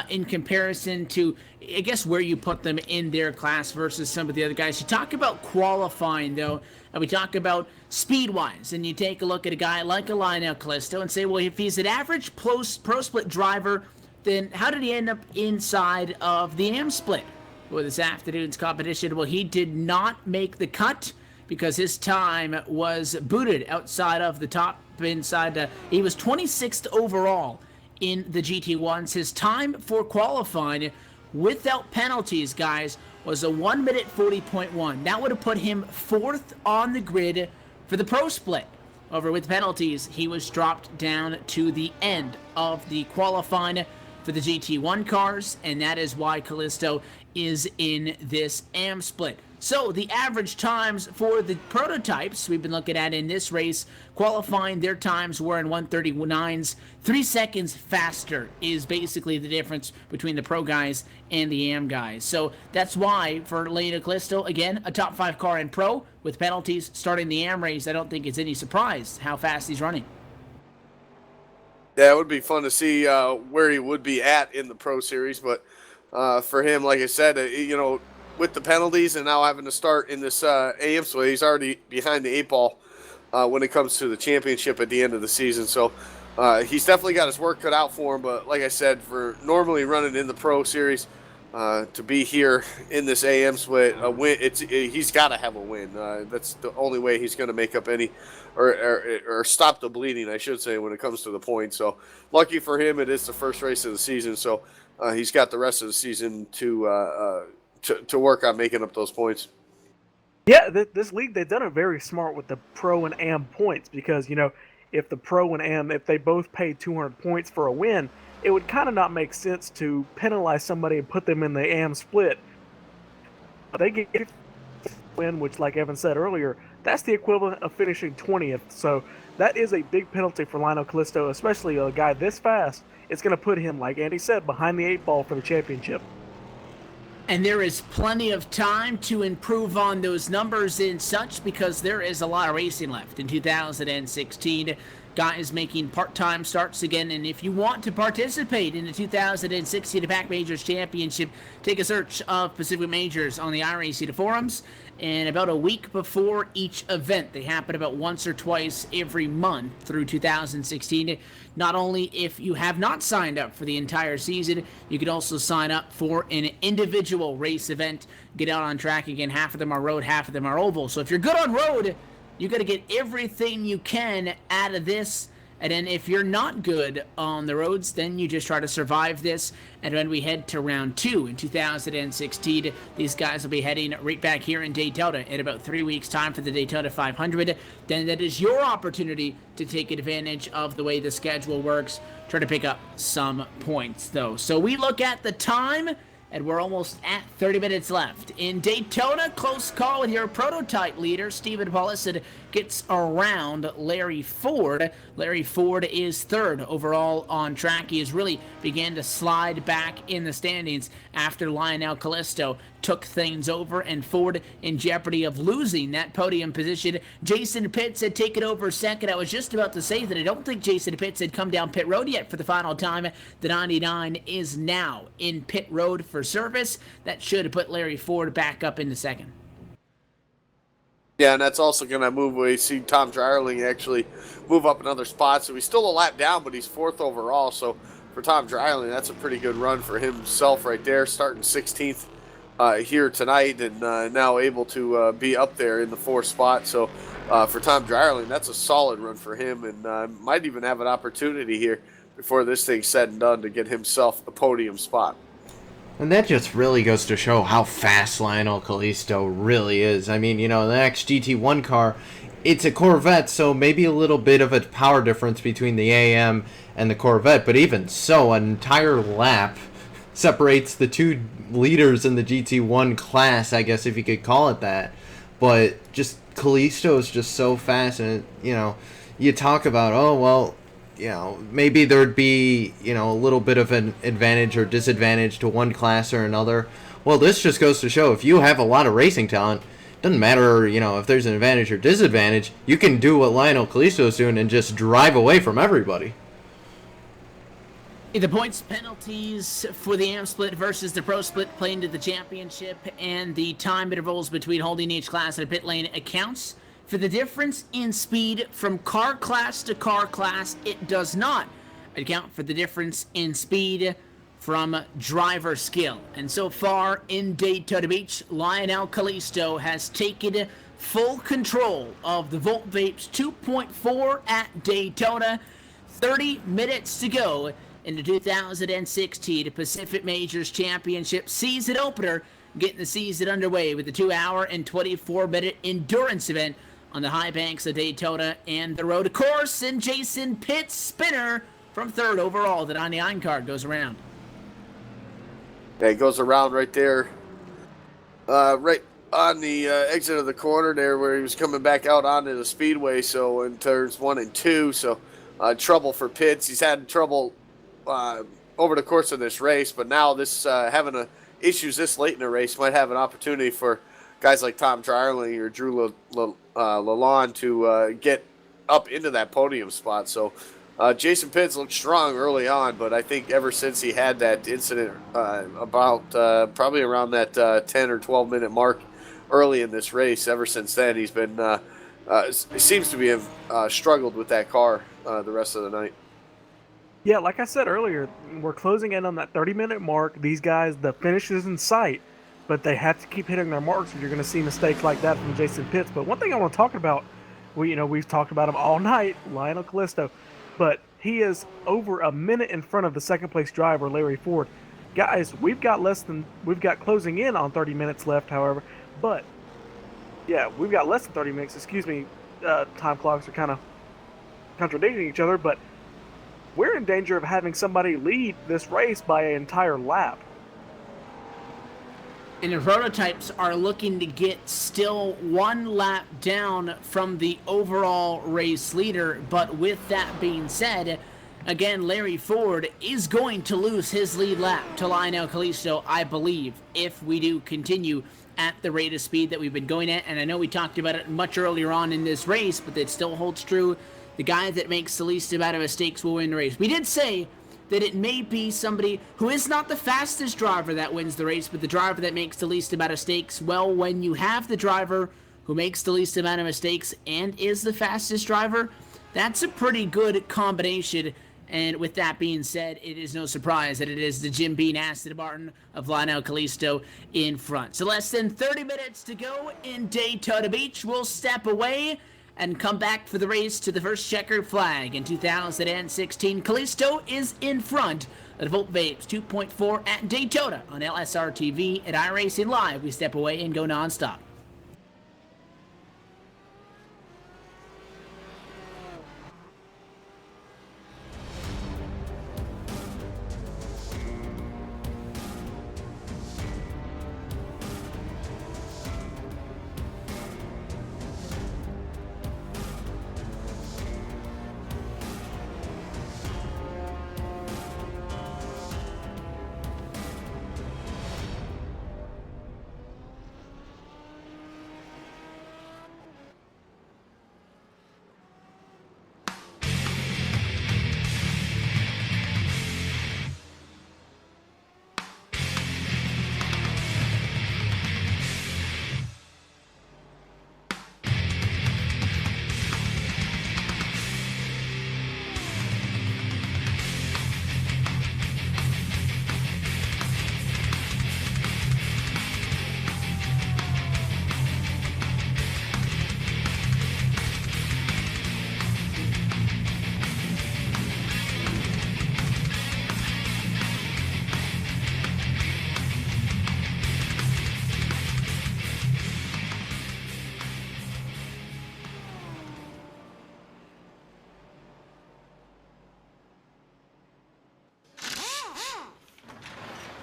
in comparison to, I guess, where you put them in their class versus some of the other guys. You talk about qualifying, though, and we talk about speed-wise, and you take a look at a guy like a Lionel Kalisto and say, well, if he's an average pro split driver, then how did he end up inside of the AM split with this afternoon's competition? Well, he did not make the cut because his time was booted outside of the top inside. He was 26th overall in the GT1s. His time for qualifying without penalties, guys, was a 1 minute 40.1. That would have put him 4th on the grid for the pro split. Over with penalties, he was dropped down to the end of the qualifying for the GT1 cars, and that is why Kalisto is in this AM split. So the average times for the prototypes we've been looking at in this race, qualifying, their times were in 1:39s. 3 seconds faster is basically the difference between the pro guys and the AM guys. So that's why for Lionel Kalisto, again, a top 5 car in pro with penalties starting the AM race, I don't think it's any surprise how fast he's running. Yeah, it would be fun to see where he would be at in the Pro Series. But for him, like I said, you know, with the penalties and now having to start in this AM split, he's already behind the 8 ball when it comes to the championship at the end of the season. So he's definitely got his work cut out for him. But like I said, for normally running in the Pro Series, to be here in this AM split, a win, he's got to have a win. That's the only way he's going to make up any or stop the bleeding, I should say, when it comes to the points. So lucky for him, it is the first race of the season. So he's got the rest of the season to work on making up those points. Yeah, this league, they've done it very smart with the pro and AM points, because, you know, if the pro and AM, if they both pay 200 points for a win, it would kind of not make sense to penalize somebody and put them in the AM split. They get a win, which, like Evan said earlier, that's the equivalent of finishing 20th. So that is a big penalty for Lionel Kalisto, especially a guy this fast. It's going to put him, like Andy said, behind the 8 ball for the championship. And there is plenty of time to improve on those numbers and such, because there is a lot of racing left in 2016. Guys making part-time starts again, and if you want to participate in the 2016 Pac Majors Championship, take a search of Pacific Majors on the iRacing forums, and about a week before each event, they happen about once or twice every month through 2016. Not only if you have not signed up for the entire season, you can also sign up for an individual race event, get out on track. Again, half of them are road, half of them are oval. So if you're good on road, you got to get everything you can out of this. And then if you're not good on the roads, then you just try to survive this. And when we head to round 2 in 2016, these guys will be heading right back here in Daytona in about 3 weeks' time for the Daytona 500. Then that is your opportunity to take advantage of the way the schedule works. Try to pick up some points, though. So we look at the time and we're almost at 30 minutes left. In Daytona, close call with your prototype leader, Stephen Paulison, gets around Larry Ford. Larry Ford is third overall on track. He has really began to slide back in the standings after Lionel Kalisto took things over, and Ford in jeopardy of losing that podium position. Jason Pitts had taken over second. I was just about to say that I don't think Jason Pitts had come down pit road yet for the final time. The 99 is now in pit road for service. That should put Larry Ford back up into second. Yeah, and that's also going to move. We see Tom Dryerling actually move up another spot. So he's still a lap down, but he's fourth overall. So for Tom Dryerling, that's a pretty good run for himself right there, starting 16th here tonight, and now able to be up there in the fourth spot. So for Tom Dryerling, that's a solid run for him, and might even have an opportunity here before this thing's said and done to get himself a podium spot. And that just really goes to show how fast Lionel Kalisto really is. I mean, you know, the next GT1 car, it's a Corvette, so maybe a little bit of a power difference between the AM and the Corvette, but even so, an entire lap separates the two leaders in the GT1 class, I guess, if you could call it that. But just Kalisto is just so fast, and, you know, you talk about, oh, well, you know, maybe there'd be, you know, a little bit of an advantage or disadvantage to one class or another. Well, this just goes to show if you have a lot of racing talent, doesn't matter, you know, if there's an advantage or disadvantage, you can do what Lionel Kalisto is doing and just drive away from everybody. The points penalties for the AM split versus the pro split play into the championship, and the time intervals between holding each class in a pit lane accounts for the difference in speed from car class to car class. It does not account for the difference in speed from driver skill. And so far in Daytona Beach, Lionel Kalisto has taken full control of the Volt Vapes 2.4 at Daytona. 30 minutes to go in the 2016 Pacific Majors Championship season opener, getting the season underway with the 2-hour and 24-minute endurance event on the high banks of Daytona and the road course. And Jason Pitts, spinner from third overall. The 99 card goes around. Yeah, it goes around right there, right on the exit of the corner there where he was coming back out onto the speedway. So in turns 1 and 2, so trouble for Pitts. He's had trouble over the course of this race, but now this having issues this late in the race might have an opportunity for guys like Tom Dryerling or Drew Lalonde to get up into that podium spot. So Jason Pitts looked strong early on, but I think ever since he had that incident about probably around that 10 or 12 minute mark early in this race, ever since then he's been seems to be struggled with that car the rest of the night. Yeah, like I said earlier, we're closing in on that 30-minute mark. These guys, the finish is in sight, but they have to keep hitting their marks, or you're going to see mistakes like that from Jason Pitts. But one thing I want to talk about, we've talked about him all night, Lionel Kalisto, but he is over a minute in front of the second-place driver, Larry Ford. Guys, we've got closing in on 30 minutes left, however, but yeah, we've got less than 30 minutes. Excuse me, time clocks are kind of contradicting each other, but we're in danger of having somebody lead this race by an entire lap. And the prototypes are looking to get still one lap down from the overall race leader. But with that being said, again, Larry Ford is going to lose his lead lap to Lionel Kalisto, I believe, if we do continue at the rate of speed that we've been going at. And I know we talked about it much earlier on in this race, but it still holds true. The guy that makes the least amount of mistakes will win the race. We did say that it may be somebody who is not the fastest driver that wins the race, but the driver that makes the least amount of mistakes. Well, when you have the driver who makes the least amount of mistakes and is the fastest driver, that's a pretty good combination. And with that being said, it is no surprise that it is the Jim Beam Aston Martin of Lionel Kalisto in front. So less than 30 minutes to go in Daytona Beach. We'll step away and come back for the race to the first checkered flag in 2016. Kalisto is in front of the Volt Vapes 2.4 at Daytona on LSRTV at iRacing Live. We step away and go nonstop.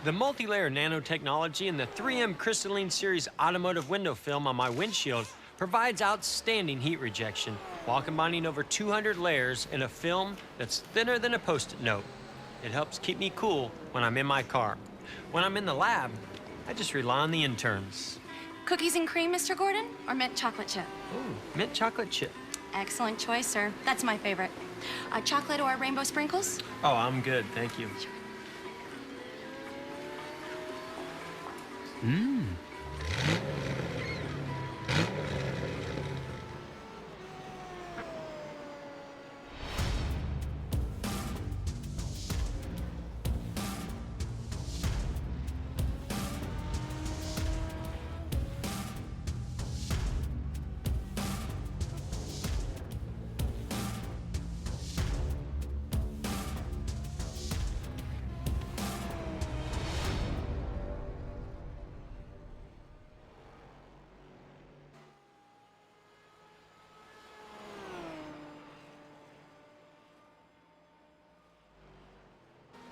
The multi-layer nanotechnology in the 3M Crystalline Series automotive window film on my windshield provides outstanding heat rejection while combining over 200 layers in a film that's thinner than a Post-it note. It helps keep me cool when I'm in my car. When I'm in the lab, I just rely on the interns. Cookies and cream, Mr. Gordon, or mint chocolate chip? Ooh, mint chocolate chip. Excellent choice, sir. That's my favorite. Chocolate or rainbow sprinkles? Oh, I'm good, thank you.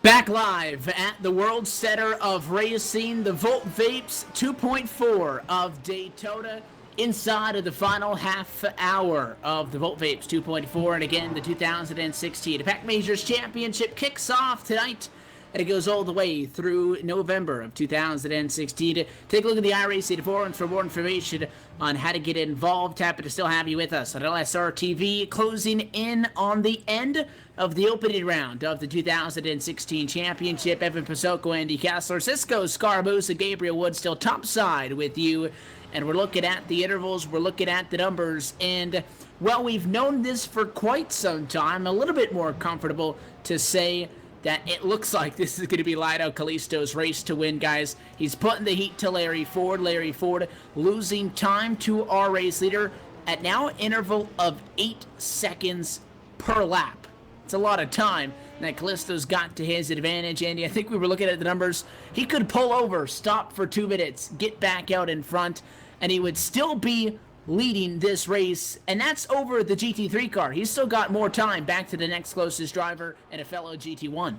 Back live at the World Center of Racing, the Volt Vapes 2.4 of Daytona, inside of the final half hour of the Volt Vapes 2.4, and again, the 2016 Pack Majors Championship kicks off tonight, and it goes all the way through November of 2016. Take a look at the iRacing forums for more information on how to get involved. Happy to still have you with us on LSRTV, closing in on the end of the opening round of the 2016 championship. Evan Pasoko, Andy Kessler, Cisco Scaramuza, Gabriel Wood still topside with you. And we're looking at the intervals, we're looking at the numbers, and, well, we've known this for quite some time. A little bit more comfortable to say that it looks like this is going to be Lido Kalisto's race to win, guys. He's putting the heat to Larry Ford. Larry Ford losing time to our race leader at now an interval of 8 seconds per lap. It's a lot of time that Kalisto's got to his advantage, Andy. I think we were looking at the numbers. He could pull over, stop for 2 minutes, get back out in front, and he would still be leading this race, and that's over the GT3 car. He's still got more time back to the next closest driver and a fellow GT1.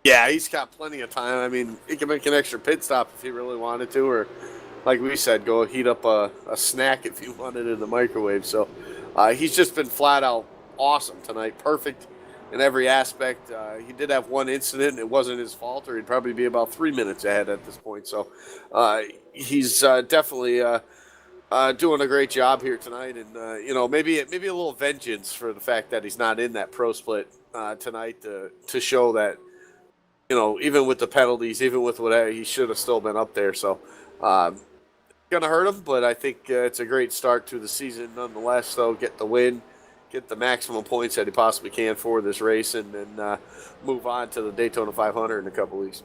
Yeah, he's got plenty of time. I mean, he can make an extra pit stop if he really wanted to, or like we said, go heat up a snack if he wanted in the microwave. So he's just been flat out awesome tonight. Perfect in every aspect. He did have one incident, and it wasn't his fault, or he'd probably be about 3 minutes ahead at this point. So he's definitely doing a great job here tonight, and maybe a little vengeance for the fact that he's not in that pro split tonight to show that even with the penalties, even with whatever, he should have still been up there. So gonna hurt him, but I think it's a great start to the season nonetheless. Though, get the win, get the maximum points that he possibly can for this race, and then move on to the Daytona 500 in a couple weeks.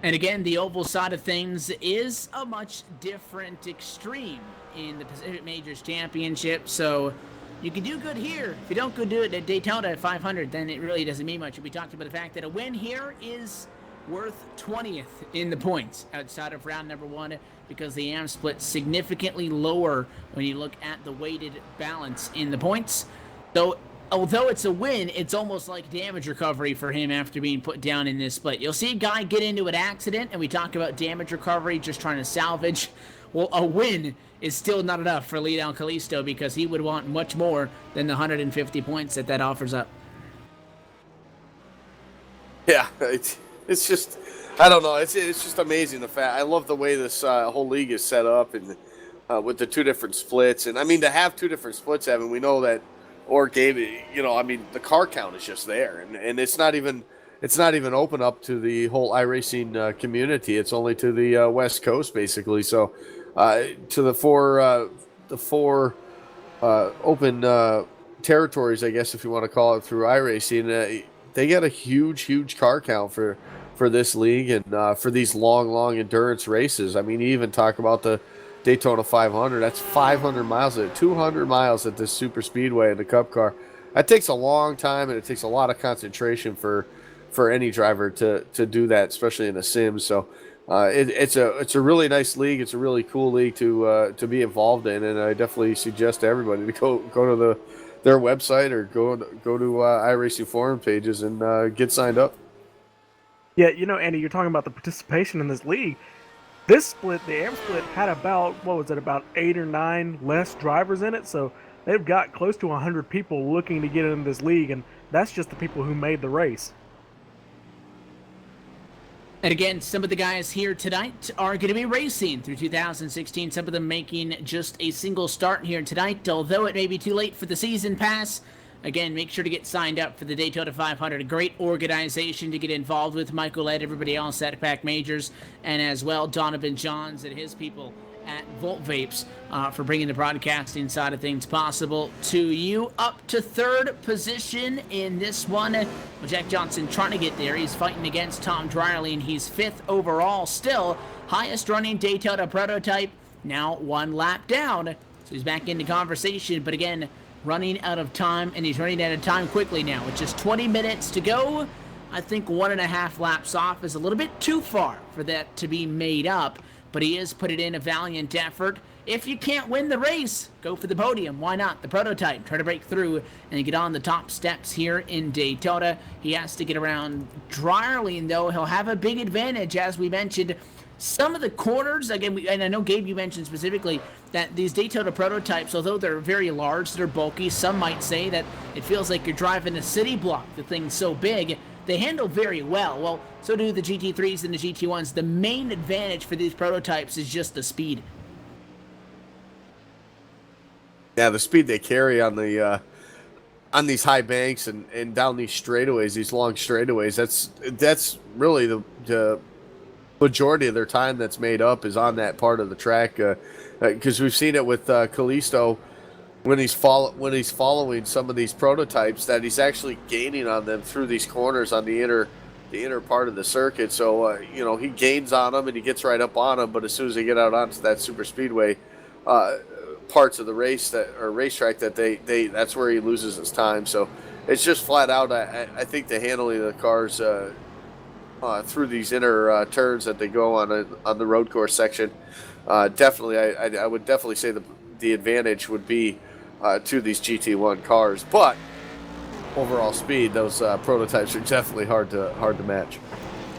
And again, the oval side of things is a much different extreme in the Pacific Majors Championship. So you can do good here. If you don't go do it at Daytona at 500, then it really doesn't mean much. We talked about the fact that a win here is worth 20th in the points outside of round number 1, because the AM split significantly lower when you look at the weighted balance in the points. So although it's a win, it's almost like damage recovery for him after being put down in this split. You'll see a guy get into an accident, and we talk about damage recovery, just trying to salvage. Well, a win is still not enough for Lido Kalisto, because he would want much more than the 150 points that offers up. Yeah, it's just, I don't know. It's just amazing, the fact. I love the way this whole league is set up, and with the 2 different splits. And I mean, to have 2 different splits, Evan, we know that or gave it, I mean, the car count is just there, and it's not even open up to the whole iRacing community. It's only to the West Coast, basically. So to the four open territories, I guess, if you want to call it, through iRacing, they got a huge car count for this league, and for these long endurance races. I mean, you even talk about the Daytona 500. That's 500 miles, 200 miles at this super speedway in the Cup car. That takes a long time, and it takes a lot of concentration for any driver to do that, especially in a sim. So it's a really nice league. It's a really cool league to be involved in, and I definitely suggest to everybody to go to their website or go to iRacing forum pages and get signed up. Yeah, Andy, you're talking about the participation in this league. This split, the AM split, had about, about 8 or 9 less drivers in it, so they've got close to 100 people looking to get into this league, and that's just the people who made the race. And again, some of the guys here tonight are going to be racing through 2016, some of them making just a single start here tonight, although it may be too late for the season pass. Again, make sure to get signed up for the Daytona 500, a great organization to get involved with. Michael led everybody else at Pack Majors, and as well Donovan Johns and his people at Vapes for bringing the broadcasting side of things possible to you. Up to third position in this one. Well, Jack Johnson trying to get there. He's fighting against Tom Dryling. He's 5th overall still. Highest running Daytona prototype. Now 1 lap down. So he's back into conversation, but again, running out of time, and he's running out of time quickly now. With just 20 minutes to go, I think 1.5 laps off is a little bit too far for that to be made up, but he is putting in a valiant effort. If you can't win the race, go for the podium. Why not? The prototype. Try to break through and get on the top steps here in Daytona. He has to get around Dryling, though. He'll have a big advantage, as we mentioned. Some of the corners, again, and I know, Gabe, you mentioned specifically that these Daytona prototypes, although they're very large, they're bulky, some might say that it feels like you're driving a city block. The thing's so big. They handle very well. Well, so do the GT3s and the GT1s. The main advantage for these prototypes is just the speed. Yeah, the speed they carry on the on these high banks and down these straightaways, these long straightaways. That's really the majority of their time that's made up is on that part of the track, because we've seen it with Kalisto when he's following some of these prototypes, that he's actually gaining on them through these corners on the inner part of the circuit. So he gains on them and he gets right up on them, but as soon as they get out onto that super speedway parts of the racetrack, that that's where he loses his time. So it's just flat out, I think the handling of the cars through these inner turns that they go on the road course section, definitely, I would definitely say the advantage would be to these GT1 cars, but overall speed, those prototypes are definitely hard to match.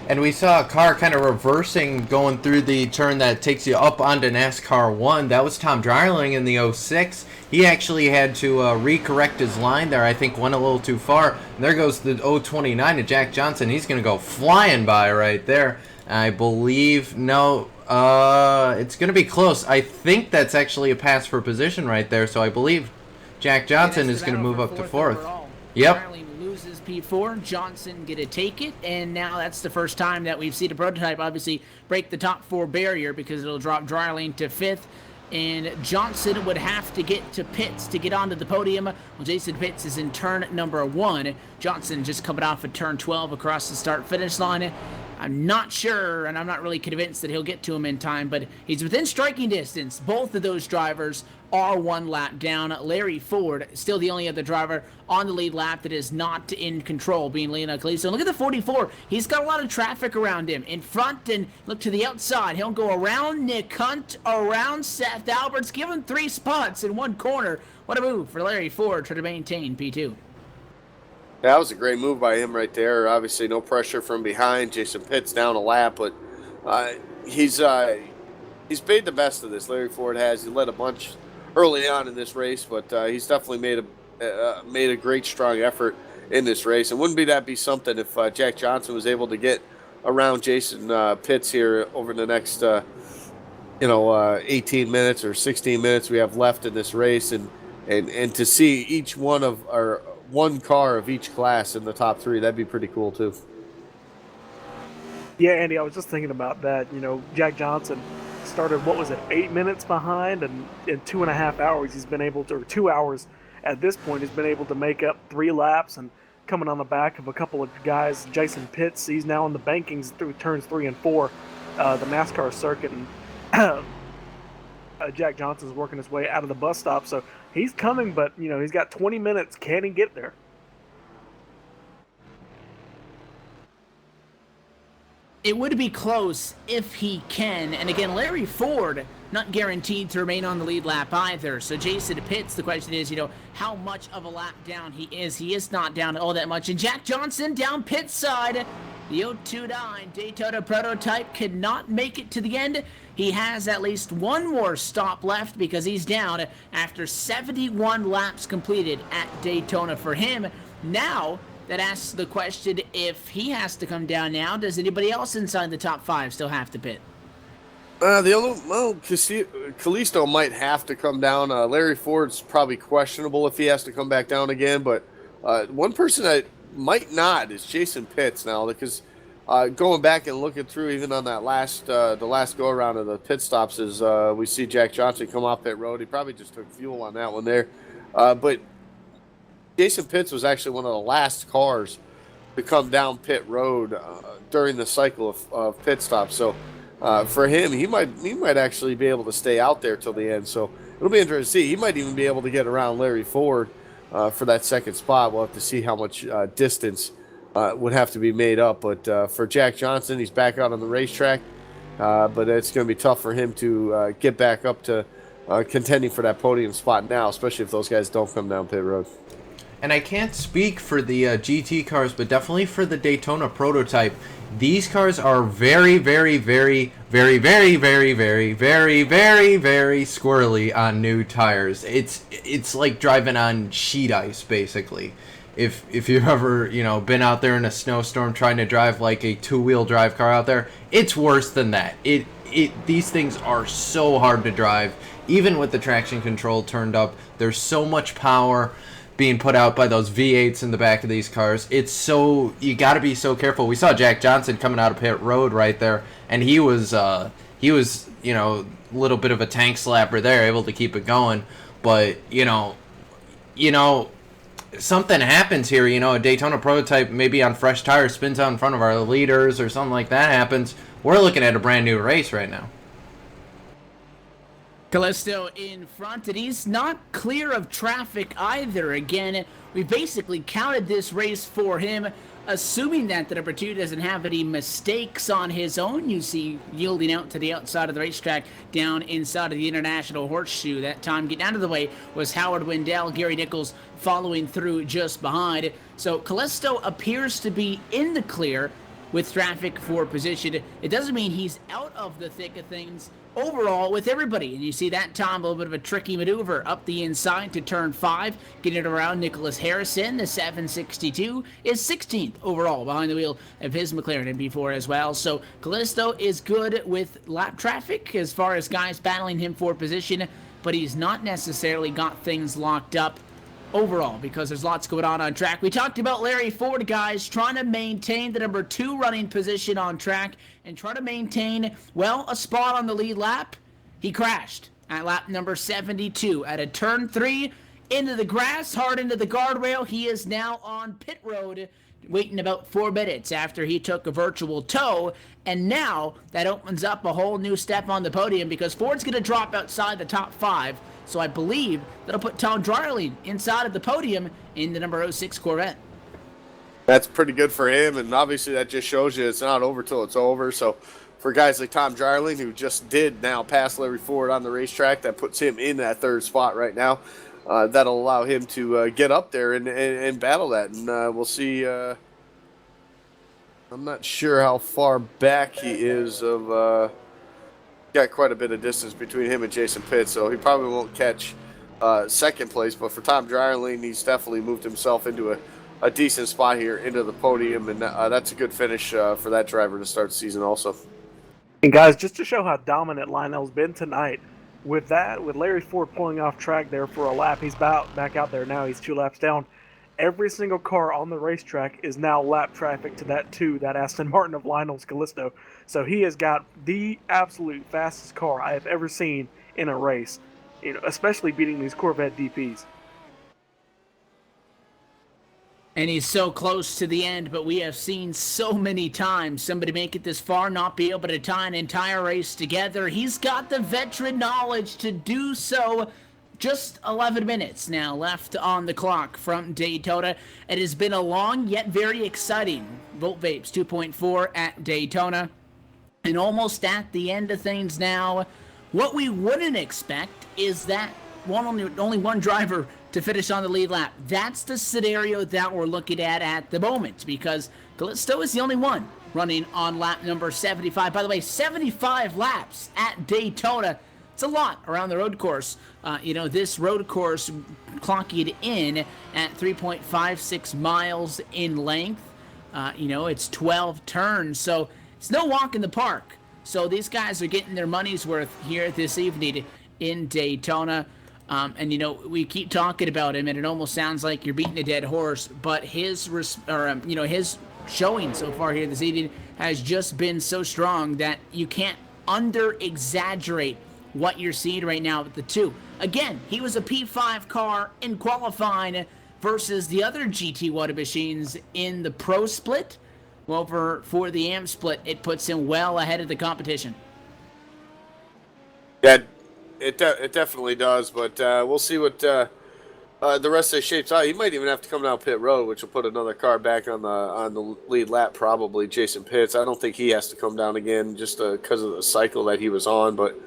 And we saw a car kind of reversing going through the turn that takes you up onto NASCAR 1. That was Tom Dryling in the 06. He actually had to recorrect his line there. I think went a little too far. And there goes the 029 to Jack Johnson. He's going to go flying by right there. I believe, no, it's going to be close. I think that's actually a pass for position right there. So I believe Jack Johnson is going to move up to 4th. Overall. Yep. Dryling loses P4. Johnson going to take it, and now that's the first time that we've seen a prototype obviously break the top 4 barrier, because it'll drop Dryling to 5th. And Johnson would have to get to pits to get onto the podium. Well, Jason Pitts is in turn number 1. Johnson just coming off of turn 12 across the start-finish line. I'm not sure, and I'm not really convinced that he'll get to him in time, but he's within striking distance. Both of those drivers are 1 lap down. Larry Ford, still the only other driver on the lead lap that is not in control, being Leonard Kalisto. And look at the 44. He's got a lot of traffic around him. In front and look to the outside. He'll go around Nick Hunt, around Seth Alberts, give him 3 spots in 1 corner. What a move for Larry Ford to maintain P2. Yeah, that was a great move by him right there. Obviously, no pressure from behind. Jason Pitts down a lap, but he's made the best of this. Larry Ford has. He led a bunch early on in this race, but he's definitely made a great, strong effort in this race. And wouldn't that be something if Jack Johnson was able to get around Jason Pitts here over the next 18 minutes or 16 minutes we have left in this race, and to see each one of our one car of each class in the top 3, that'd be pretty cool too. Yeah, Andy, I was just thinking about that. Jack Johnson started, 8 minutes behind, and in 2.5 hours he's been able to, or 2 hours at this point, he's been able to make up 3 laps and coming on the back of a couple of guys. Jason Pitts, he's now in the bankings through turns 3 and 4, the NASCAR circuit, and Jack Johnson's working his way out of the bus stop, so he's coming, but he's got 20 minutes. Can he get there? It would be close if he can. And again, Larry Ford, not guaranteed to remain on the lead lap either. So Jason Pitts, the question is, how much of a lap down he is. He is not down all that much. And Jack Johnson down pit side. The 029 Daytona Prototype could not make it to the end. He has at least one more stop left because he's down after 71 laps completed at Daytona for him. Now, that asks the question, if he has to come down now, does anybody else inside the top 5 still have to pit? Kalisto might have to come down. Larry Ford's probably questionable if he has to come back down again, but one person that might not is Jason Pitts now, because going back and looking through even on that the last go around of the pit stops is we see Jack Johnson come off pit road. He probably just took fuel on that one there, but Jason Pitts was actually one of the last cars to come down pit road during the cycle of pit stops. So for him, he might actually be able to stay out there till the end. So it'll be interesting to see. He might even be able to get around Larry Ford for that second spot. We'll have to see how much distance would have to be made up. But for Jack Johnson, he's back out on the racetrack. But it's going to be tough for him to get back up to contending for that podium spot now, especially if those guys don't come down pit road. And I can't speak for the GT cars, but definitely for the Daytona Prototype. These cars are very, very, very, very, very, very, very, very, very, very squirrely on new tires. It's like driving on sheet ice, basically. If you've ever, been out there in a snowstorm trying to drive like a two-wheel drive car out there, it's worse than that. These things are so hard to drive. Even with the traction control turned up, there's so much power being put out by those V8s in the back of these cars. You got to be so careful. We saw Jack Johnson coming out of pit road right there, and he was a little bit of a tank slapper there, able to keep it going. But something happens here. A Daytona Prototype maybe on fresh tires spins out in front of our leaders or something like that happens. We're looking at a brand new race right now. Kalisto in front, and he's not clear of traffic either. Again, we basically counted this race for him, assuming that the number 2 doesn't have any mistakes on his own. You see yielding out to the outside of the racetrack down inside of the International Horseshoe. That time getting out of the way was Howard Wendell, Gary Nichols following through just behind. So Kalisto appears to be in the clear with traffic for position. It doesn't mean he's out of the thick of things overall with everybody. And you see that time, a little bit of a tricky maneuver up the inside to turn 5, getting it around Nicholas Harrison. The 762 is 16th overall behind the wheel of his McLaren MP4 as well. So Kalisto is good with lap traffic as far as guys battling him for position, but he's not necessarily got things locked up overall because there's lots going on track. We talked about Larry Ford, guys, trying to maintain the number 2 running position on track and try to maintain, a spot on the lead lap. He crashed at lap number 72 at a turn 3 into the grass, hard into the guardrail. He is now on pit road, waiting about 4 minutes after he took a virtual tow, and now that opens up a whole new step on the podium because Ford's going to drop outside the top 5. So I believe that'll put Tom Dryerling inside of the podium in the number 06 Corvette. That's pretty good for him, and obviously that just shows you it's not over till it's over. So for guys like Tom Dryerling, who just did now pass Larry Ford on the racetrack, that puts him in that 3rd spot right now. That'll allow him to get up there and battle that. And we'll see. I'm not sure how far back he is of... got quite a bit of distance between him and Jason Pitts, so he probably won't catch 2nd place. But for Tom Dryerling, he's definitely moved himself into a decent spot here into the podium, and that's a good finish for that driver to start the season also. And guys, just to show how dominant Lionel's been tonight, with Larry Ford pulling off track there for a lap, he's back out there now. He's 2 laps down. Every single car on the racetrack is now lap traffic to that Aston Martin of Lionel's Kalisto. So he has got the absolute fastest car I have ever seen in a race, especially beating these Corvette DPs. And he's so close to the end, but we have seen so many times somebody make it this far, not be able to tie an entire race together. He's got the veteran knowledge to do so. Just 11 minutes now left on the clock from Daytona. It has been a long yet very exciting Volt Vapes 2.4 at Daytona. And almost at the end of things now. What we wouldn't expect is that only one driver to finish on the lead lap. That's the scenario that we're looking at the moment, because Kalisto is the only one running on lap number 75. By the way, 75 laps at Daytona. It's a lot around the road course. This road course clocking in at 3.56 miles in length. It's 12 turns, so it's no walk in the park. So these guys are getting their money's worth here this evening in Daytona. We keep talking about him, and it almost sounds like you're beating a dead horse. But his showing so far here this evening has just been so strong that you can't under-exaggerate what you're seeing right now with the two. Again, he was a P5 car in qualifying versus the other GT1 machines in the Pro Split. Well, for the AM Split, it puts him well ahead of the competition. Yeah, it definitely does, but we'll see what the rest of the shapes out. He might even have to come down pit road, which will put another car back on the lead lap, probably Jason Pitts. I don't think he has to come down again just because of the cycle that he was on, but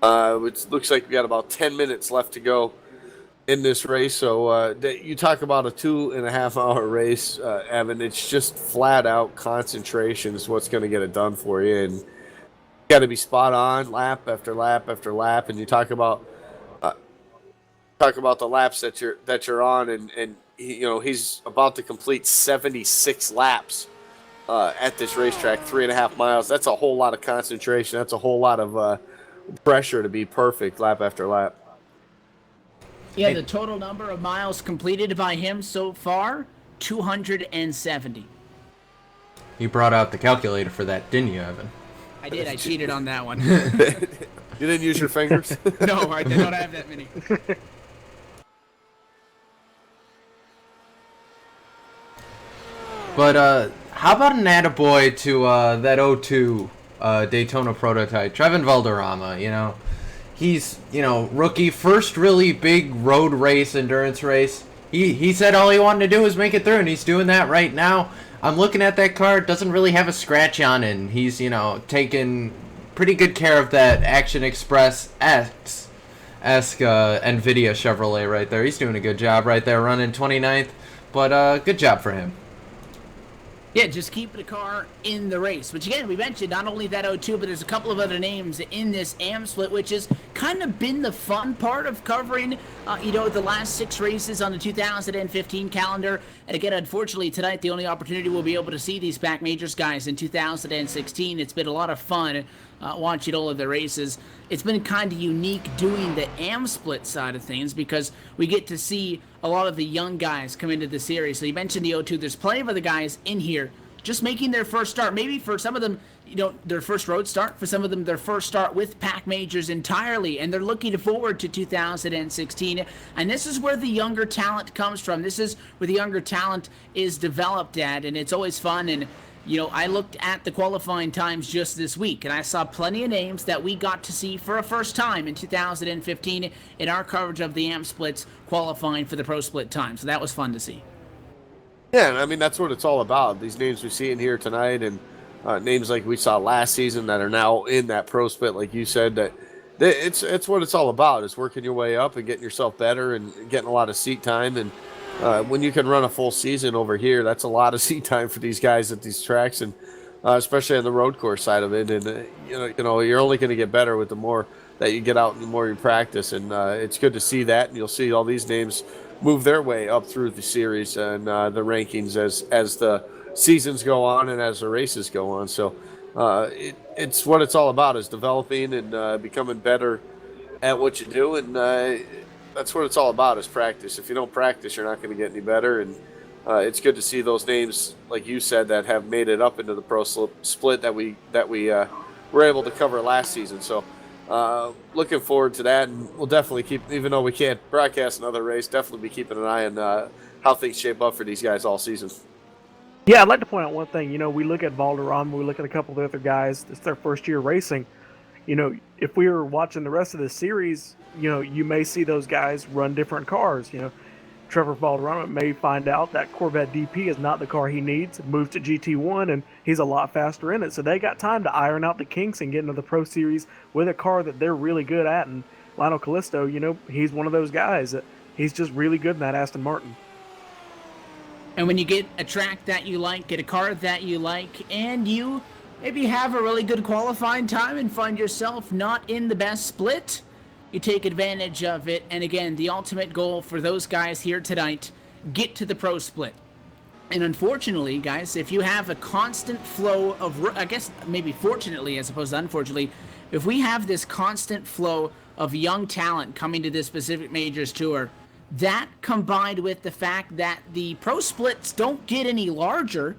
it looks like we got about 10 minutes left to go in this race. So you talk about a 2.5 hour race, Evan. It's just flat out concentration is what's going to get it done for you, and you got to be spot on lap after lap after lap. And you talk about the laps that you're on, and he's about to complete 76 laps at this racetrack, 3.5 miles. That's a whole lot of concentration. That's a whole lot of pressure to be perfect lap after lap. Yeah, the total number of miles completed by him so far, 270. You brought out the calculator for that, didn't you, Evan? I did. I cheated on that one. You didn't use your fingers? No, I did not have that many. But how about an attaboy to that 02 Daytona prototype, Trevin Valderrama? He's, rookie, first really big road race, endurance race. He said all he wanted to do was make it through, and he's doing that right now. I'm looking at that car, it doesn't really have a scratch on it, and he's, taking pretty good care of that Action Express esque NVIDIA Chevrolet right there. He's doing a good job right there, running 29th, but good job for him. Yeah, just keep the car in the race. Which, again, we mentioned not only that 02, but there's a couple of other names in this AM split, which has kind of been the fun part of covering, the last 6 races on the 2015 calendar. And again, unfortunately, tonight, the only opportunity we'll be able to see these Pack Majors guys in 2016. It's been a lot of fun watching all of the races. It's been kind of unique doing the AM split side of things because we get to see a lot of the young guys come into the series. So you mentioned the 02. There's plenty of other guys in here just making their first start. Maybe for some of them, their first road start. For some of them, their first start with Pack Majors entirely. And they're looking forward to 2016. And this is where the younger talent comes from. This is where the younger talent is developed at. And it's always fun. And I looked at the qualifying times just this week, and I saw plenty of names that we got to see for a first time in 2015 in our coverage of the AM splits qualifying for the Pro Split time. So that was fun to see. Yeah, and I mean, that's what it's all about. These names we see in here tonight, and names like we saw last season that are now in that Pro Split, like you said, that it's what it's all about, is working your way up and getting yourself better and getting a lot of seat time. And when you can run a full season over here, that's a lot of seat time for these guys at these tracks, and especially on the road course side of it. And you're only going to get better with the more that you get out and the more you practice. And it's good to see that. And you'll see all these names move their way up through the series and the rankings as the seasons go on and as the races go on. So it's what it's all about, is developing and becoming better at what you do. And that's what it's all about, is practice. If you don't practice, you're not going to get any better. And it's good to see those names, like you said, that have made it up into the Pro Split that we were able to cover last season. So looking forward to that, and we'll definitely keep, even though we can't broadcast another race, definitely be keeping an eye on how things shape up for these guys all season. Yeah, I'd like to point out one thing. We look at Valderrama, we look at a couple of the other guys. It's their first year racing. If we were watching the rest of the series, you may see those guys run different cars. Trevor Valderrama may find out that Corvette DP is not the car he needs, move to GT1, and he's a lot faster in it. So they got time to iron out the kinks and get into the Pro Series with a car that they're really good at. And Lionel Kalisto, he's one of those guys that he's just really good in that Aston Martin. And when you get a track that you like, get a car that you like, and you maybe have a really good qualifying time and find yourself not in the best split, you take advantage of it. And again, the ultimate goal for those guys here tonight, get to the pro split. And unfortunately, guys, if you have a constant flow of, I guess maybe fortunately as opposed to unfortunately, if we have this constant flow of young talent coming to this Pacific Majors Tour, that combined with the fact that the pro splits don't get any larger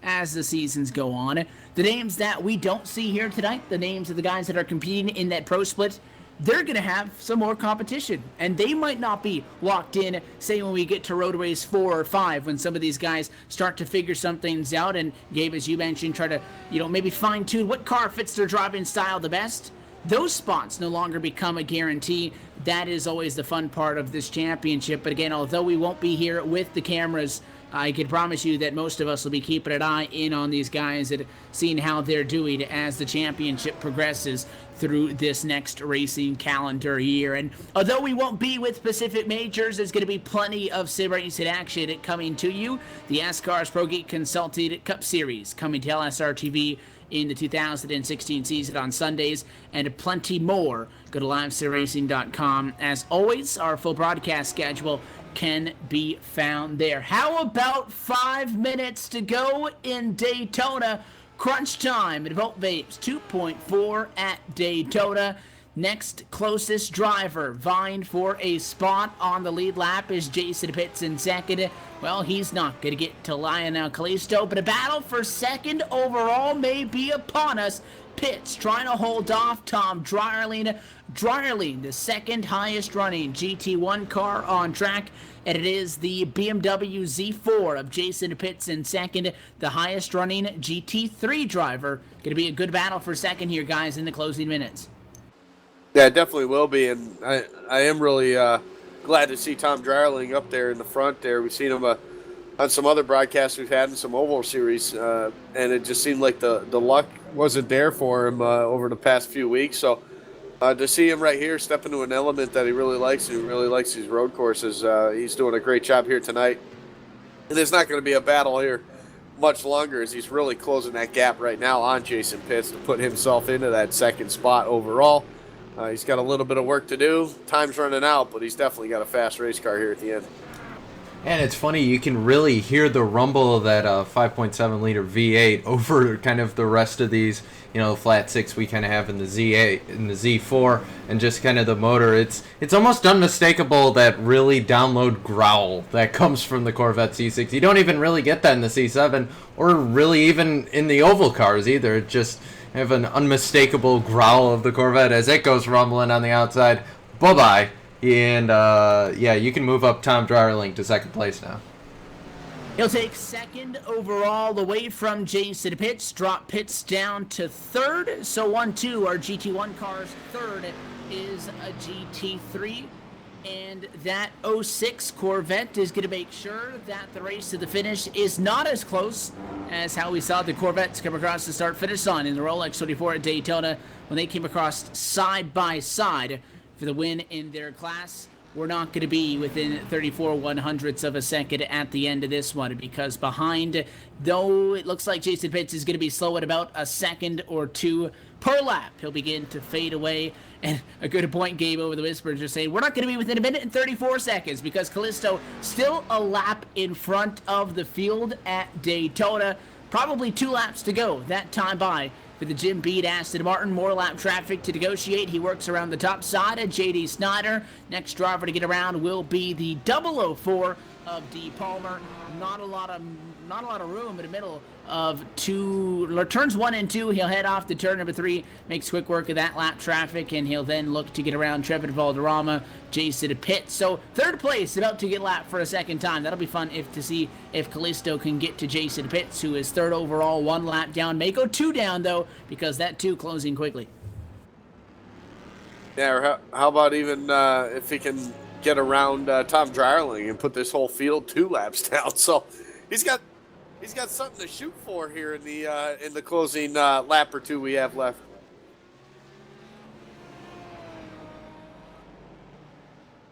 as the seasons go on, the names that we don't see here tonight, the names of the guys that are competing in that pro split, they're going to have some more competition. And they might not be locked in, say, when we get to road race 4 or 5, when some of these guys start to figure some things out. And Gabe, as you mentioned, try to, maybe fine tune what car fits their driving style the best. Those spots no longer become a guarantee. That is always the fun part of this championship. But again, although we won't be here with the cameras, I can promise you that most of us will be keeping an eye in on these guys and seeing how they're doing as the championship progresses through this next racing calendar year. And although we won't be with Pacific Majors, there's going to be plenty of sim racing action coming to you. The S-Cars Pro Geek Consulted Cup Series coming to LSRTV in the 2016 season on Sundays, and plenty more. Go to livesimracing.com. As always, our full broadcast schedule can be found there. How about 5 minutes to go in Daytona? Crunch time at Vapes 2.4 at Daytona. Next closest driver vying for a spot on the lead lap is Jason Pitts in second. Well, he's not going to get to Lionel Kalisto, but a battle for second overall may be upon us. Pitts trying to hold off Tom Dryerling. Dryerling, the second highest running GT1 car on track, and it is the BMW Z4 of Jason Pitts in second, the highest running GT3 driver. Going to be a good battle for second here, guys, in the closing minutes. Yeah, it definitely will be, and I am really glad to see Tom Dryerling up there in the front there. We've seen him on some other broadcasts we've had in some Oval Series, and it just seemed like the luck wasn't there for him over the past few weeks. So to see him right here step into an element that he really likes, and he really likes these road courses, he's doing a great job here tonight. And there's not going to be a battle here much longer, as he's really closing that gap right now on Jason Pitts to put himself into that second spot overall. He's got a little bit of work to do. Time's running out, but he's definitely got a fast race car here at the end. And it's funny, you can really hear the rumble of that 5.7 liter V8 over kind of the rest of these, flat six we kind of have in the Z8, in the Z4, and just kind of the motor. It's almost unmistakable, that really download growl that comes from the Corvette C6. You don't even really get that in the C7, or really even in the oval cars either. It just have an unmistakable growl of the Corvette as it goes rumbling on the outside. Bye-bye. And, you can move up Tom Dryerling to second place now. He'll take second overall away from Jason Pitts, drop Pitts down to third. So 1-2 are GT1 cars. Third is a GT3. And that 06 Corvette is going to make sure that the race to the finish is not as close as how we saw the Corvettes come across the start-finish line in the Rolex 24 at Daytona when they came across side by side for the win in their class. We're not going to be within 34 100ths of a second at the end of this one, because behind, though it looks like Jason Pitts is going to be slow at about a second or two per lap, he'll begin to fade away. And a good point, Gabe, over the whispers, just saying we're not going to be within a minute and 34 seconds because Kalisto still a lap in front of the field at Daytona. Probably 2 laps to go that time by for the Jim Beat Aston Martin. More lap traffic to negotiate. He works around the top side of J.D. Snyder. Next driver to get around will be the 004 of D. Palmer. Not a lot of room in the middle of turns 1 and 2. He'll head off to turn number 3, makes quick work of that lap traffic, and he'll then look to get around Trevor Valderrama, Jason Pitts. So third place, about to get lapped for a second time. That'll be fun to see if Kalisto can get to Jason Pitts, who is third overall, 1 lap down. May go 2 down though, because that 2 closing quickly. Yeah, or how about even if he can get around Tom Dryerling and put this whole field 2 laps down. So he's got something to shoot for here in the closing lap or 2 we have left.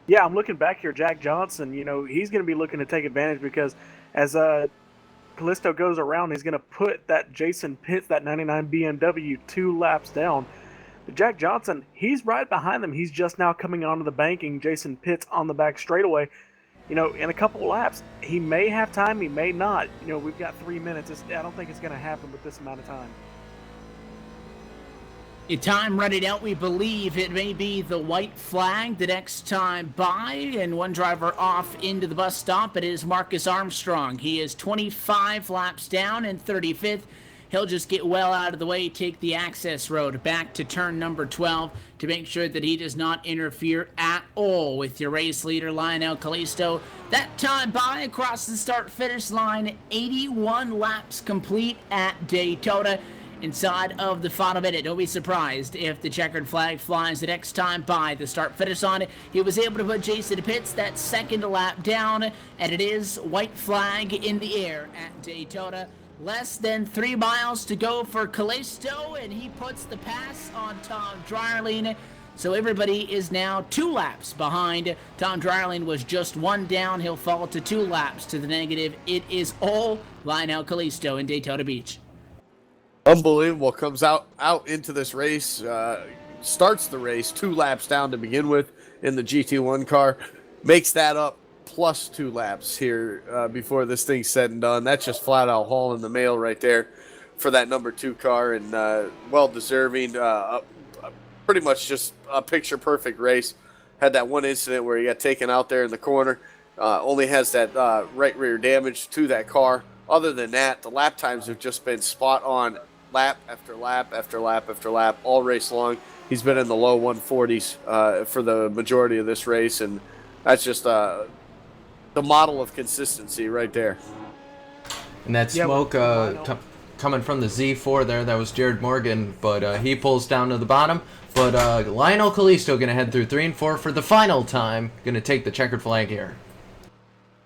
Yeah, I'm looking back here. Jack Johnson, he's going to be looking to take advantage because As Kalisto goes around, he's going to put that Jason Pitts, that 99 BMW, 2 laps down. Jack Johnson, he's right behind them. He's just now coming onto the banking. Jason Pitts on the back straightaway. You know, in a couple of laps, he may have time, he may not. You know, we've got 3 minutes. I don't think it's going to happen with this amount of time. Your time running out, we believe it may be the white flag the next time by, and one driver off into the bus stop. It is Marcus Armstrong. He is 25 laps down and 35th. He'll just get well out of the way, take the access road back to turn number 12 to make sure that he does not interfere at all with your race leader, Lionel Kalisto. That time by across the start-finish line, 81 laps complete at Daytona. Inside of the final minute, don't be surprised if the checkered flag flies the next time by the start-finish line. He was able to put Jason Pitts that second lap down, and it is white flag in the air at Daytona. Less than 3 miles to go for Kalisto, and he puts the pass on Tom Dryerling. So everybody is now 2 laps behind. Tom Dryerling was just 1 down. He'll fall to 2 laps to the negative. It is all Lionel Kalisto in Daytona Beach. Unbelievable. Comes out into this race, starts the race 2 laps down to begin with in the GT1 car, makes that up plus 2 laps here before this thing's said and done. That's just flat out hauling the mail right there for that number 2 car, and well deserving. Pretty much just a picture perfect race. Had that one incident where he got taken out there in the corner. Only has that right rear damage to that car. Other than that, the lap times have just been spot on, lap after lap after lap after lap all race long. He's been in the low 140s for the majority of this race, and that's just the model of consistency right there. And that smoke coming from the Z4 there, that was Jared Morgan, but he pulls down to the bottom. But Lionel Kalisto going to head through 3 and 4 for the final time. Going to take the checkered flag here.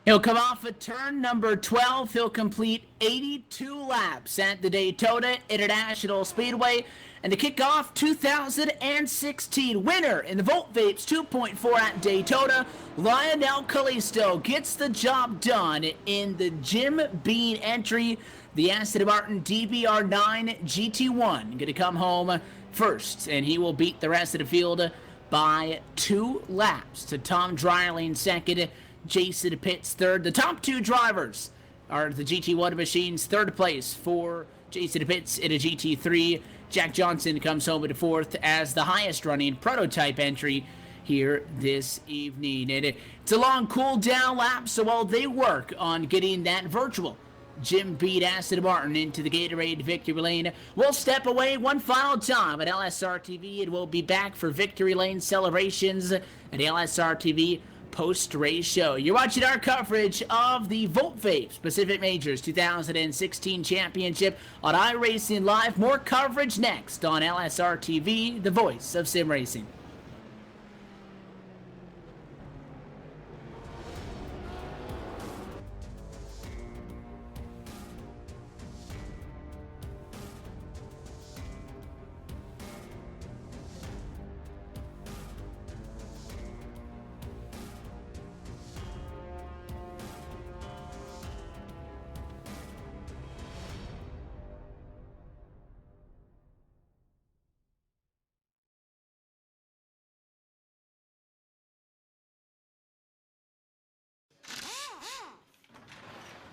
He'll come off at turn number 12. He'll complete 82 laps at the Daytona International Speedway. And to kick off 2016 winner in the Volt Vapes 2.4 at Daytona, Lionel Kalisto gets the job done in the Jim Beam entry. The Aston Martin DBR9 GT1 going to come home first, and he will beat the rest of the field by 2 laps to Tom Dryerling second, Jason Pitts third. The top 2 drivers are the GT1 machines. Third place for Jason Pitts in a GT3. Jack Johnson comes home in 4th as the highest running prototype entry here this evening. And it's a long cool down lap, so while they work on getting that virtual Jim beat Aston Martin into the Gatorade victory lane, we'll step away one final time at LSRTV, and we'll be back for victory lane celebrations at the LSRTV post-race show. You're watching our coverage of the Volt Vapes Pacific Majors 2016 Championship on iRacing Live. More coverage next on LSRTV, the voice of sim racing.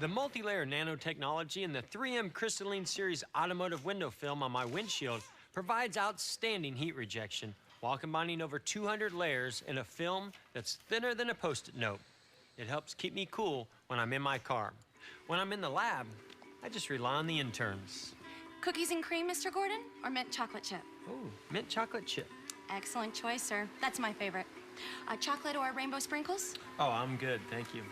The multi-layer nanotechnology in the 3M Crystalline Series automotive window film on my windshield provides outstanding heat rejection while combining over 200 layers in a film that's thinner than a Post-it note. It helps keep me cool when I'm in my car. When I'm in the lab, I just rely on the interns. Cookies and cream, Mr. Gordon, or mint chocolate chip? Ooh, mint chocolate chip. Excellent choice, sir. That's my favorite. Chocolate or rainbow sprinkles? Oh, I'm good, thank you.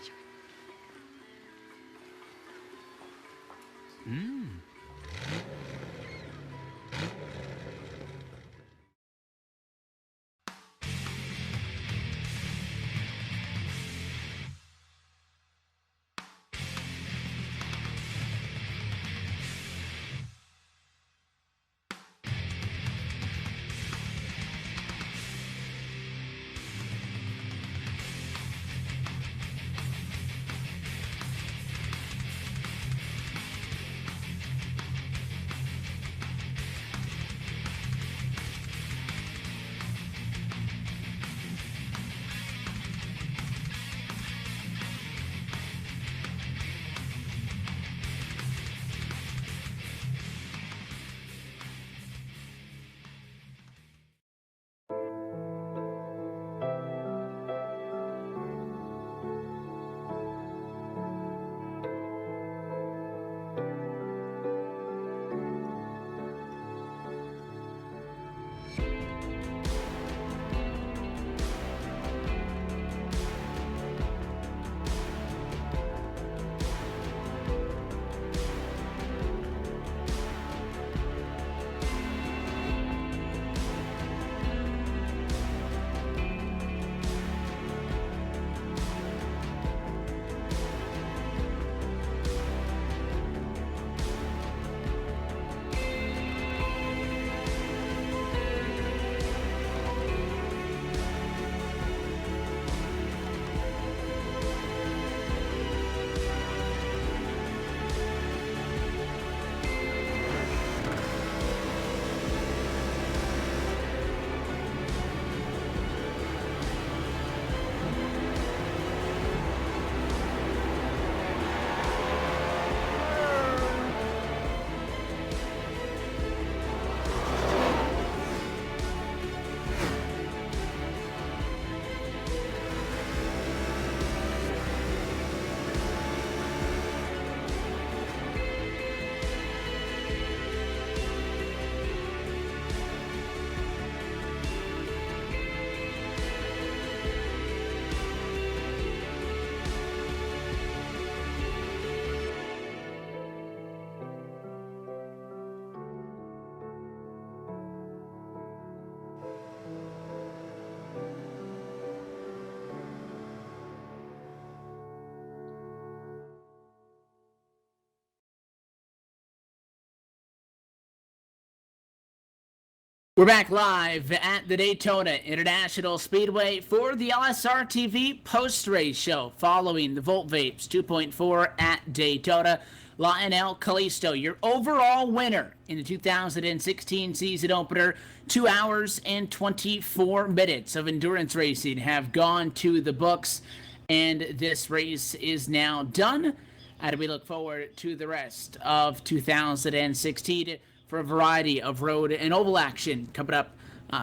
We're back live at the Daytona International Speedway for the LSRTV post-race show following the Volt Vapes 2.4 at Daytona. Lionel Kalisto, your overall winner in the 2016 season opener. 2 hours and 24 minutes of endurance racing have gone to the books, and this race is now done. And we look forward to the rest of 2016 for a variety of road and oval action coming up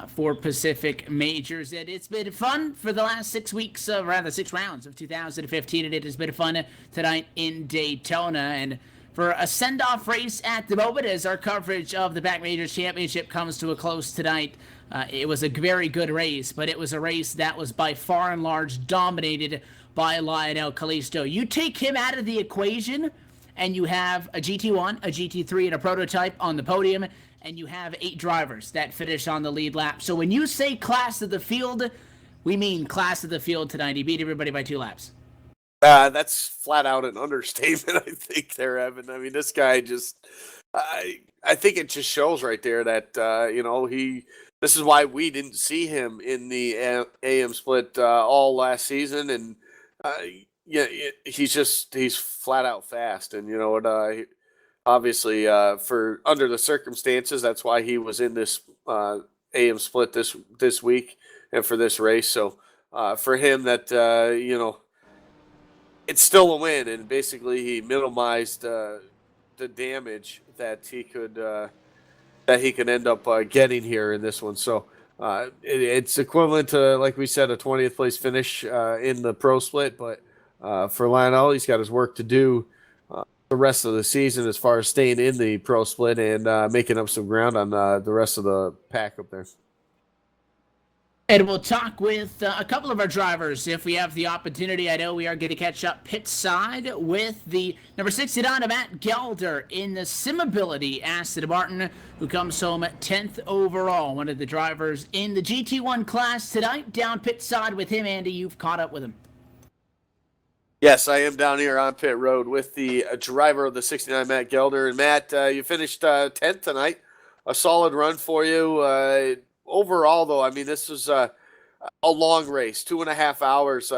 for Pacific Majors. And it's been fun for the last 6 weeks, rather 6 rounds of 2015, and it has been fun tonight in Daytona. And for a send-off race at the moment, as our coverage of the Back Majors Championship comes to a close tonight, it was a very good race, but it was a race that was by far and large dominated by Lionel Kalisto. You take him out of the equation, and you have a GT1, a GT3, and a Prototype on the podium, and you have 8 drivers that finish on the lead lap. So when you say class of the field, we mean class of the field tonight. He beat everybody by 2 laps. That's flat out an understatement, I think, there, Evan. I mean, this guy just, I think it just shows right there that, this is why we didn't see him in the AM split all last season. And, he's flat out fast. And, obviously, for under the circumstances, that's why he was in this AM split this week and for this race. So for him, that it's still a win, and basically he minimized the damage that he could end up getting here in this one. So it's equivalent to, like we said, a 20th place finish in the pro split. But for Lionel, he's got his work to do the rest of the season as far as staying in the pro split and making up some ground on the rest of the pack up there. And we'll talk with a couple of our drivers if we have the opportunity. I know we are going to catch up pit side with the number 69 of Matt Gelder in the Simability Aston Martin, who comes home 10th overall. One of the drivers in the GT1 class tonight. Down pit side with him, Andy. You've caught up with him. Yes, I am down here on pit road with the driver of the 69, Matt Gelder. And Matt, you finished 10th tonight. A solid run for you. Overall, though, I mean, this was a long race, 2.5 hours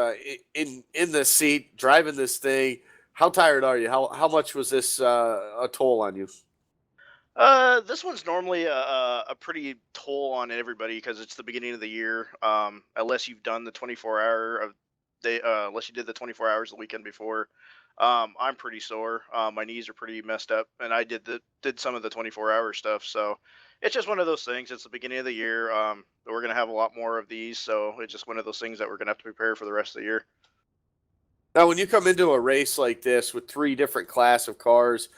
in the seat, driving this thing. How tired are you? How much was this a toll on you? This one's normally a pretty toll on everybody because it's the beginning of the year. Unless you've done the 24-hour unless you did the 24 hours the weekend before, I'm pretty sore. My knees are pretty messed up, and I did some of the 24-hour stuff. So it's just one of those things. It's the beginning of the year. We're gonna have a lot more of these, so it's just one of those things that we're gonna have to prepare for the rest of the year. Now, when you come into a race like this with 3 different class of cars,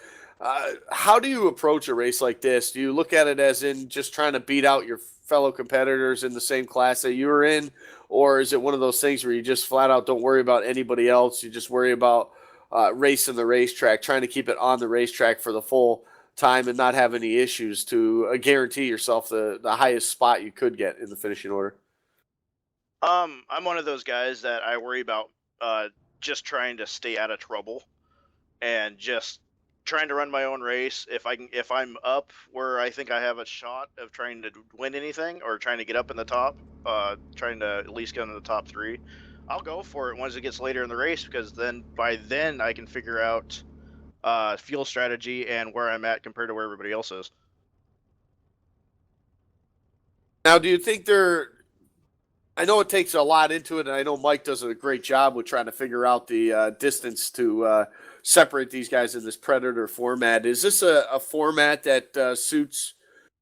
how do you approach a race like this? Do you look at it as in just trying to beat out your fellow competitors in the same class that you were in? Or is it one of those things where you just flat out don't worry about anybody else? You just worry about racing the racetrack, trying to keep it on the racetrack for the full time and not have any issues to guarantee yourself the highest spot you could get in the finishing order? I'm one of those guys that I worry about just trying to stay out of trouble and just trying to run my own race. If I'm up where I think I have a shot of trying to win anything or trying to get up in the top, trying to at least get into the top 3, I'll go for it once it gets later in the race, because by then I can figure out fuel strategy and where I'm at compared to where everybody else is. Now, do you think I know it takes a lot into it, and I know Mike does a great job with trying to figure out the distance to separate these guys in this Predator format. Is this a format that suits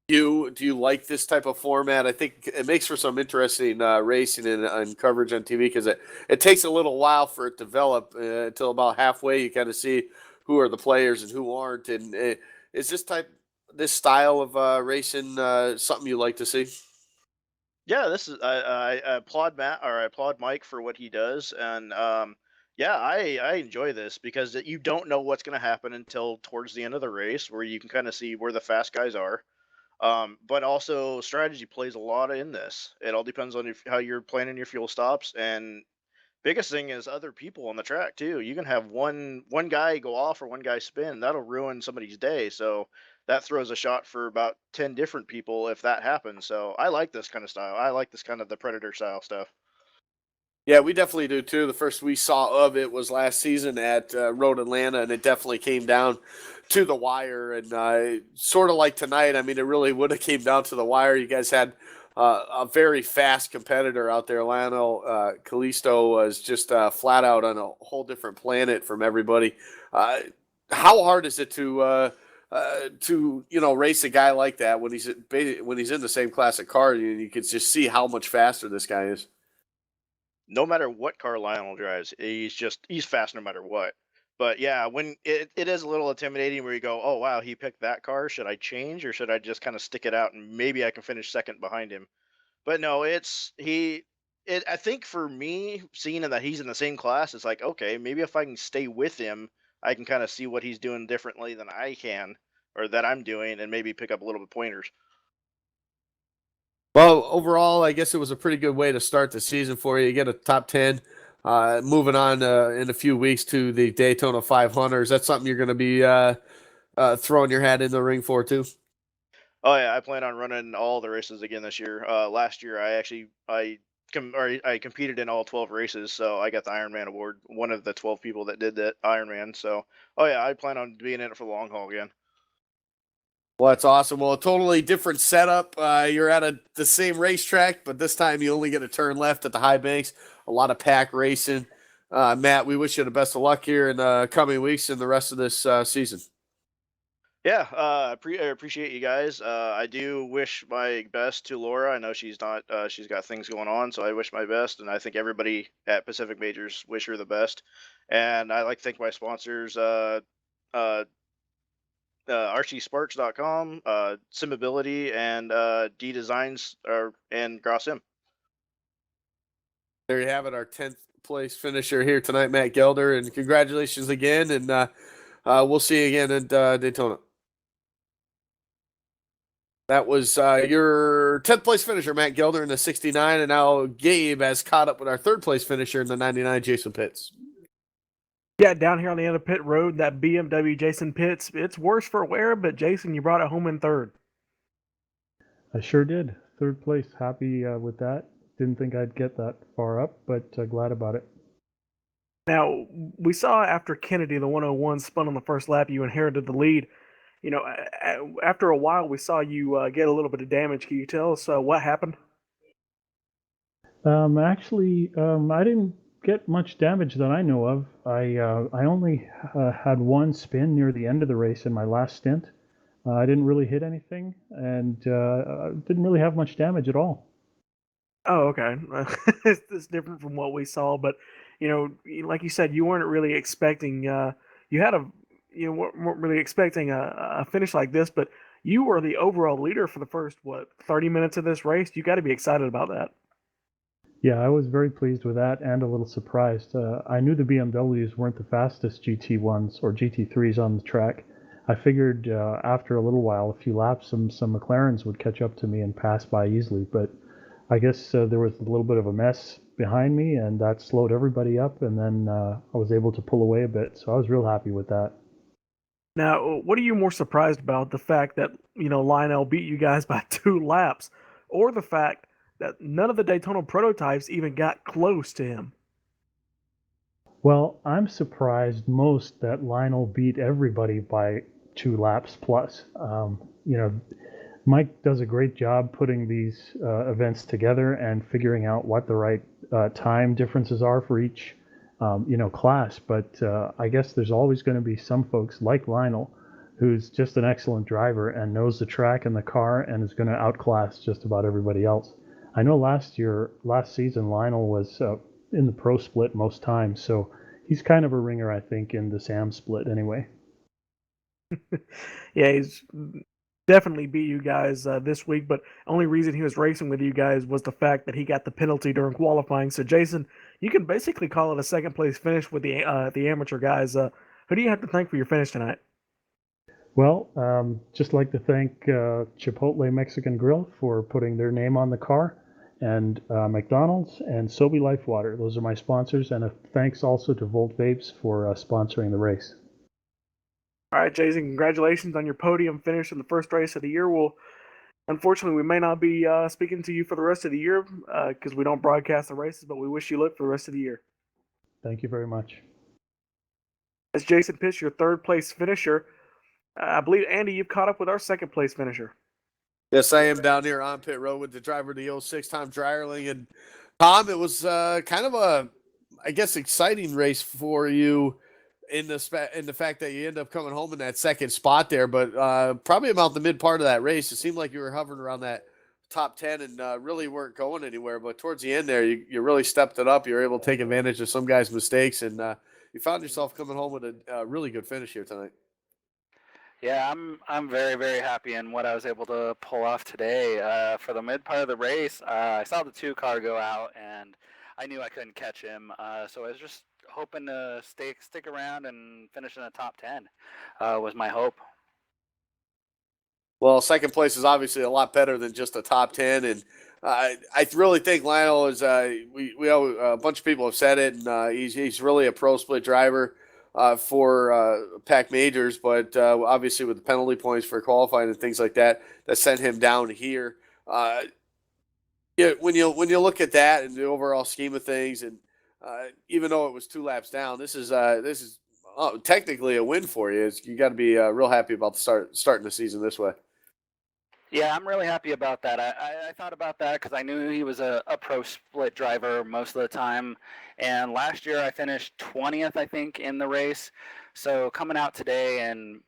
you? Do you like this type of format? I think it makes for some interesting racing and coverage on TV, because it takes a little while for it to develop until about halfway. You kind of see who are the players and who aren't. And is this style of racing something you like to see? Yeah, this is I applaud Matt, or I applaud Mike for what he does, and yeah, I enjoy this because you don't know what's going to happen until towards the end of the race, where you can kind of see where the fast guys are. But also strategy plays a lot in this. It all depends on how you're planning your fuel stops, and biggest thing is other people on the track too. You can have one guy go off or one guy spin. That'll ruin somebody's day. So that throws a shot for about 10 different people if that happens. So I like this kind of style. I like this kind of the Predator style stuff. Yeah, we definitely do too. The first we saw of it was last season at Road Atlanta, and it definitely came down to the wire. And sort of like tonight, I mean, it really would have came down to the wire. You guys had a very fast competitor out there. Lionel Kalisto was just flat out on a whole different planet from everybody. How hard is it to race a guy like that when he's in the same class of car? You can just see how much faster this guy is. No matter what car Lionel drives, he's fast no matter what. But yeah, when it is a little intimidating where you go, oh wow, he picked that car. Should I change or should I just kind of stick it out and maybe I can finish second behind him? But no, I think for me, seeing that he's in the same class, it's like, okay, maybe if I can stay with him, I can kind of see what he's doing differently than I can or that I'm doing and maybe pick up a little bit pointers. Well, overall, I guess it was a pretty good way to start the season for you. You get a top 10. Moving on in a few weeks to the Daytona 500. Is that something you're going to be throwing your hat in the ring for too? Oh yeah, I plan on running all the races again this year. Last year I competed in all 12 races, so I got the Ironman award. One of the 12 people that did that Ironman. So, oh yeah, I plan on being in it for the long haul again. Well, that's awesome. Well, a totally different setup. You're at the same racetrack, but this time you only get a turn left at the high banks. A lot of pack racing. Matt, we wish you the best of luck here in the coming weeks and the rest of this season. Yeah, I appreciate you guys. I do wish my best to Laura. I know she's not. She's got things going on, so I wish my best, and I think everybody at Pacific Majors wish her the best. And I like to thank my sponsors, uh, RCSparks.com, Simability, and D Designs, and GrossM. There you have it, our 10th place finisher here tonight, Matt Gelder, and congratulations again. And we'll see you again at Daytona. That was your 10th place finisher, Matt Gelder, in the 69. And now Gabe has caught up with our 3rd place finisher in the 99, Jason Pitts. Yeah, down here on the end of pit road, that BMW Jason Pitts, it's worse for wear, but Jason, you brought it home in 3rd. I sure did. 3rd place. Happy with that. Didn't think I'd get that far up, but glad about it. Now, we saw after Kennedy, the 101 spun on the first lap, you inherited the lead. You know, after a while, we saw you get a little bit of damage. Can you tell us what happened? Actually, I didn't get much damage that I know of. I only had one spin near the end of the race in my last stint. I didn't really hit anything, and didn't really have much damage at all. Oh, okay. It's different from what we saw, but you know, like you said, you weren't really expecting. You weren't really expecting a finish like this, but you were the overall leader for the first 30 minutes of this race. You got to be excited about that. Yeah, I was very pleased with that and a little surprised. I knew the BMWs weren't the fastest GT1s or GT3s on the track. I figured after a little while, a few laps, some McLarens would catch up to me and pass by easily. But I guess there was a little bit of a mess behind me, and that slowed everybody up. And then I was able to pull away a bit, so I was real happy with that. Now, what are you more surprised about? The fact that, Lionel beat you guys by 2 laps, or the fact that none of the Daytona prototypes even got close to him? Well, I'm surprised most that Lionel beat everybody by 2 laps plus. Mike does a great job putting these events together and figuring out what the right time differences are for each class. But I guess there's always going to be some folks like Lionel who's just an excellent driver and knows the track and the car and is going to outclass just about everybody else. I know last season, Lionel was in the pro split most times, so he's kind of a ringer, I think, in the Sam split anyway. Yeah, he's definitely beat you guys this week, but only reason he was racing with you guys was the fact that he got the penalty during qualifying. So, Jason, you can basically call it a 2nd place finish with the amateur guys. Who do you have to thank for your finish tonight? Well, just like to thank Chipotle Mexican Grill for putting their name on the car, and McDonald's and Sobe Lifewater. Those are my sponsors, and a thanks also to Volt Vapes for sponsoring the race. All right, Jason, congratulations on your podium finish in the first race of the year. Unfortunately, we may not be speaking to you for the rest of the year because we don't broadcast the races, but we wish you luck for the rest of the year. Thank you very much. As Jason pitched your third place finisher, I believe, Andy, you've caught up with our second place finisher. Yes, I am down here on pit road with the driver of the 06, Tom Dryerling. And Tom, it was kind of a, I guess, exciting race for you in the fact that you end up coming home in that second spot there. But probably about the mid part of that race, it seemed like you were hovering around that top 10 and really weren't going anywhere. But towards the end there, you really stepped it up. You were able to take advantage of some guys' mistakes, and you found yourself coming home with a really good finish here tonight. Yeah, I'm very, very happy in what I was able to pull off today. For the mid part of the race, I saw the 2 car go out, and I knew I couldn't catch him. So I was just hoping to stick around and finish in the top 10. Was my hope. Well, second place is obviously a lot better than just a top 10, and I really think Lionel is. A bunch of people have said it, and he's really a pro split driver for Pac Majors, but obviously with the penalty points for qualifying and things like that sent him down here. Yeah, when you look at that and the overall scheme of things, and even though it was 2 laps down, this is technically a win for you. You got to be real happy about the starting the season this way. Yeah, I'm really happy about that. I thought about that because I knew he was a pro split driver most of the time. And last year I finished 20th, I think, in the race. So coming out today and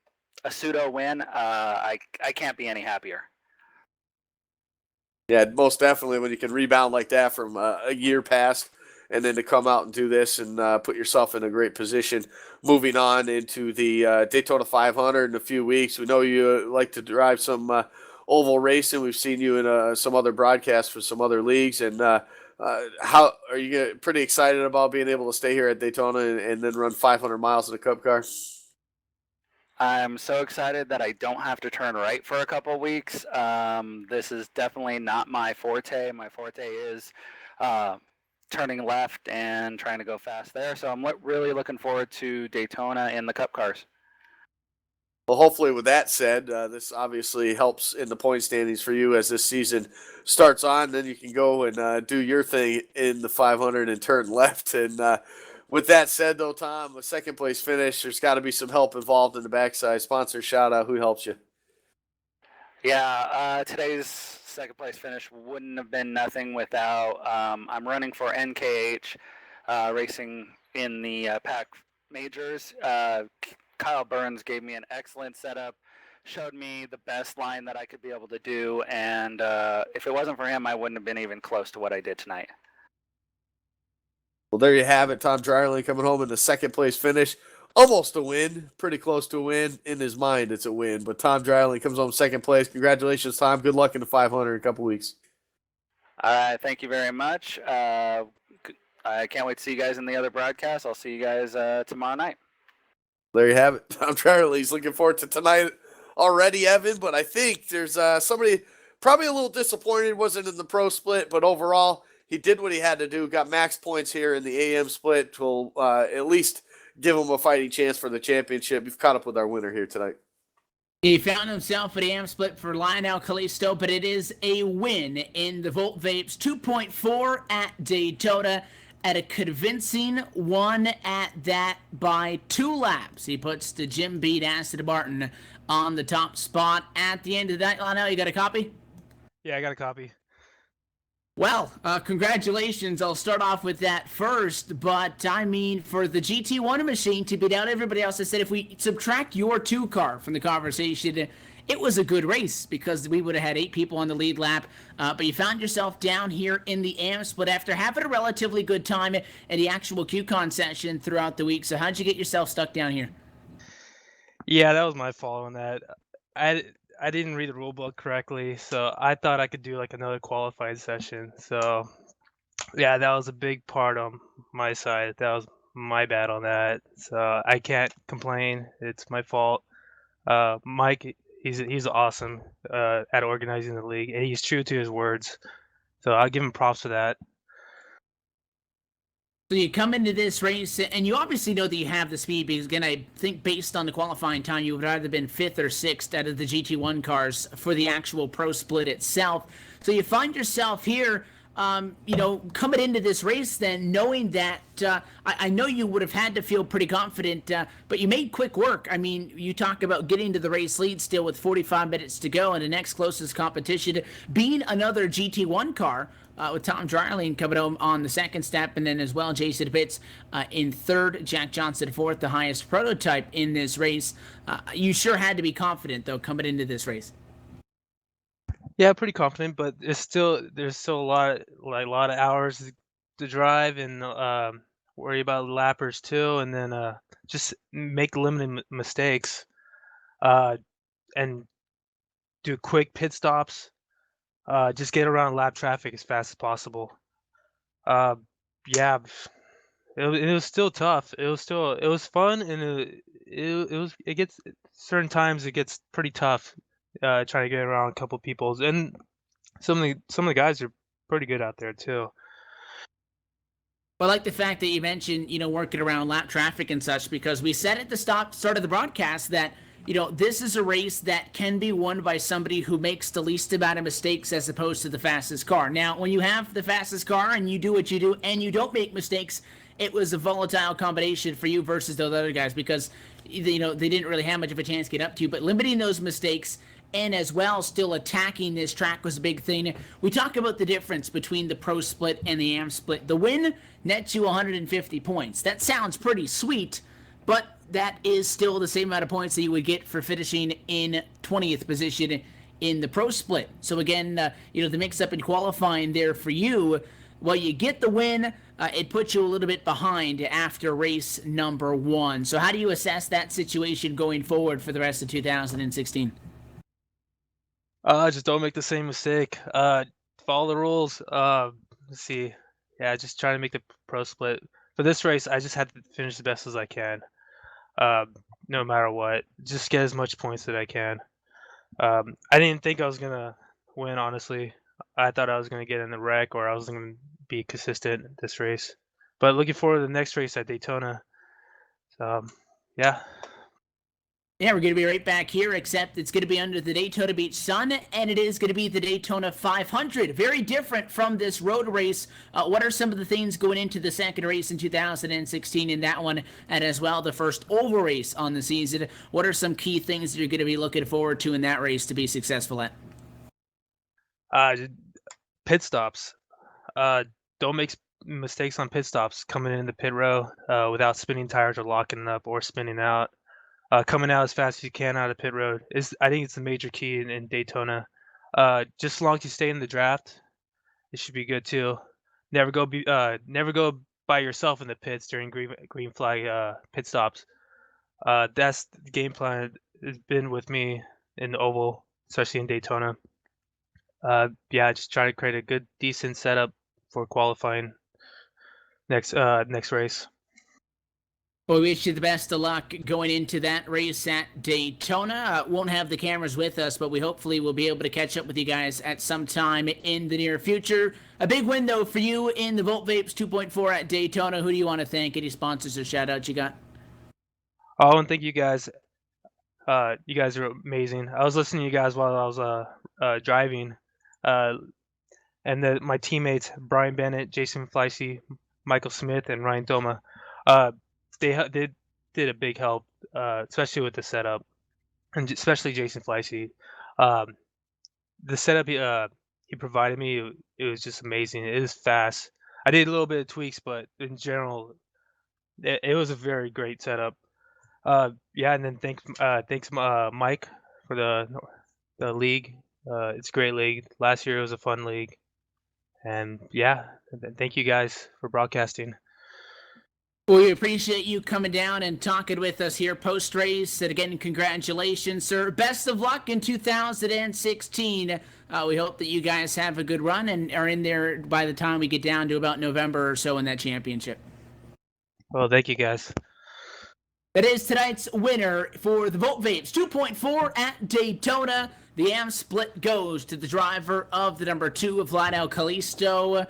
a pseudo win, I can't be any happier. Yeah, most definitely when you can rebound like that from a year past and then to come out and do this and put yourself in a great position moving on into the Daytona 500 in a few weeks. We know you like to drive some oval racing. We've seen you in some other broadcasts for some other leagues. And how are you pretty excited about being able to stay here at Daytona and then run 500 miles in a Cup car? I'm so excited that I don't have to turn right for a couple of weeks. This is definitely not my forte. My forte is turning left and trying to go fast there. So I'm really looking forward to Daytona in the Cup cars. Well, hopefully, with that said, this obviously helps in the point standings for you as this season starts on. Then you can go and do your thing in the 500 and turn left. And with that said, though, Tom, a second place finish, there's got to be some help involved in the backside. Sponsor shout out. Who helps you? Yeah, today's second place finish wouldn't have been nothing without. I'm running for NKH, racing in the Pac Majors. Kyle Burns gave me an excellent setup, showed me the best line that I could be able to do, and if it wasn't for him, I wouldn't have been even close to what I did tonight. Well, there you have it. Tom Dryerling coming home in the second place finish. Almost a win. Pretty close to a win. In his mind, it's a win. But Tom Dryerling comes home second place. Congratulations, Tom. Good luck in the 500 in a couple weeks. All right, thank you very much. I can't wait to see you guys in the other broadcast. I'll see you guys tomorrow night. There you have it. Tom Dryerling's looking forward to tonight already, Evan. But I think there's somebody probably a little disappointed wasn't in the pro split, but overall he did what he had to do. Got max points here in the AM split. Will at least give him a fighting chance for the championship. You've caught up with our winner here tonight. He found himself at AM split for Lionel Kalisto, but it is a win in the Volt Vapes 2.4 at Daytona. At a convincing one at that by 2 laps. He puts the Jim beat Aston Martin on the top spot at the end of that. Lionel, you got a copy? Yeah, I got a copy. Well, congratulations. I'll start off with that first, but I mean, for the GT1 machine to beat out everybody else, I said if we subtract your 2 car from the conversation, it was a good race because we would have had 8 people on the lead lap, but you found yourself down here in the AM split after having a relatively good time in the actual QCon session throughout the week. So how'd you get yourself stuck down here? Yeah, that was my fault on that. I didn't read the rule book correctly, so I thought I could do like another qualified session. So yeah, that was a big part on my side. That was my bad on that. So I can't complain. It's my fault. Mike, he's awesome at organizing the league, and he's true to his words. So I'll give him props for that. So you come into this race, and you obviously know that you have the speed, because again, I think based on the qualifying time, you would have either been 5th or 6th out of the GT1 cars for the actual pro split itself. So you find yourself here, coming into this race then, knowing that, I know you would have had to feel pretty confident, but you made quick work. I mean, you talk about getting to the race lead still with 45 minutes to go, and the next closest competition being another GT1 car, with Tom Dryling coming home on the second step, and then as well Jason Pitts in third, Jack Johnson fourth, the highest prototype in this race. You sure had to be confident, though, coming into this race. Yeah, pretty confident, but there's still a lot of hours to drive, and worry about lappers too, and then just make limited mistakes, and do quick pit stops. Just get around lap traffic as fast as possible. Yeah, it was still tough. It was fun, and it gets certain times it gets pretty tough. Trying to get around a couple people's, and some of the guys are pretty good out there too. Well, I like the fact that you mentioned, working around lap traffic and such, because we said at the start of the broadcast that, this is a race that can be won by somebody who makes the least amount of mistakes as opposed to the fastest car. Now, when you have the fastest car and you do what you do and you don't make mistakes, it was a volatile combination for you versus those other guys, because, they didn't really have much of a chance to get up to you. But limiting those mistakes and as well still attacking this track was a big thing. We talk about the difference between the pro split and the am split. The win nets you 150 points. That sounds pretty sweet, but that is still the same amount of points that you would get for finishing in 20th position in the pro split. So again, the mix-up in qualifying there for you, well, you get the win. It puts you a little bit behind after race number 1. So how do you assess that situation going forward for the rest of 2016? Just don't make the same mistake. Follow the rules. Let's see. Yeah, just try to make the pro split. For this race, I just had to finish the best as I can. No matter what, just get as much points that I can. I didn't think I was gonna win, honestly. I thought I was gonna get in the wreck, or I was gonna be consistent this race. But looking forward to the next race at Daytona. So, yeah. Yeah, we're going to be right back here, except it's going to be under the Daytona Beach sun, and it is going to be the Daytona 500. Very different from this road race. What are some of the things going into the second race in 2016 in that one, and as well the first oval race on the season? What are some key things that you're going to be looking forward to in that race to be successful at? Pit stops. Don't make mistakes on pit stops coming in the pit row without spinning tires or locking up or spinning out. Coming out as fast as you can out of pit road I think it's a major key in Daytona. Just as long as you stay in the draft, it should be good too. Never go by yourself in the pits during green flag pit stops. That's the game plan has been with me in the oval, especially in Daytona. Just try to create a good, decent setup for qualifying next race. Well, we wish you the best of luck going into that race at Daytona. Won't have the cameras with us, but we hopefully will be able to catch up with you guys at some time in the near future. A big win, though, for you in the Vapes 2.4 at Daytona. Who do you want to thank? Any sponsors or shout-outs you got? I want to thank you guys. You guys are amazing. I was listening to you guys while I was driving. And my teammates, Brian Bennett, Jason Fleischy, Michael Smith, and Ryan Thoma, they did a big help, especially with the setup, and especially Jason Fleischy. The setup he provided me, it was just amazing. It was fast. I did a little bit of tweaks, but in general, it was a very great setup. And then thanks Mike for the league. It's a great league. Last year it was a fun league, and thank you guys for broadcasting. Well, we appreciate you coming down and talking with us here post-race. And again, congratulations, sir. Best of luck in 2016. We hope that you guys have a good run and are in there by the time we get down to about November or so in that championship. Well, thank you, guys. That is tonight's winner for the Vapes 2.4 at Daytona. The AM split goes to the driver of the number 2 of Lionel Kalisto.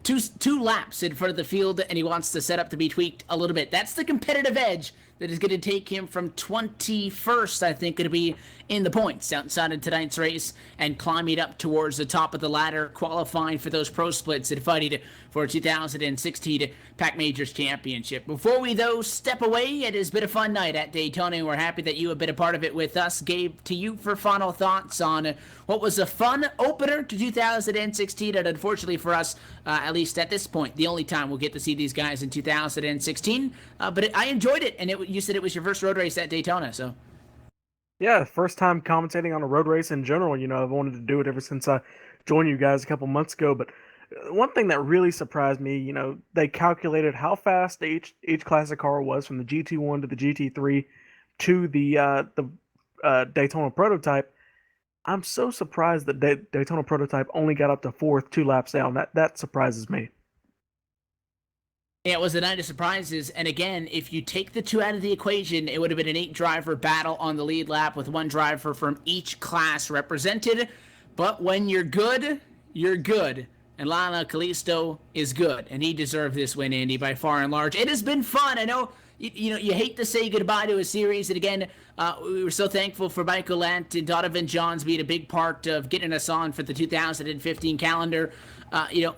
two laps in front of the field, and he wants the setup to be tweaked a little bit. That's the competitive edge that is going to take him from 21st, I think, going to be in the points outside of tonight's race and climbing up towards the top of the ladder, qualifying for those pro splits and fighting for 2016 Pac Majors Championship. Before we, though, step away, it has been a fun night at Daytona, and we're happy that you have been a part of it with us. Gabe, to you for final thoughts on what was a fun opener to 2016, and unfortunately for us, at least at this point, the only time we'll get to see these guys in 2016. But I enjoyed it, and you said it was your first road race at Daytona, so. Yeah, first time commentating on a road race in general. I've wanted to do it ever since I joined you guys a couple months ago. But one thing that really surprised me, they calculated how fast each classic car was from the GT1 to the GT3 to the Daytona Prototype. I'm so surprised that Daytona Prototype only got up to fourth 2 laps down. That surprises me. Yeah, it was a night of surprises, and again, if you take the 2 out of the equation, it would have been an 8-driver battle on the lead lap with 1 driver from each class represented. But when you're good, you're good. And Lionel Kalisto is good, and he deserved this win, Andy, by far and large. It has been fun. I know you hate to say goodbye to a series, and again, we were so thankful for Michael Lent and Donovan Johns being a big part of getting us on for the 2015 calendar.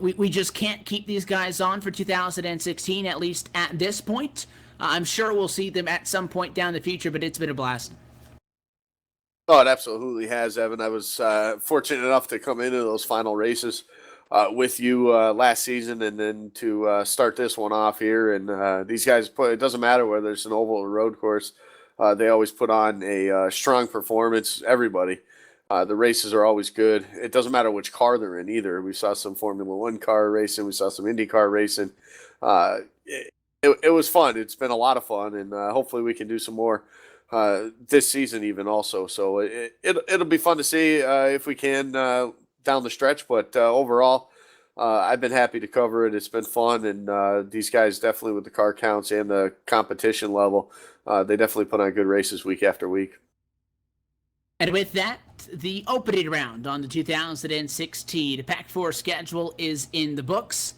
We just can't keep these guys on for 2016, at least at this point. I'm sure we'll see them at some point down the future, but it's been a blast. Oh, it absolutely has, Evan. I was fortunate enough to come into those final races with you last season, and then to start this one off here. And these guys it doesn't matter whether it's an oval or road course. They always put on a strong performance, everybody. The races are always good. It doesn't matter which car they're in either. We saw some Formula One car racing. We saw some Indy car racing. It was fun. It's been a lot of fun, and hopefully we can do some more this season even also. So it'll be fun to see if we can down the stretch. But overall, I've been happy to cover it. It's been fun, and these guys definitely with the car counts and the competition level, they definitely put on good races week after week. And with that, the opening round on the 2016 Pac-4 schedule is in the books,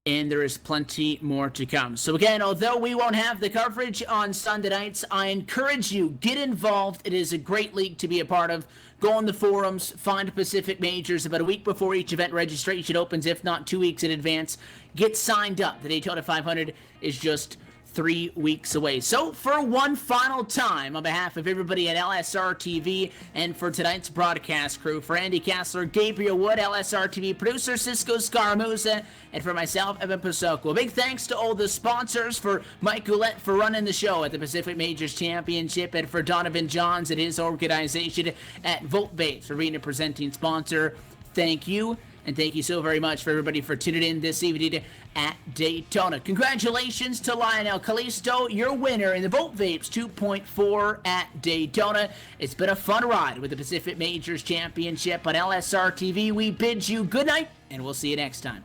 and there is plenty more to come. So again, although we won't have the coverage on Sunday nights, I encourage you, get involved. It is a great league to be a part of. Go on the forums, find Pacific Majors about a week before each event registration opens, if not 2 weeks in advance. Get signed up. The Daytona 500 is just 3 weeks away. So for one final time, on behalf of everybody at LSRTV and for tonight's broadcast crew, for Andy Kessler, Gabriel Wood, LSRTV producer Cisco Scaramuza, and for myself, Evan Pasoko. A big thanks to all the sponsors, for Mike Goulet for running the show at the Pacific Majors Championship, and for Donovan Johns and his organization at Vapes for being a presenting sponsor. Thank you. And thank you so very much for everybody for tuning in this evening at Daytona. Congratulations to Lionel Kalisto, your winner in the Vapes 2.4 at Daytona. It's been a fun ride with the Pacific Majors Championship on LSR TV. We bid you good night, and we'll see you next time.